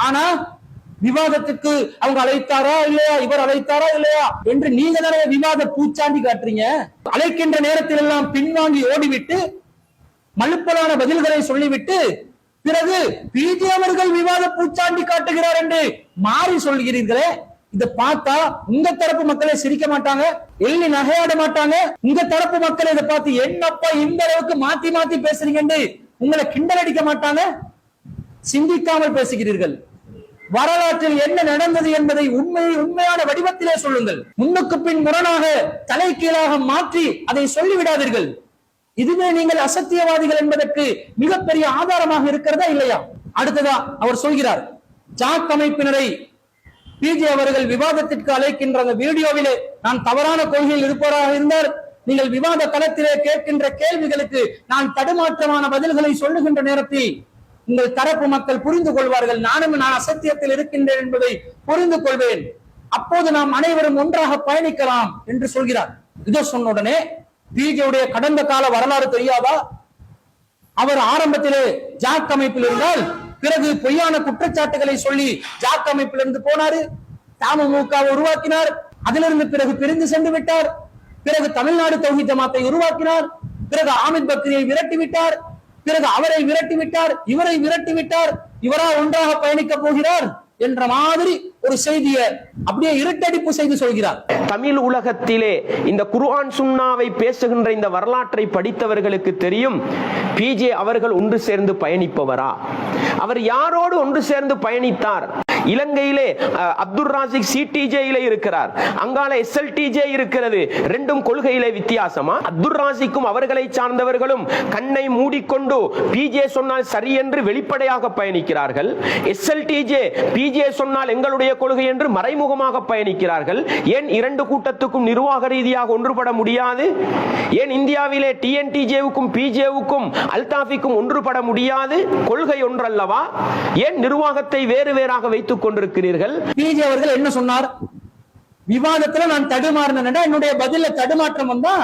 ஆனா விவாதத்துக்கு அவங்க அழைத்தாரா இல்லையா, இவர் அழைத்தாரா இல்லையா என்று நீங்க தானே விவாத பூச்சாண்டி காட்டுறீங்க. அழைக்கின்ற நேரத்தில் எல்லாம் பின்வாங்கி ஓடிவிட்டு மலுப்பலான பதில்களை சொல்லிவிட்டு பிறகு பிஜே அவர்கள் விவாத பூச்சாண்டி காட்டுகிறார் என்று மாறி சொல்கிறீர்களே. இதை பார்த்தா உங்க தரப்பு மக்களே சிரிக்க மாட்டாங்க, எள்ளி நகையாட மாட்டாங்க. உங்க தரப்பு மக்கள் இதை பார்த்து என்னப்பா இந்த அளவுக்கு மாத்தி மாத்தி பேசுறீங்க என்று உங்களை கிண்டல் அடிக்க மாட்டாங்க. சிந்திக்காமல் பேசுகிறீர்கள். வரலாற்றில் என்ன நடந்தது என்பதை உண்மையான வடிவத்திலே சொல்லுங்கள். முன்னுக்கு பின் முரணாக தலைகீழாக மாற்றி அதை சொல்லிவிடாதீர்கள். இதுவே நீங்கள் அசத்தியவாதிகள் என்பதற்கு மிகப்பெரிய ஆதாரமாக இருக்கிறதா இல்லையா? அடுத்ததா அவர் சொல்கிறார், ஜாக் அமைப்பினரை பிஜே அவர்கள் விவாதத்திற்கு அழைக்கின்ற அந்த வீடியோவிலே நான் தவறான கொள்கையில் இருப்பவராக இருந்தால் நீங்கள் விவாத களத்திலே கேட்கின்ற கேள்விகளுக்கு நான் தடுமாற்றமான பதில்களை சொல்லுகின்ற நேரத்தில் உங்கள் தரப்பு மக்கள் புரிந்து கொள்வார்கள், நான் அசத்தியத்தில் இருக்கின்றேன் என்பதை புரிந்து கொள்வேன். அப்போது நாம் அனைவரும் ஒன்றாக பயணிக்கலாம் என்று சொல்கிறார். இதோ சொன்ன உடனே பிஜேயுடைய கடந்த கால வரலாறு தெரியாதா? அவர் ஆரம்பத்திலே ஜாக் அமைப்பில் இருந்தால் பிறகு பொய்யான குற்றச்சாட்டுகளை சொல்லி ஜாக் அமைப்பில் இருந்து போனாரு, தமுமுகவை உருவாக்கினார், அதிலிருந்து பிறகு பிரிந்து சென்று விட்டார், பிறகு தமிழ்நாடு தௌஹீத் ஜமாத்தை உருவாக்கினார், பிறகு ஆமித் பக்ரியை விரட்டிவிட்டார், பிறகு அவரை விரட்டிவிட்டார், இவரை விரட்டிவிட்டார், இவரா ஒன்றாக பயணிக்க போகிறார் என்ற மாதிரி ஒரு செய்தியை அப்படியே இருட்டடிப்பு செய்து சொல்கிறார். தமிழ் உலகத்திலே இந்த குர்ஆன் சுன்னாவை பேசுகின்ற இந்த வரலாற்றை படித்தவர்களுக்கு தெரியும், பிஜே அவர்கள் ஒன்று சேர்ந்து பயணிப்பவரா? அவர் யாரோடு ஒன்று சேர்ந்து பயணித்தார்? இலங்கையிலே அப்துல் ராசிக் சிடிஜேயிலே இருக்கிறார், அங்கால எஸ்எல்டிஜே இருக்கிறது. ரெண்டும் கொள்கையிலே வித்தியாசமா? அப்துல் ராசிக்கும் அவர்களை சார்ந்தவர்களும் கண்ணை மூடிக்கொண்டு பிஜே சொன்னால் சரி என்று வெளிப்படையாக பயணிக்கிறார்கள். எஸ்எல்டிஜே பிஜே சொன்னால் எங்களுடைய கொள்கை என்று மறைமுகமாக பயணிக்கிறார்கள். ஏன் இரண்டு கூட்டத்துக்கும் நிர்வாக ரீதியாக ஒன்றுபட முடியாது? ஏன் இந்தியாவிலே டிஎன்டிஜேவுக்கும் பிஜேவுக்கும் அல்தாஃபிக்கும் ஒன்றுபட முடியாது? கொள்கை ஒன்றல்லவா? ஏன் நிர்வாகத்தை வேறு வேறாக வைத்துக் கொண்டிருக்கிறீர்கள்? பிஜே அவர்கள் என்ன சொன்னார்? விவாதத்துல நான் தடுமாறினேன், என்னுடைய பதில தடுமாற்றம் வந்தா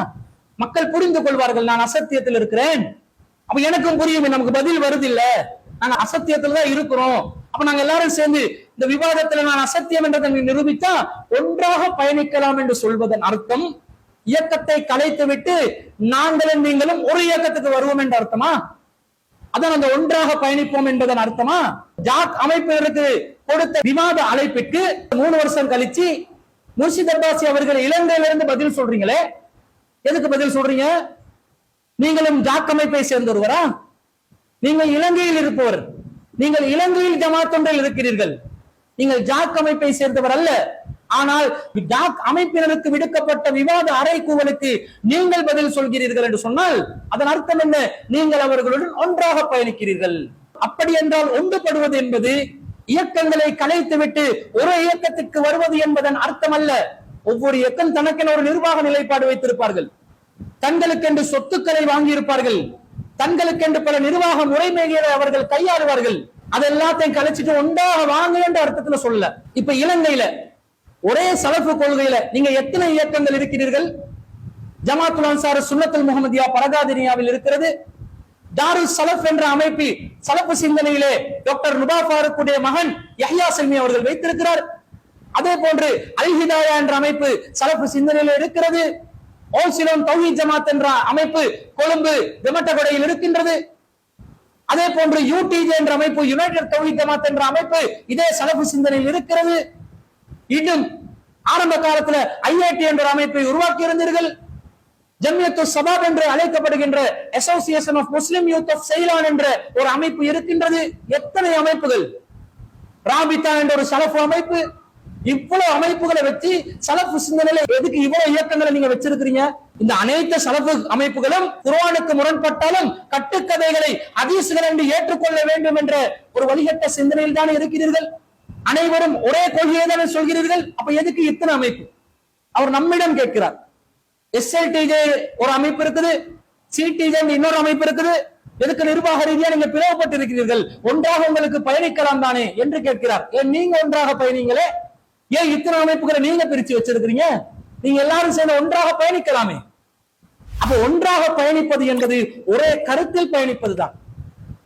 மக்கள் புரிந்து கொள்வார்கள் நான் அசத்தியத்தில் இருக்கிறேன். அப்ப எனக்கும் புரியும், நமக்கு பதில் வருது இல்ல, நாங்க அசத்தியத்துல தான் இருக்கிறோம். அப்ப நாங்க எல்லாரும் சேர்ந்து இந்த விவாதத்துல நான் அசத்தியம் என்றதை நிரூபித்தா ஒன்றாக பயணிக்கலாம் என்று சொல்வதன் அர்த்தம் இயக்கத்தை கலைத்து விட்டு நாங்களும் நீங்களும் ஒரு இயக்கத்துக்கு வருவோம் என்ற அர்த்தமா? அதான் அந்த ஒன்றாக பயணிப்போம் என்பதன் அர்த்தமா? ஜாக் அமைப்பினருக்கு கொடுத்த விவாத அழைப்பிற்கு 3 வருஷம் கழிச்சு முர்ஷித் அப்பாசி அவர்கள் இலங்கையிலிருந்து பதில் சொல்றீங்களே, எதுக்கு பதில் சொல்றீங்க? நீங்களும் ஜாக் அமைப்பை சேர்ந்தொருவரா? நீங்கள் இலங்கையில் இருப்பவர், நீங்கள் இலங்கையில் ஜமாத் ஒன்றில் இருக்கிறீர்கள், நீங்கள் ஜாக் அமைப்பை சேர்ந்தவர் அல்ல. ஆனால் ஜாக் அமைப்பினருக்கு விடுக்கப்பட்ட விவாத அறைகூவலுக்கு நீங்கள் பதில் சொல்கிறீர்கள் என்று சொன்னால் அதன் அர்த்தம் என்ன? நீங்கள் அவர்களுடன் ஒன்றாக பயணிக்கிறீர்கள். அப்படி என்றால் ஒன்றுபடுவது என்பது இயக்கங்களை கலைத்துவிட்டு ஒரு இயக்கத்திற்கு வருவது என்பதன் அர்த்தம் அல்ல. ஒவ்வொரு இயக்கம் தனக்கென ஒரு நிர்வாக நிலைப்பாடு வைத்திருப்பார்கள், தங்களுக்கென்று சொத்துக்களை வாங்கி இருப்பார்கள், தங்களுக்கென்று பல நிர்வாக முறைமைகளை அவர்கள் கையாளுவார்கள். அதெல்லாத்தையும் கழிச்சிட்டு ஒன்றாக வாங்க என்ற அர்த்தத்துல சொல்லல. இப்ப இலங்கையில ஒரே சலஃபு கொள்கையில நீங்க எத்தனை இயக்கங்கள் இருக்கிறீர்கள்? ஜமாத்துல் அன்சார் சுன்னத்துல் முஹம்மதியா பரகாதினியாவில் இருக்கிறது. தாருல் சலஃப் என்ற அமைப்பு சலஃபு சிந்தனையிலே டாக்டர் நுபா ஃபாரூக்குடைய மகன் யஹ்யா செல்மி அவர்கள் வைத்திருக்கிறார். அதே போன்று அல் ஹிதாயா என்ற அமைப்பு சலஃபு சிந்தனையில இருக்கிறது. ஓசிலோன் தௌஹீத் ஜமாத் என்ற அமைப்பு கொழும்பு வெமட்டகொடையில் இருக்கின்றது. அதே போன்று யூடிஜே என்ற அமைப்பு யுனைடெட் தௌஹீத் ஜமாத் என்ற அமைப்பு இதே சலஃபு சிந்தனையில் இருக்கிறது. இன்னும் ஆரம்ப காலத்துல ஐஐடி என்ற அமைப்பை உருவாக்கி இருந்தீர்கள். ஜம்மியத்து சபாப் என்று அழைக்கப்படுகின்ற association of Muslim youth of Ceylon என்ற ஒரு அமைப்பு இருக்கின்றது. எத்தனை அமைப்புகள்! ராபிதா என்ற ஒரு சலஃபு அமைப்பு. இவ்வளவு அமைப்புகளை வச்சு சலஃபு சிந்தனையில எதுக்கு இவ்வளவு இயக்கங்களை நீங்க வச்சிருக்கிறீங்க? இந்த அனைத்து சலஃபு அமைப்புகளும் குர்ஆனுக்கு முரண்பட்டாலும் கட்டுக்கதைகளை ஹதீஸ்கள் என்று ஏற்றுக்கொள்ள வேண்டும் என்ற ஒரு வழிகட்ட சிந்தனையில் தானே இருக்கிறீர்கள். அனைவரும் ஒரே கொள்கையை தானே சொல்கிறீர்கள். அப்ப எதுக்கு இத்தனை அமைப்பு? அவர் நம்மிடம் கேட்கிறார். எஸ்எல்டிஜே ஒரு அமைப்பு இருக்குது, சிடிஜே இன்னொரு அமைப்பு இருக்குது. எதுக்கு நிர்வாக ரீதியா நீங்க பிளவுபட்டு இருக்கிறீர்கள்? ஒன்றாக உங்களுக்கு பயணிக்கலாம் தானே என்று கேட்கிறார். ஏன் நீங்க ஒன்றாக பயணிங்களே, ஏன் இத்தனை அமைப்புகளை நீங்க பிரிச்சு வச்சிருக்கிறீங்க? நீங்க எல்லாரும் சேர்ந்து ஒன்றாக பயணிக்கலாமே. அப்ப ஒன்றாக பயணிப்பது என்பது ஒரே கருத்தில் பயணிப்பதுதான்.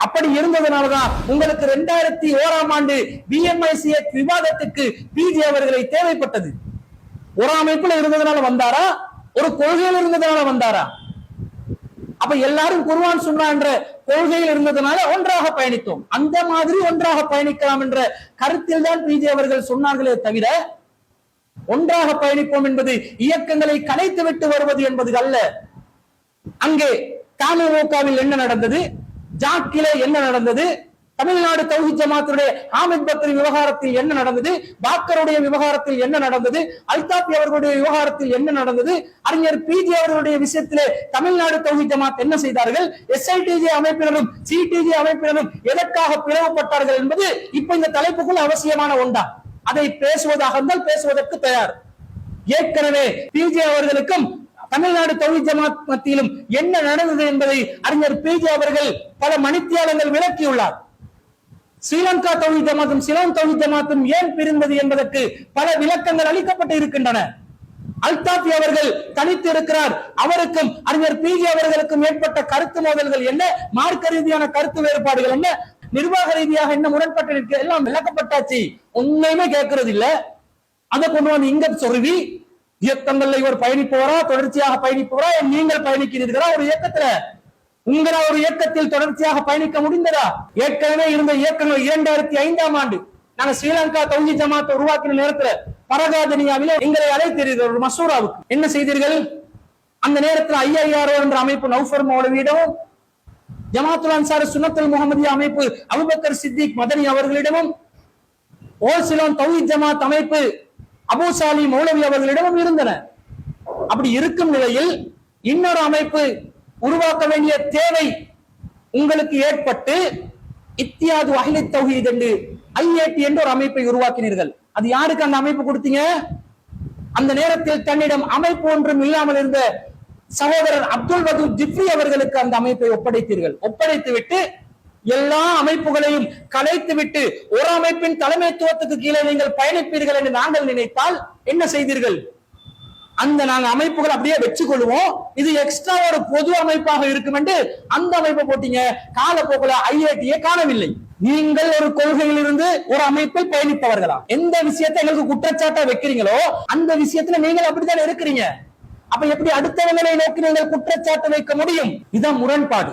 அப்படி இருந்ததுனாலதான் உங்களுக்கு 2001ஆம் ஆண்டு BMICA விவாதத்துக்கு பிஜே அவர்களை தேவைப்பட்டது. ஒரு அமைப்புல இருந்ததுனால வந்தாரா? ஒரு கொள்கையில் இருந்ததுனால வந்தாரா? அப்ப எல்லாரும் குர்ஆன் சுன்னா என்ற கொள்கையில் இருந்ததுனால ஒன்றாக பயணித்தோம். அந்த மாதிரி ஒன்றாக பயணிக்கலாம் என்ற கருத்தில் தான் பிஜே அவர்கள் சொன்னார்களே தவிர ஒன்றாக பயணிப்போம் என்பது இயக்கங்களை கலைத்து விட்டு வருவது என்பது அல்ல. அங்கே தமுகவில் என்ன நடந்தது, ஜாக்கிலே என்ன நடந்தது, தமிழ்நாடு தௌஹீத் ஜமாத்துடைய ஹாமித் பக்ரி விவகாரத்தில் என்ன நடந்தது, பாக்கருடைய விவகாரத்தில் என்ன நடந்தது, அல்தாப் அவர்களுடைய விவகாரத்தில் என்ன நடந்தது, அறிஞர் பிஜே அவர்களுடைய விஷயத்திலே தமிழ்நாடு தௌஹீத் ஜமாத் என்ன செய்தார்கள், எஸ்ஐடிஜே அமைப்பினரும் சிடிஜே அமைப்பினரும் எதற்காக பிளவுபட்டார்கள் என்பது இப்ப இந்த தலைப்புக்குள் அவசியமான ஒன்றா. அதை பேசுவதாக இருந்தால் பேசுவதற்கு தயார். ஏற்கனவே பிஜே அவர்களுக்கும் தமிழ்நாடு தௌஹீத் ஜமாத் மத்தியிலும் என்ன நடந்தது என்பதை அறிஞர் பிஜே அவர்கள் பல மணித்தியாலங்கள் விளக்கியுள்ளார். ஸ்ரீலங்கா தௌஹீத் ஜமாத்தும் சிலோன் தௌஹீத் ஜமாத்தும் ஏன் பிரிந்தது என்பதற்கு பல விளக்கங்கள் அளிக்கப்பட்டு இருக்கின்றன. அல்தாஃபி அவர்கள் தனித்து இருக்கிறார். அவருக்கும் அறிஞர் பிஜே அவர்களுக்கும் ஏற்பட்ட கருத்து மோதல்கள் என்ன, மார்க்க ரீதியான கருத்து வேறுபாடுகள் என்ன, நிர்வாக ரீதியாக என்ன முரண்பட்டு எல்லாம் விளக்கப்பட்டாச்சு. உண்மையுமே கேட்கறது இல்ல. அதை கொண்டு வந்து இங்க சொருவி இயக்கங்கள்ல இவர் பயணிப்பவரா, தொடர்ச்சியாக பயணிப்பவரா, நீங்கள் பயணிக்கிறீர்களா ஒரு இயக்கத்துல? உங்களா ஒரு இயக்கத்தில் தொடர்ச்சியாக பயணிக்க முடிந்ததா? ஏற்கனவே இருந்த இயக்கங்கள் 2005ஆம் ஆண்டு நாங்க ஸ்ரீலங்கா தௌஹீத் ஜமாத் உருவாக்கின நேரத்துல பரகாதனியாவிலே எங்களை அழைத்தீர்கள் ஒரு மசூராவுக்கு. என்ன செய்தீர்கள்? அந்த நேரத்தில் IIRO என்ற அமைப்பு நௌஃபர் மௌலவியிடமும், ஜமாத்துல் அன்சார் சுன்னத்துல் முஹம்மதியா அமைப்பு அபூபக்கர் சித்திக் மதனி அவர்களிடமும், ஓசிலோன் தௌஹீத் ஜமாத் அமைப்பு அபூ சாலி மௌலவி அவர்களிடமும் இருந்தன. அப்படி இருக்கும் நிலையில் இன்னொரு அமைப்பு உருவாக்க வேண்டிய தேவை உங்களுக்கு ஏற்பட்டு இத்தியாது அஹ்லி தௌஹீத் என்று IAT என்ற ஒரு அமைப்பை உருவாக்கினீர்கள். அது யாருக்கு அந்த அமைப்பு கொடுத்தீங்க? அந்த நேரத்தில் தன்னிடம் அமைப்பு ஒன்றும் இல்லாமல் இருந்த சகோதரர் அப்துல் வதூத் ஜிப்ரி அவர்களுக்கு அந்த அமைப்பை ஒப்படைத்தீர்கள். ஒப்படைத்து விட்டு எல்லா அமைப்புகளையும் கலைத்து விட்டு ஒரு அமைப்பின் தலைமைத்துவத்துக்கு கீழே நீங்கள் பயணிப்பீர்கள் என்று நாங்கள் நினைத்தால் என்ன செய்தீர்கள்? அந்த நாங்க அமைப்புகள் அப்படியே வச்சு கொள்வோம், இது எக்ஸ்ட்ரா ஒரு பொது அமைப்பாக இருக்கும் என்று அந்த அமைப்பை போட்டீங்க. காலப்போக்கில் IAT காணவில்லை. நீங்கள் ஒரு கொள்கையில் இருந்து ஒரு அமைப்பில் பயணிப்பவர்களா? எந்த விஷயத்தை எங்களுக்கு குற்றச்சாட்டா வைக்கிறீங்களோ அந்த விஷயத்துல நீங்கள் அப்படித்தான் இருக்கிறீங்க. அப்ப எப்படி அடுத்தவங்களை நோக்கி நீங்கள் குற்றச்சாட்டு வைக்க முடியும்? இதான் முரண்பாடு,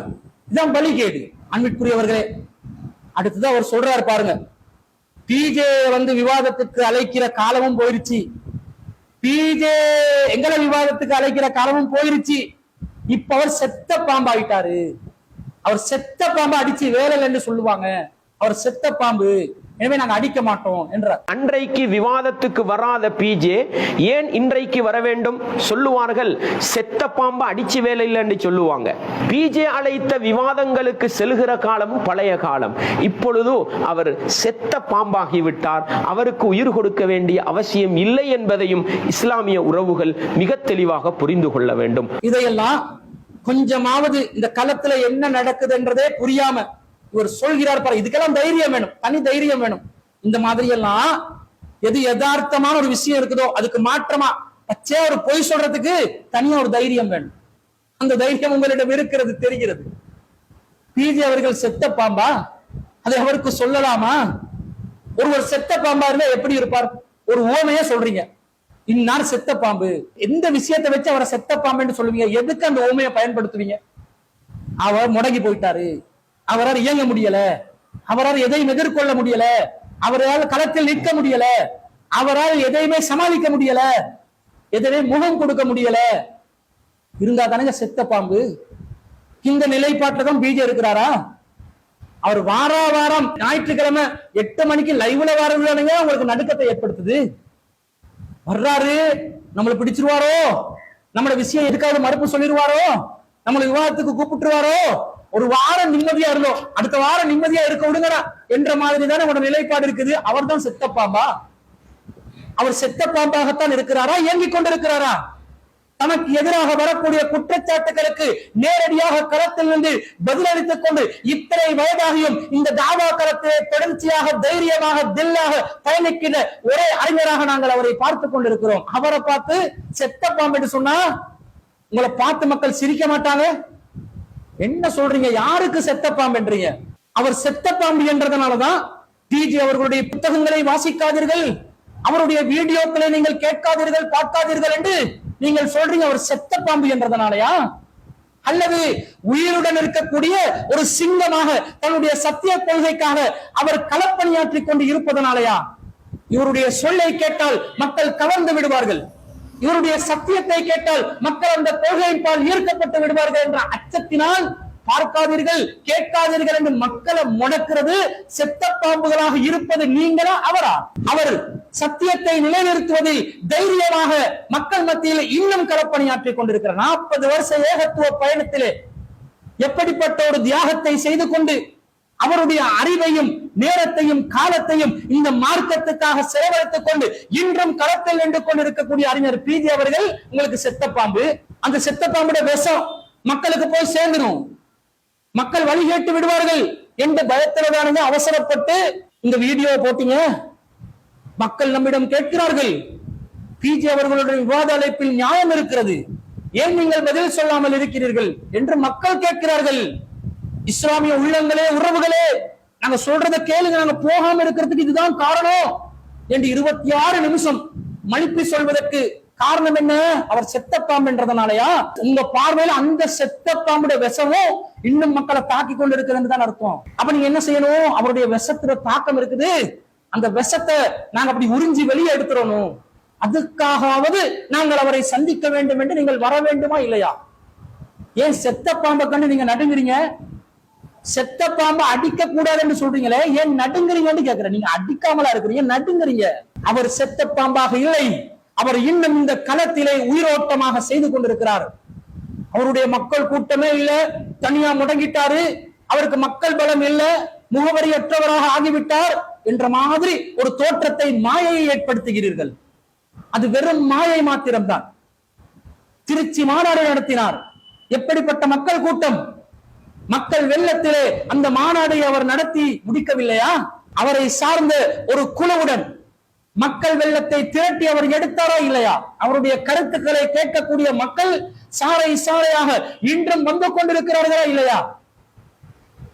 இதான் பலிகேடு. அன்பிற்குரியவர்களே, அடுத்ததான் அவர் சொல்றாரு பாருங்க, பிஜே விவாதத்துக்கு அழைக்கிற காலமும் போயிருச்சு, பிஜே எங்களை விவாதத்துக்கு அழைக்கிற காலமும் போயிருச்சு. இப்ப அவர் செத்த பாம்பாயிட்டாரு. அவர் செத்த பாம்பு அடிச்சு வேலை என்று சொல்லுவாங்க. அவர் செத்த பாம்பு எனவே நாங்க அடிக்க மாட்டோம் என்றார். அன்றைக்கு விவாதத்துக்கு வராத பிஜே ஏன் இன்றைக்கு வர வேண்டும்? சொல்லுவார்கள், செத்த பாம்பு அடிச்சு வேலை இல்லைன்னு சொல்லுவாங்க. பிஜே அழைத்த விவாதங்களுக்கு செல்கிற காலமும் பழைய காலம். இப்பொழுது அவர் செத்த பாம்பாகிவிட்டார், அவருக்கு உயிர் கொடுக்க வேண்டிய அவசியம் இல்லை என்பதையும் இஸ்லாமிய உறவுகள் மிக தெளிவாக புரிந்து கொள்ள வேண்டும். இதையெல்லாம் கொஞ்சமாவது இந்த களத்துல என்ன நடக்குது என்றதே புரியாம இவர் சொல்கிறார் பாரு, இதுக்கெல்லாம் தைரியம் வேணும், தனி தைரியம் வேணும். இந்த மாதிரி எல்லாம் எது யதார்த்தமான ஒரு விஷயம் இருக்குதோ அதுக்கு மாற்றமா பச்சையா ஒரு பொய் சொல்றதுக்கு தனியா ஒரு தைரியம் வேணும். அந்த தைரியம் உங்களிடம் இருக்கிறது தெரிகிறது. பிஜே அவர்கள் செத்த பாம்பா, அதை அவருக்கு சொல்லலாமா? ஒருவர் செத்த பாம்பா இருந்தா எப்படி இருப்பார்? ஒரு ஓமையே சொல்றீங்க, இன்னார் செத்த பாம்பு, எந்த விஷயத்தை வச்சு அவரை செத்த பாம்புன்னு சொல்லுவீங்க? எதுக்கு அந்த ஓமையை பயன்படுத்துவீங்க? அவர் முடங்கி போயிட்டாரு, அவரால் இயங்க முடியல, அவரால் எதையும் எதிர்கொள்ள முடியல, அவரால் களத்தில் நிற்க முடியல, அவரால் எதையுமே சமாளிக்க முடியல, எதையுமே முகம் கொடுக்க முடியல, இருந்தா தானே செத்த பாம்பு. இந்த நிலைப்பாட்டில் தான் பிஜே இருக்கிறாரா? அவர் வாரம் ஞாயிற்றுக்கிழமை 8 மணிக்கு லைவ்ல வர்றதுதானுங்க உங்களுக்கு நடுக்கத்தை ஏற்படுத்துது. வர்றாரு, நம்மளை பிடிச்சிருவாரோ, நம்மளோட விஷயம் எதுக்காவது மறுப்பு சொல்லிடுவாரோ, நம்மளை விவாதத்துக்கு கூப்பிட்டுருவாரோ, ஒரு வாரம் நிம்மதியா இருந்தோம், அடுத்த வாரம் நிம்மதியா இருக்க விடுங்கடா என்ற மாதிரி தானே உங்களோட நிலைப்பாடு இருக்குது. அவர் தான் செத்த பாம்பா? அவர் செத்த பாம்பாகத்தான் இருக்கிறாரா? இயங்கிக் கொண்டிருக்கிறாரா? தனக்கு எதிராக வரக்கூடிய குற்றச்சாட்டுகளுக்கு நேரடியாக களத்தில் இருந்து பதிலளித்துக் கொண்டு இத்தனை வயதாகியும் இந்த தாவா களத்திலே தொடர்ச்சியாக தைரியமாக தில்லாக பயணிக்கிற ஒரே அறிஞராக நாங்கள் அவரை பார்த்துக் கொண்டிருக்கிறோம். அவரை பார்த்து செத்த பாம்பு என்று சொன்னா உங்களை பார்த்து மக்கள் சிரிக்க மாட்டாங்க? என்ன சொல்றீங்க? யாருக்கு செத்த பாம்பு என்றீங்க? அவர் செத்த பாம்பு என்றதனாலதான் பிஜே அவர்களுடைய புத்தகங்களை வாசிக்காதீர்கள், அவருடைய வீடியோக்களை நீங்கள் கேட்காதீர்கள், பார்க்காதீர்கள் என்று நீங்கள் சொல்றீங்க. அவர் செத்த பாம்பு என்றதனாலயா? அல்லது உயிருடன் இருக்கக்கூடிய ஒரு சிங்கமாக தன்னுடைய சத்திய கொள்கைக்காக அவர் களப்பணியாற்றிக் கொண்டு இருப்பதனாலயா? இவருடைய சொல்லை கேட்டால் மக்கள் கவர்ந்து விடுவார்கள், இவருடைய சத்தியத்தை கேட்டால் மக்கள் அந்த கொள்கையின் பால் ஈர்க்கப்பட்டு விடுவார்கள் என்ற அச்சத்தினால் பார்க்காதீர்கள், கேட்காதீர்கள் என்று மக்களை முடக்கிறது செத்த பாம்புகளாக இருப்பது நீங்களா அவரா? அவர் சத்தியத்தை நிலைநிறுத்துவதில் தைரியமாக மக்கள் மத்தியில் இன்னும் களப்பணியாற்றிக் கொண்டிருக்கிறார். 40 வருஷ ஏகத்துவ பயணத்திலே எப்படிப்பட்ட ஒரு தியாகத்தை செய்து கொண்டு அவருடைய அறிவையும் நேரத்தையும் காலத்தையும் இந்த மார்க்கத்துக்காக செலவழித்துக் கொண்டு இன்றும் களத்தில் நின்று கொண்டிருக்கக்கூடிய அறிஞர் பிஜே அவர்கள் உங்களுக்கு செத்த பாம்பு. அந்த செத்த பாம்புடைய விஷம் மக்களுக்கு போய் சேர்ந்துடும், மக்கள் வழி கேட்டு விடுவார்கள் என்ற பயத்தில்தானுங்க அவசரப்பட்டு இந்த வீடியோ போட்டீங்க. மக்கள் நம்மிடம் கேட்கிறார்கள், பிஜே அவர்களுடைய விவாத அழைப்பில் நியாயம் இருக்கிறது, ஏன் நீங்கள் பதில் சொல்லாமல் இருக்கிறீர்கள் என்று மக்கள் கேட்கிறார்கள். இஸ்லாமிய உள்ளங்களே, உறவுகளே, நாங்க சொல்றதை கேளுங்க, நாங்க போகாம இருக்கிறதுக்கு இதுதான் காரணம் என்று 26 நிமிஷம் மழுப்பி சொல்வதற்கு காரணம் என்ன? அவர் செத்த பாம்பு என்றதனாலயா? உங்க பார்வையில அந்த செத்த பாம்புடைய விஷமும் இன்னும் மக்களை தாக்கி கொண்டு இருக்கிறது தான் அர்த்தம். அப்ப நீங்க என்ன செய்யணும்? அவருடைய விஷத்துல தாக்கம் இருக்குது, அந்த விஷத்தை நாங்க அப்படி உறிஞ்சி வெளியே எடுத்துடணும், அதுக்காகவாவது நாங்கள் அவரை சந்திக்க வேண்டும் என்று நீங்கள் வர வேண்டுமா இல்லையா? ஏன் செத்த பாம்பை கண்டு நீங்க நடுங்குறீங்க? செத்த பாம்பை அடிக்க கூடாதுன்னு சொல்றீங்களே, ஏன் நடுங்குறீங்கன்னு கேக்குறேன். நீங்க அடிக்காமலா இருக்கிறீங்க, நடுங்குறீங்க. அவர் செத்த பாம்பாக இல்லை, அவர் இன்னும் இந்த களத்திலே உயிரோட்டமாக செய்து கொண்டிருக்கிறார். அவருடைய மக்கள் கூட்டமே இல்ல, தனியா முடங்கிட்டாரு, அவருக்கு மக்கள் பலம் இல்ல, முகவரியற்றவராக ஆகிவிட்டார் என்ற மாதிரி ஒரு தோற்றத்தை, மாயையை ஏற்படுத்துகிறீர்கள். அது வெறும் மாயை மாத்திரம்தான். திருச்சி மாநாடு நடத்தினார், எப்படிப்பட்ட மக்கள் கூட்டம், மக்கள் வெள்ளத்திலே அந்த மாநாடை அவர் நடத்தி முடிக்கவில்லையா? அவரை சார்ந்த ஒரு குழுவுடன் மக்கள் வெள்ளத்தை திரட்டி அவர் எடுத்தாரா இல்லையா? அவருடைய கருத்துக்களை கேட்கக்கூடிய மக்கள் சாலை சாலையாக இன்றும் வந்து கொண்டிருக்கிறார்களா இல்லையா?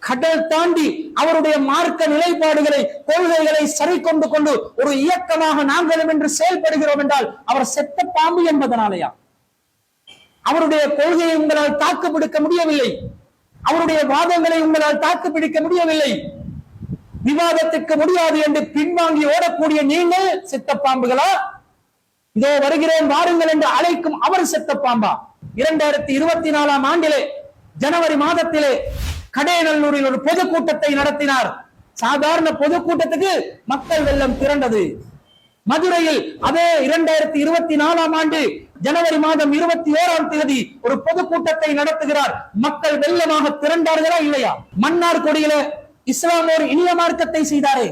கடல் தாண்டி அவருடைய மார்க்க நிலைப்பாடுகளை, கொள்கைகளை சரி கொண்டு கொண்டு ஒரு இயக்கமாக நாங்களும் என்று செயல்படுகிறோம் என்றால் அவர் செத்த பாம்பு என்பதனாலயா? அவருடைய கொள்கையை உங்களால் தாக்கு பிடிக்க முடியவில்லை, அவருடைய வாதங்களை உங்களால் தாக்கு பிடிக்க முடியவில்லை, விவாதத்துக்கு முடியாது என்று பின்வாங்கி ஓடக்கூடிய நீங்கள் செத்த பாம்புகளா? இதோ வருகிறேன் வாருங்கள் என்று அழைக்கும் அவர் செத்த பாம்பா? 2024 ஆண்டிலே ஜனவரி மாதத்திலே கடையநல்லூரில் ஒரு பொதுக்கூட்டத்தை நடத்தினார். சாதாரண பொதுக்கூட்டத்துக்கு மக்கள் வெள்ளம் திரண்டது. மதுரையில் அதே 2024 ஆண்டு ஜனவரி மாதம் 21ஆம் தேதி ஒரு பொதுக்கூட்டத்தை நடத்துகிறார். மக்கள் வெள்ளமாக திரண்டார்களா இல்லையா? மன்னார் கொடியில இஸ்லாம் ஒரு இனிய மார்க்கத்தை செய்தாரே,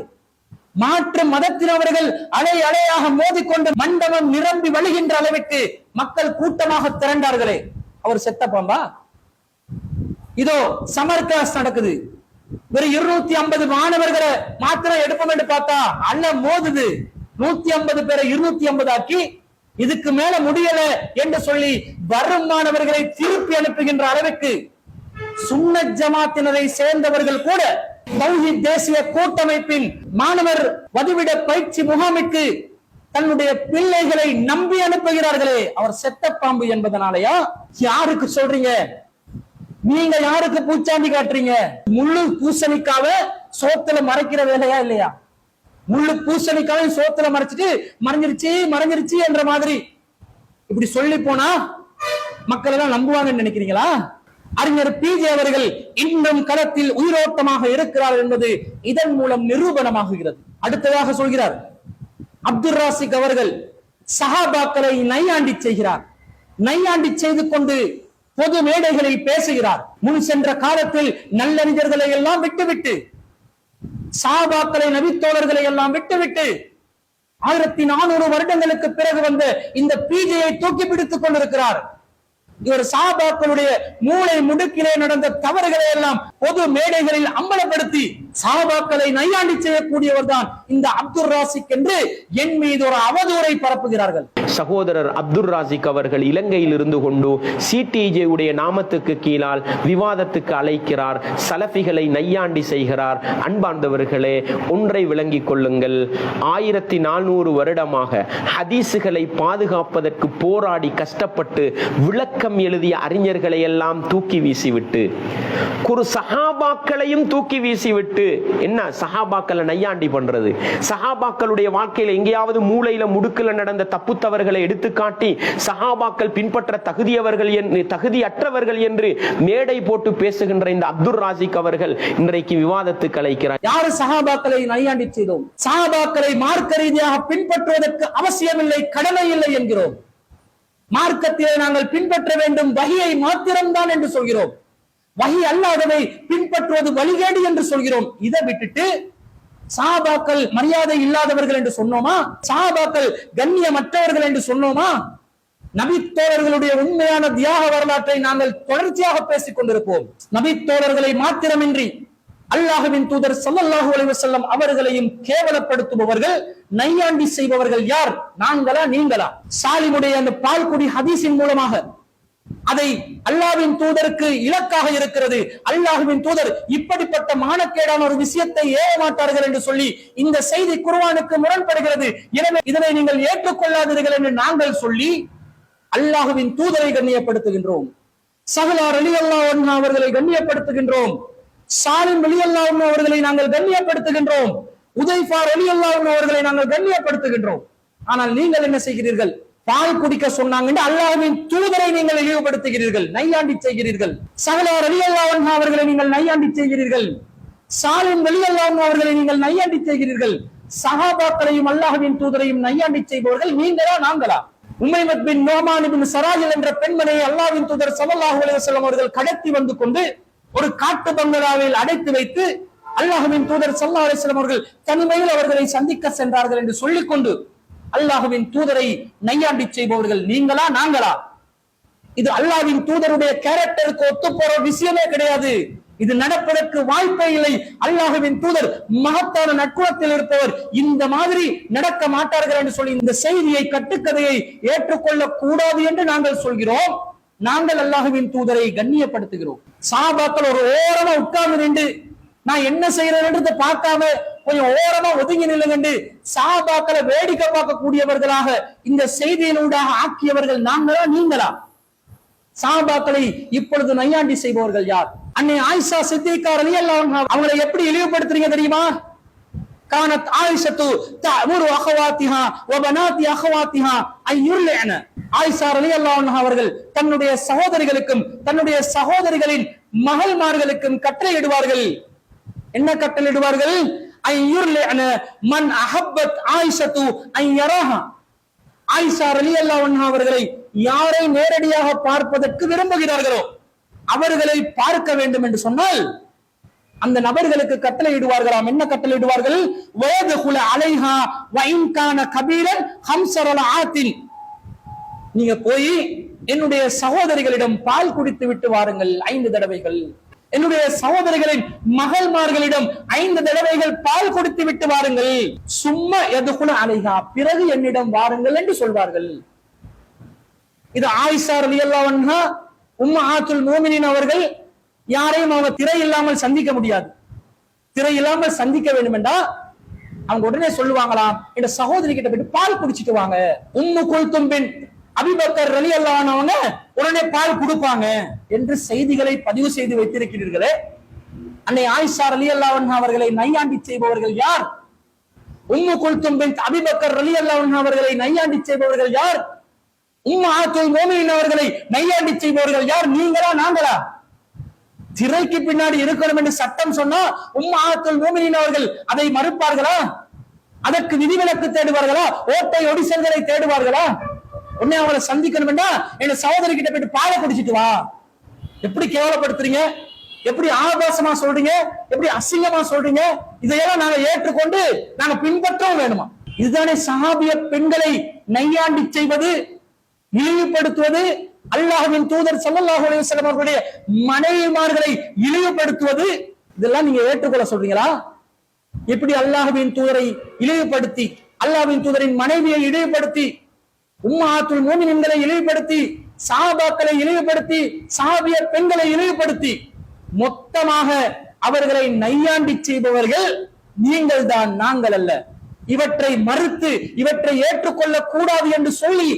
மாற்று மதத்தினவர்கள் அலை அலையாக மோதிக்கொண்டு மண்டபம் நிரம்பி வழிகின்ற அளவிற்கு மக்கள் கூட்டமாக திரண்டார்களே, அவர் செத்த பாம்பா? இதோ சமர் கிளாஸ் நடக்குது, வெறும் 250 மாணவர்களை மாத்திரம் எடுப்போம் என்று பார்த்தா அல்ல மோதுது. 150 பேரை 250 ஆக்கி இதுக்கு மேல முடியல என்று சொல்லி வரும் மாணவர்களை திருப்பி அனுப்புகின்ற அளவுக்கு சுன்னத் ஜமாத்தினரை சேர்ந்தவர்கள் கூட தௌஹீத் தேசிய கூட்டமைப்பின் மாணவர் வதிவிட பயிற்சி முகாமுக்கு தன்னுடைய பிள்ளைகளை நம்பி அனுப்புகிறார்களே, அவர் செத்த பாம்பு என்பதனாலயா? யாருக்கு சொல்றீங்க? நீங்க யாருக்கு பூச்சாண்டி காட்டுறீங்க? முள்ளு பூசணிக்காவ சோத்துல மறைக்கிற வேலையா இல்லையா? முள்ளு பூசணிக்காவை சோத்துல மறைச்சிட்டு மறைஞ்சிருச்சு என்ற மாதிரி இப்படி சொல்லி போனா மக்கள் எல்லாம் நம்புவாங்கன்னு நினைக்கிறீங்களா? அறிஞர் பிஜே அவர்கள் இன்னும் களத்தில் உயிரோட்டமாக இருக்கிறார் என்பது இதன் மூலம் நிரூபணமாகுகிறது. அடுத்ததாக சொல்கிறார், அப்துல் ராசிக் அவர்கள் சஹாபாக்களை நையாண்டி செய்கிறார். நையாண்டி செய்து கொண்டு பொது மேடைகளில் பேசுகிறார். முன் சென்ற காலத்தில் நல்லறிஞர்களை எல்லாம் விட்டுவிட்டு, சஹாபாக்களை நபித்தோழர்களை எல்லாம் விட்டுவிட்டு 1400 வருடங்களுக்கு பிறகு வந்த இந்த பிஜேயை தூக்கி பிடித்துக் கொண்டிருக்கிறார். இவர் சஹாபாக்களுடைய மூளை முடுக்கிலே நடந்த தவறுகளை எல்லாம் பொது மேடைகளில் அம்பலப்படுத்தி சஹாபாக்களை நையாண்டி செய்யக்கூடியவர் தான் இந்த அப்துல் ராசிக் என்று என் மீது ஒரு அவதூறை பரப்புகிறார்கள். சகோதரர் அப்துல் ராசிக் அவர்கள் இலங்கையில் இருந்து கொண்டு சிடிஜே உடைய நாமத்துக்கு கீழால் விவாதத்துக்கு அழைக்கிறார், சலஃபிகளை நையாண்டி செய்கிறார். அன்பார்ந்தவர்களே, ஒன்றை விளங்கிக் கொள்ளுங்கள், 1400 வருடமாக ஹதீசுகளை பாதுகாப்பதற்கு போராடி கஷ்டப்பட்டு விளக்கம் எழுதிய அறிஞர்களை எல்லாம் தூக்கி வீசிவிட்டு, ஒரு சஹாபாக்களையும் தூக்கி வீசிவிட்டு என்ன சஹாபாக்களை நையாண்டி பண்றது? சஹாபாக்களுடைய வாழ்க்கையில எங்கேயாவது மூளையில முடுக்குல நடந்த தப்பு தவறுகளை எடுத்துக்காட்டி சஹாபாக்கள் பின்பற்ற தகுதியற்றவர்கள் என்று மேடை போட்டு பேசுகின்ற இந்த அப்துல் ராசிக் அவர்கள் இன்றைக்கு விவாதத்துக்கு அழைக்கிறார். யாரு சஹாபாக்களை நையாண்டி செய்தோம்? சஹாபாக்களை மார்க்க ரீதியாக பின்பற்றுவதற்கு அவசியமில்லை, கடமை இல்லை என்கிறோம். மார்க்கத்திலே நாங்கள் பின்பற்ற வேண்டும் வஹியை மாத்திரம்தான் என்று சொல்கிறோம். வஹி அல்லாதவை பின்பற்றுவது வழிகேடு என்று சொல்கிறோம். இதை விட்டுட்டு சஹாபாக்கள் மரியாதை இல்லாதவர்கள் என்று சொன்னோமா? சஹாபாக்கள் கண்ணியமற்றவர்கள் என்று சொன்னோமா? நபித்தோழர்களுடைய உண்மையான தியாக வரலாற்றை நாங்கள் தொடர்ச்சியாக பேசிக் கொண்டிருப்போம். நபித்தோழர்களை மாத்திரமின்றி அல்லாஹ்வின் தூதர் ஸல்லல்லாஹு அலைஹி வஸல்லம் அவர்களையும் கேவலப்படுத்துபவர்கள், நையாண்டி செய்பவர்கள் யார்? நாங்களா நீங்களா? சாலிமுடைய அந்த பால்குடி ஹதீஸின் மூலமாக அதை அல்லாஹ்வின் தூதருக்கு இலக்காக இருக்கிறது. அல்லாஹ்வின் தூதர் இப்படிப்பட்ட மானக்கேடான ஒரு விஷயத்தை ஏற மாட்டார்கள் என்று சொல்லி இந்த செய்தி குர்ஆனுக்கு முரண்படுகிறது, எனவே இதனை நீங்கள் ஏற்றுக்கொள்ளாதீர்கள் என்று நாங்கள் சொல்லி அல்லாஹ்வின் தூதரை கண்ணியப்படுத்துகின்றோம். ஸஹலா ரலியல்லாஹு அன்ஹு அவர்களை கண்ணியப்படுத்துகின்றோம். சாலிம் ரலியல்லாஹு அன்ஹு அவர்களை நாங்கள் கண்ணியப்படுத்துகின்றோம். உதைஃபா ரலியல்லாஹு அன்ஹு அவர்களை நாங்கள் கண்ணியப்படுத்துகின்றோம். ஆனால் நீங்கள் என்ன செய்கிறீர்கள்? பால் குடிக்க சொன்னாங்க அல்லாஹ்வின் தூதரை நீங்கள் இழிவுபடுத்துகிறீர்கள், நையாண்டி செய்கிறீர்கள். ஸஹலா ரலியல்லாஹு அன்ஹு அவர்களை நீங்கள் நையாண்டி செய்கிறீர்கள். சாலிம் ரலியல்லாஹு அன்ஹு அவர்களை நீங்கள் நையாண்டி செய்கிறீர்கள். சஹாபாக்களையும் அல்லாஹ்வின் தூதரையும் நையாண்டி செய்பவர்கள் நீங்களா நாங்களா? உமைமத் பின் நோமான் பின் சராஜில் என்ற பெண்மணியை அல்லாஹ்வின் தூதர் ஸல்லல்லாஹு அலைஹி வஸல்லம் அவர்கள் கடத்தி வந்து கொண்டு ஒரு காட்டு பங்களாவில் அடைத்து வைத்து அல்லாஹ்வின் தூதர் ஸல்லல்லாஹு அலைஹி வஸல்லம் அவர்கள் தனிமையில் அவர்களை சந்திக்க சென்றார்கள் என்று சொல்லிக் கொண்டு அல்லாஹ்வின் தூதரை நையாண்டி செய்பவர்கள் நீங்களா நாங்களா? இது அல்லாஹ்வின் தூதருடைய கேரக்டருக்கு ஒத்து போற விஷயமே கிடையாது. இது நடப்பதற்கு வாய்ப்பே இல்லை. அல்லாஹ்வின் தூதர் மகத்தான நற்குணத்தில் இருப்பவர், இந்த மாதிரி நடக்க மாட்டார்கள் என்று சொல்லி இந்த செய்தியை கட்டுக்கதையை ஏற்றுக்கொள்ள கூடாது என்று நாங்கள் சொல்கிறோம். நாங்கள் அல்லாஹ்வின் தூதரை கண்ணியப்படுத்துகிறோம். சஹாபாக்கள் ஒரு ஓரமா உட்கார்ந்து நின்று நான் என்ன செய்யறேன்றதை பார்க்காம கொஞ்சம் ஓரமா ஒதுங்கி நில்லுங்க, சஹாபாக்களை வேடிக்கை பார்க்கக்கூடியவர்களாக இந்த செய்தியினூடாக ஆக்கியவர்கள் நாங்களா நீங்களா? சஹாபாக்களை இப்பொழுது நையாண்டி செய்பவர்கள் யார்? அன்னை ஆயிஷா சித்திகா ரலியல்லாஹு அன்ஹா அவங்களை எப்படி இழிவுபடுத்துறீங்க தெரியுமா? கானத் ஆயிஷத்து தஅமுரு அஹவாத்திஹா வ பனாத்தி அஹவாத்திஹா அய்யுர்லன. ஆயிஷா ரலியல்லாஹு அன்ஹா அவர்கள் தன்னுடைய சகோதரிகளுக்கும் தன்னுடைய சகோதரிகளின் மகள்மார்களுக்கும் கட்டளையிடுவார்கள். என்ன கட்டளையிடுவார்கள்? மன் அஹப்பத் ஆயிஷத்து ஐயராஹா. ஆயிஷா ரலியல்லாஹு அன்ஹா அவர்களை யாரை நேரடியாக பார்ப்பதற்கு விரும்புகிறார்களோ அவர்களை பார்க்க வேண்டும் என்று சொன்னால் அந்த நபர்களுக்கு கட்டளை இடுவார்களாம். என்ன கட்டளை இடுவார்கள்? வயதுகுல அலைஹா வைன்கான கபீரன் ஹம்சரல ஆத்தில். நீங்க போய் என்னுடைய சகோதரிகளிடம் பால் குடித்து விட்டு வாருங்கள் 5 தடவைகள். என்னுடைய சகோதரிகளின் மகள்மார்களிடம் 5 தடவைகள் பால் கொடுத்து விட்டு வாருங்கள். சும்மா எதுகுல அலைஹா, பிறகு என்னிடம் வாருங்கள் என்று சொல்வார்கள். இது ஆயிஷா ரலியல்லாஹு அன்ஹா உம்மஹாத்துல் முஃமினீன் அவர்கள் யாரையும் அவங்க திரை இல்லாமல் சந்திக்க முடியாது. திரை இல்லாமல் சந்திக்க வேண்டும் என்றா அவங்க உடனே சொல்லுவாங்களாம், இந்த சகோதரி கிட்ட போயிட்டு பால் குடிச்சிட்டு வாங்க. உம்மு குல்தும் பின் அபூபக்கர் ரலியல்லாஹு அன்ஹு அவங்க உடனே பால் கொடுப்பாங்க என்று செய்திகளை பதிவு செய்து வைத்திருக்கிறீர்களே. அன்னை ஆயிஷா ரலியல்லாஹு அன்ஹா அவர்களை நையாண்டி செய்பவர்கள் யார்? உம்மு குல்தும் பின் அபூபக்கர் ரலியல்லாஹு அன்ஹு அவர்களை நையாண்டி செய்பவர்கள் யார்? உம்மஹாத்துல் முஃமினீன் அவர்களை நையாண்டி செய்பவர்கள் யார்? நீங்களா நாங்களா? திரைக்கு பின்னாடி இருக்கணும் என்று சட்டம் சொன்னா உம்மஹாத்துல் முஃமினீன் அவர்கள் அதை மறுப்பார்களா? அதற்கு விதிவிலக்கு தேடுவார்களா? ஓட்டை ஒடிசல்களை தேடுவார்களா? உடனே அவங்களை சந்திக்கணும் என்றா என் சகோதரி கிட்ட போயிட்டு பாலை குடிச்சிட்டு வா. எப்படி கேவலப்படுத்துறீங்க? எப்படி ஆபாசமா சொல்றீங்க? எப்படி அசிங்கமா சொல்றீங்க? இதையெல்லாம் நாங்க ஏற்றுக்கொண்டு நாங்க பின்பற்றவும் வேணுமா? இதுதானே சஹாபிய பெண்களை நையாண்டி செய்வது, இழிவுபடுத்துவது, அல்லாஹ்வின் தூதர் ஸல்லல்லாஹு அலைஹி வஸல்லம் அவர்களுடைய மனைவிமார்களை இழிவுபடுத்துவது. இதெல்லாம் நீங்க ஏற்றுக்கொள்ள சொல்றீங்களா? எப்படி அல்லாஹ்வின் தூதரை இழிவுபடுத்தி, அல்லாஹ்வின் தூதரின் மனைவியை இழிவுபடுத்தி, உம்மஹாத்துல் முஃமினீன்களை இழிவுபடுத்தி, சஹாபாக்களை இழிவுபடுத்தி, சஹாபிய பெண்களை இழிவுபடுத்தி மொத்தமாக அவர்களை நையாண்டி செய்பவர்கள் நீங்கள் தான், நாங்கள் அல்ல. இவற்றை மறுத்து இவற்றை ஏற்றுக்கொள்ள கூடாது என்று சொல்லி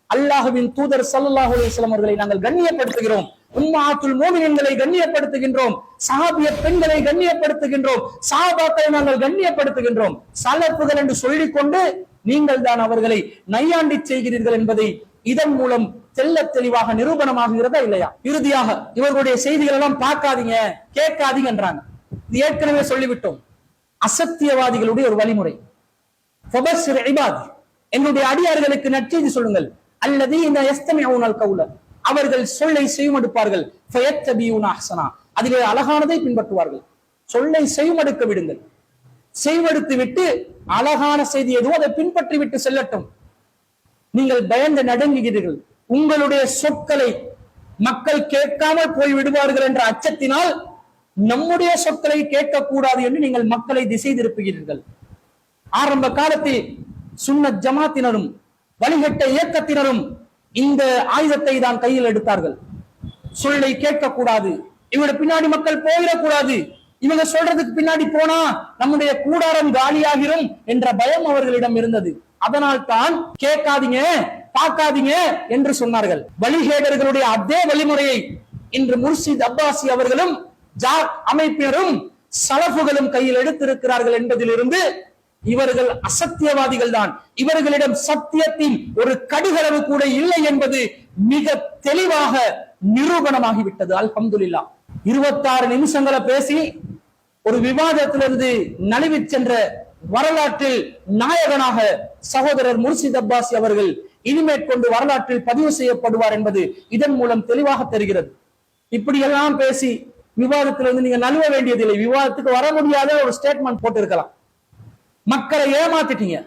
அல்லாஹ்வின் தூதர் ஸல்லல்லாஹு அலைஹி வஸல்லம் அவர்களை நாங்கள் கண்ணியப்படுத்துகிறோம். உம்மஹாத்துல் முஃமினீன்களை கண்ணியப்படுத்துகின்றோம், சஹாபிய பெண்களை கண்ணியப்படுத்துகின்றோம், சஹாபாக்களை நாங்கள் கண்ணியப்படுத்துகின்றோம். சலஃபுகள் என்று சொல்லிக் கொண்டு நீங்கள் தான் அவர்களை நையாண்டி செய்கிறீர்கள் என்பதை இதன் மூலம் தெள்ள தெளிவாக நிரூபணமாகிறதா இல்லையா? இறுதியாக இவர்களுடைய செய்திகள் எல்லாம் பார்க்காதீங்க, கேட்காதீங்கன்றாங்க. இது ஏற்கனவே சொல்லிவிட்டோம். அசத்தியவாதிகளுடைய ஒரு வழிமுறை. ஃபபஸ்ஸிர் இபாதி, என்னுடைய அடியார்களுக்கு நற்செய்தி சொல்லுங்கள். அல்லதீன யஸ்தமிஊனல் கௌல, அவர்கள் சொல்லை செய்யுமெடுப்பார்கள். ஃபயத்தபியூன அஹ்ஸனா, அதிலே அழகானதை பின்பற்றுவார்கள். சொல்லை செய்யுமெடுக்க விடுங்கள். செய்வெடுத்து விட்டு அழகான செய்தி எதுவும் அதை பின்பற்றி விட்டு செல்லட்டும். நீங்கள் பயந்து நடுங்குகிறீர்கள். உங்களுடைய சொற்களை மக்கள் கேட்காமல் போய் விடுவார்கள் என்ற அச்சத்தினால் நம்முடைய சொற்களை கேட்கக்கூடாது என்று நீங்கள் மக்களை திசை திருப்புகிறீர்கள். ஆரம்ப காலத்தில் சுன்னத் ஜமாத்தினரும் வழிகட்ட இயக்கத்தினரும் இந்த ஆயுதத்தை தான் கையில் எடுத்தார்கள். சொல்லை கேட்கக்கூடாது, இவங்க பின்னாடி மக்கள் போயிடக்கூடாது, இவங்க சொல்றதுக்கு பின்னாடி போனா நம்முடைய கூடாரம் காலியாகிரும் என்ற பயம் அவர்களிடம் இருந்தது. அதனால் தான் கேட்காதீங்க, பார்க்காதீங்க என்று சொன்னார்கள். வழிகேடர்களுடைய அதே வழிமுறையை இன்று முர்ஷித் அப்பாசி அவர்களும் ஜாக் அமைப்பினரும் சலஃபுகளும் கையில் எடுத்திருக்கிறார்கள் என்பதிலிருந்து இவர்கள் அசத்தியவாதிகள் தான், இவர்களிடம் சத்தியத்தின் ஒரு கடுகளவு கூட இல்லை என்பது மிக தெளிவாக நிரூபணமாகிவிட்டது. அல்ஹம்துலில்லாஹ். 26 நிமிஷங்களை பேசி ஒரு விவாதத்திலிருந்து நழுவி சென்ற வரலாற்றில் நாயகனாக சகோதரர் முர்ஷித் அப்பாசி அவர்கள் இனிமேற்கொண்டு வரலாற்றில் பதிவு செய்யப்படுவார் என்பது இதன் மூலம் தெளிவாக தெரிகிறது. இப்படியெல்லாம் பேசி விவாதத்திலிருந்து நீங்க நழுவ வேண்டியதில்லை. விவாதத்துக்கு வர முடியாத ஒரு ஸ்டேட்மெண்ட் போட்டு இருக்கலாம். மக்களை ஏமாத்திட்டீங்க,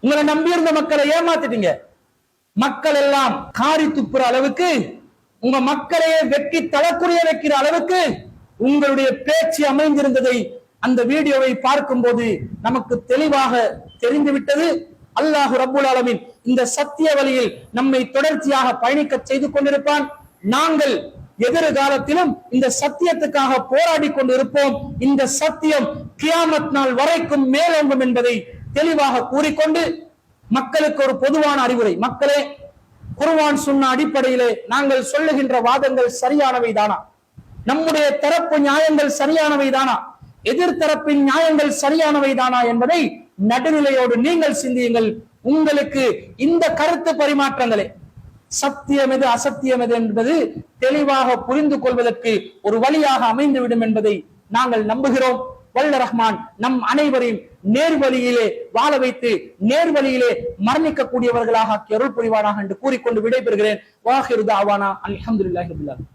உங்களை நம்பியிருந்த மக்களை ஏமாத்திட்டீங்க. மக்கள் எல்லாம் காரி துப்புற அளவுக்கு, உங்க மக்களையே வெட்டி தலக்குறைய வைக்கிற அளவுக்கு உங்களுடைய பேச்சு அமைந்திருந்ததை அந்த வீடியோவை பார்க்கும் போது நமக்கு தெளிவாக தெரிந்துவிட்டது. அல்லாஹ் ரப்புல் ஆலமீன் இந்த சத்திய வழியில் நம்மை தொடர்ச்சியாக பயணிக்க செய்து கொண்டிருப்பான். நாங்கள் எதிர்காலத்திலும் இந்த சத்தியத்துக்காக போராடி கொண்டிருப்போம். இந்த சத்தியம் கியாமத் நாள் வரைக்கும் மேலோங்கும் என்பதை தெளிவாக கூறிக்கொண்டு மக்களுக்கு ஒரு பொதுவான அறிவுரை. மக்களே, குர்ஆன் சுன்னா அடிப்படையிலே நாங்கள் சொல்லுகின்ற வாதங்கள் சரியானவை தானா? நம்முடைய தரப்பு நியாயங்கள் சரியானவை தானா? எதிர்த்தரப்பின் நியாயங்கள் சரியானவை தானா என்பதை நடுநிலையோடு நீங்கள் சிந்தியுங்கள். உங்களுக்கு இந்த கருத்து பரிமாற்றங்களே சத்தியம் எது அசத்தியம் எது என்பது தெளிவாக புரிந்து கொள்வதற்கு ஒரு வழியாக அமைந்துவிடும் என்பதை நாங்கள் நம்புகிறோம். வல்ல ரஹ்மான் நம் அனைவரையும் நேர்வழியிலே வாழ வைத்து நேர்வழியிலே மரணிக்கக்கூடியவர்களாக அருள் புரிவானாக என்று கூறிக்கொண்டு விடைபெறுகிறேன். வாஹிரு தாவானா அல்ஹம்துலில்லாஹி ரப்பில் ஆலமீன்.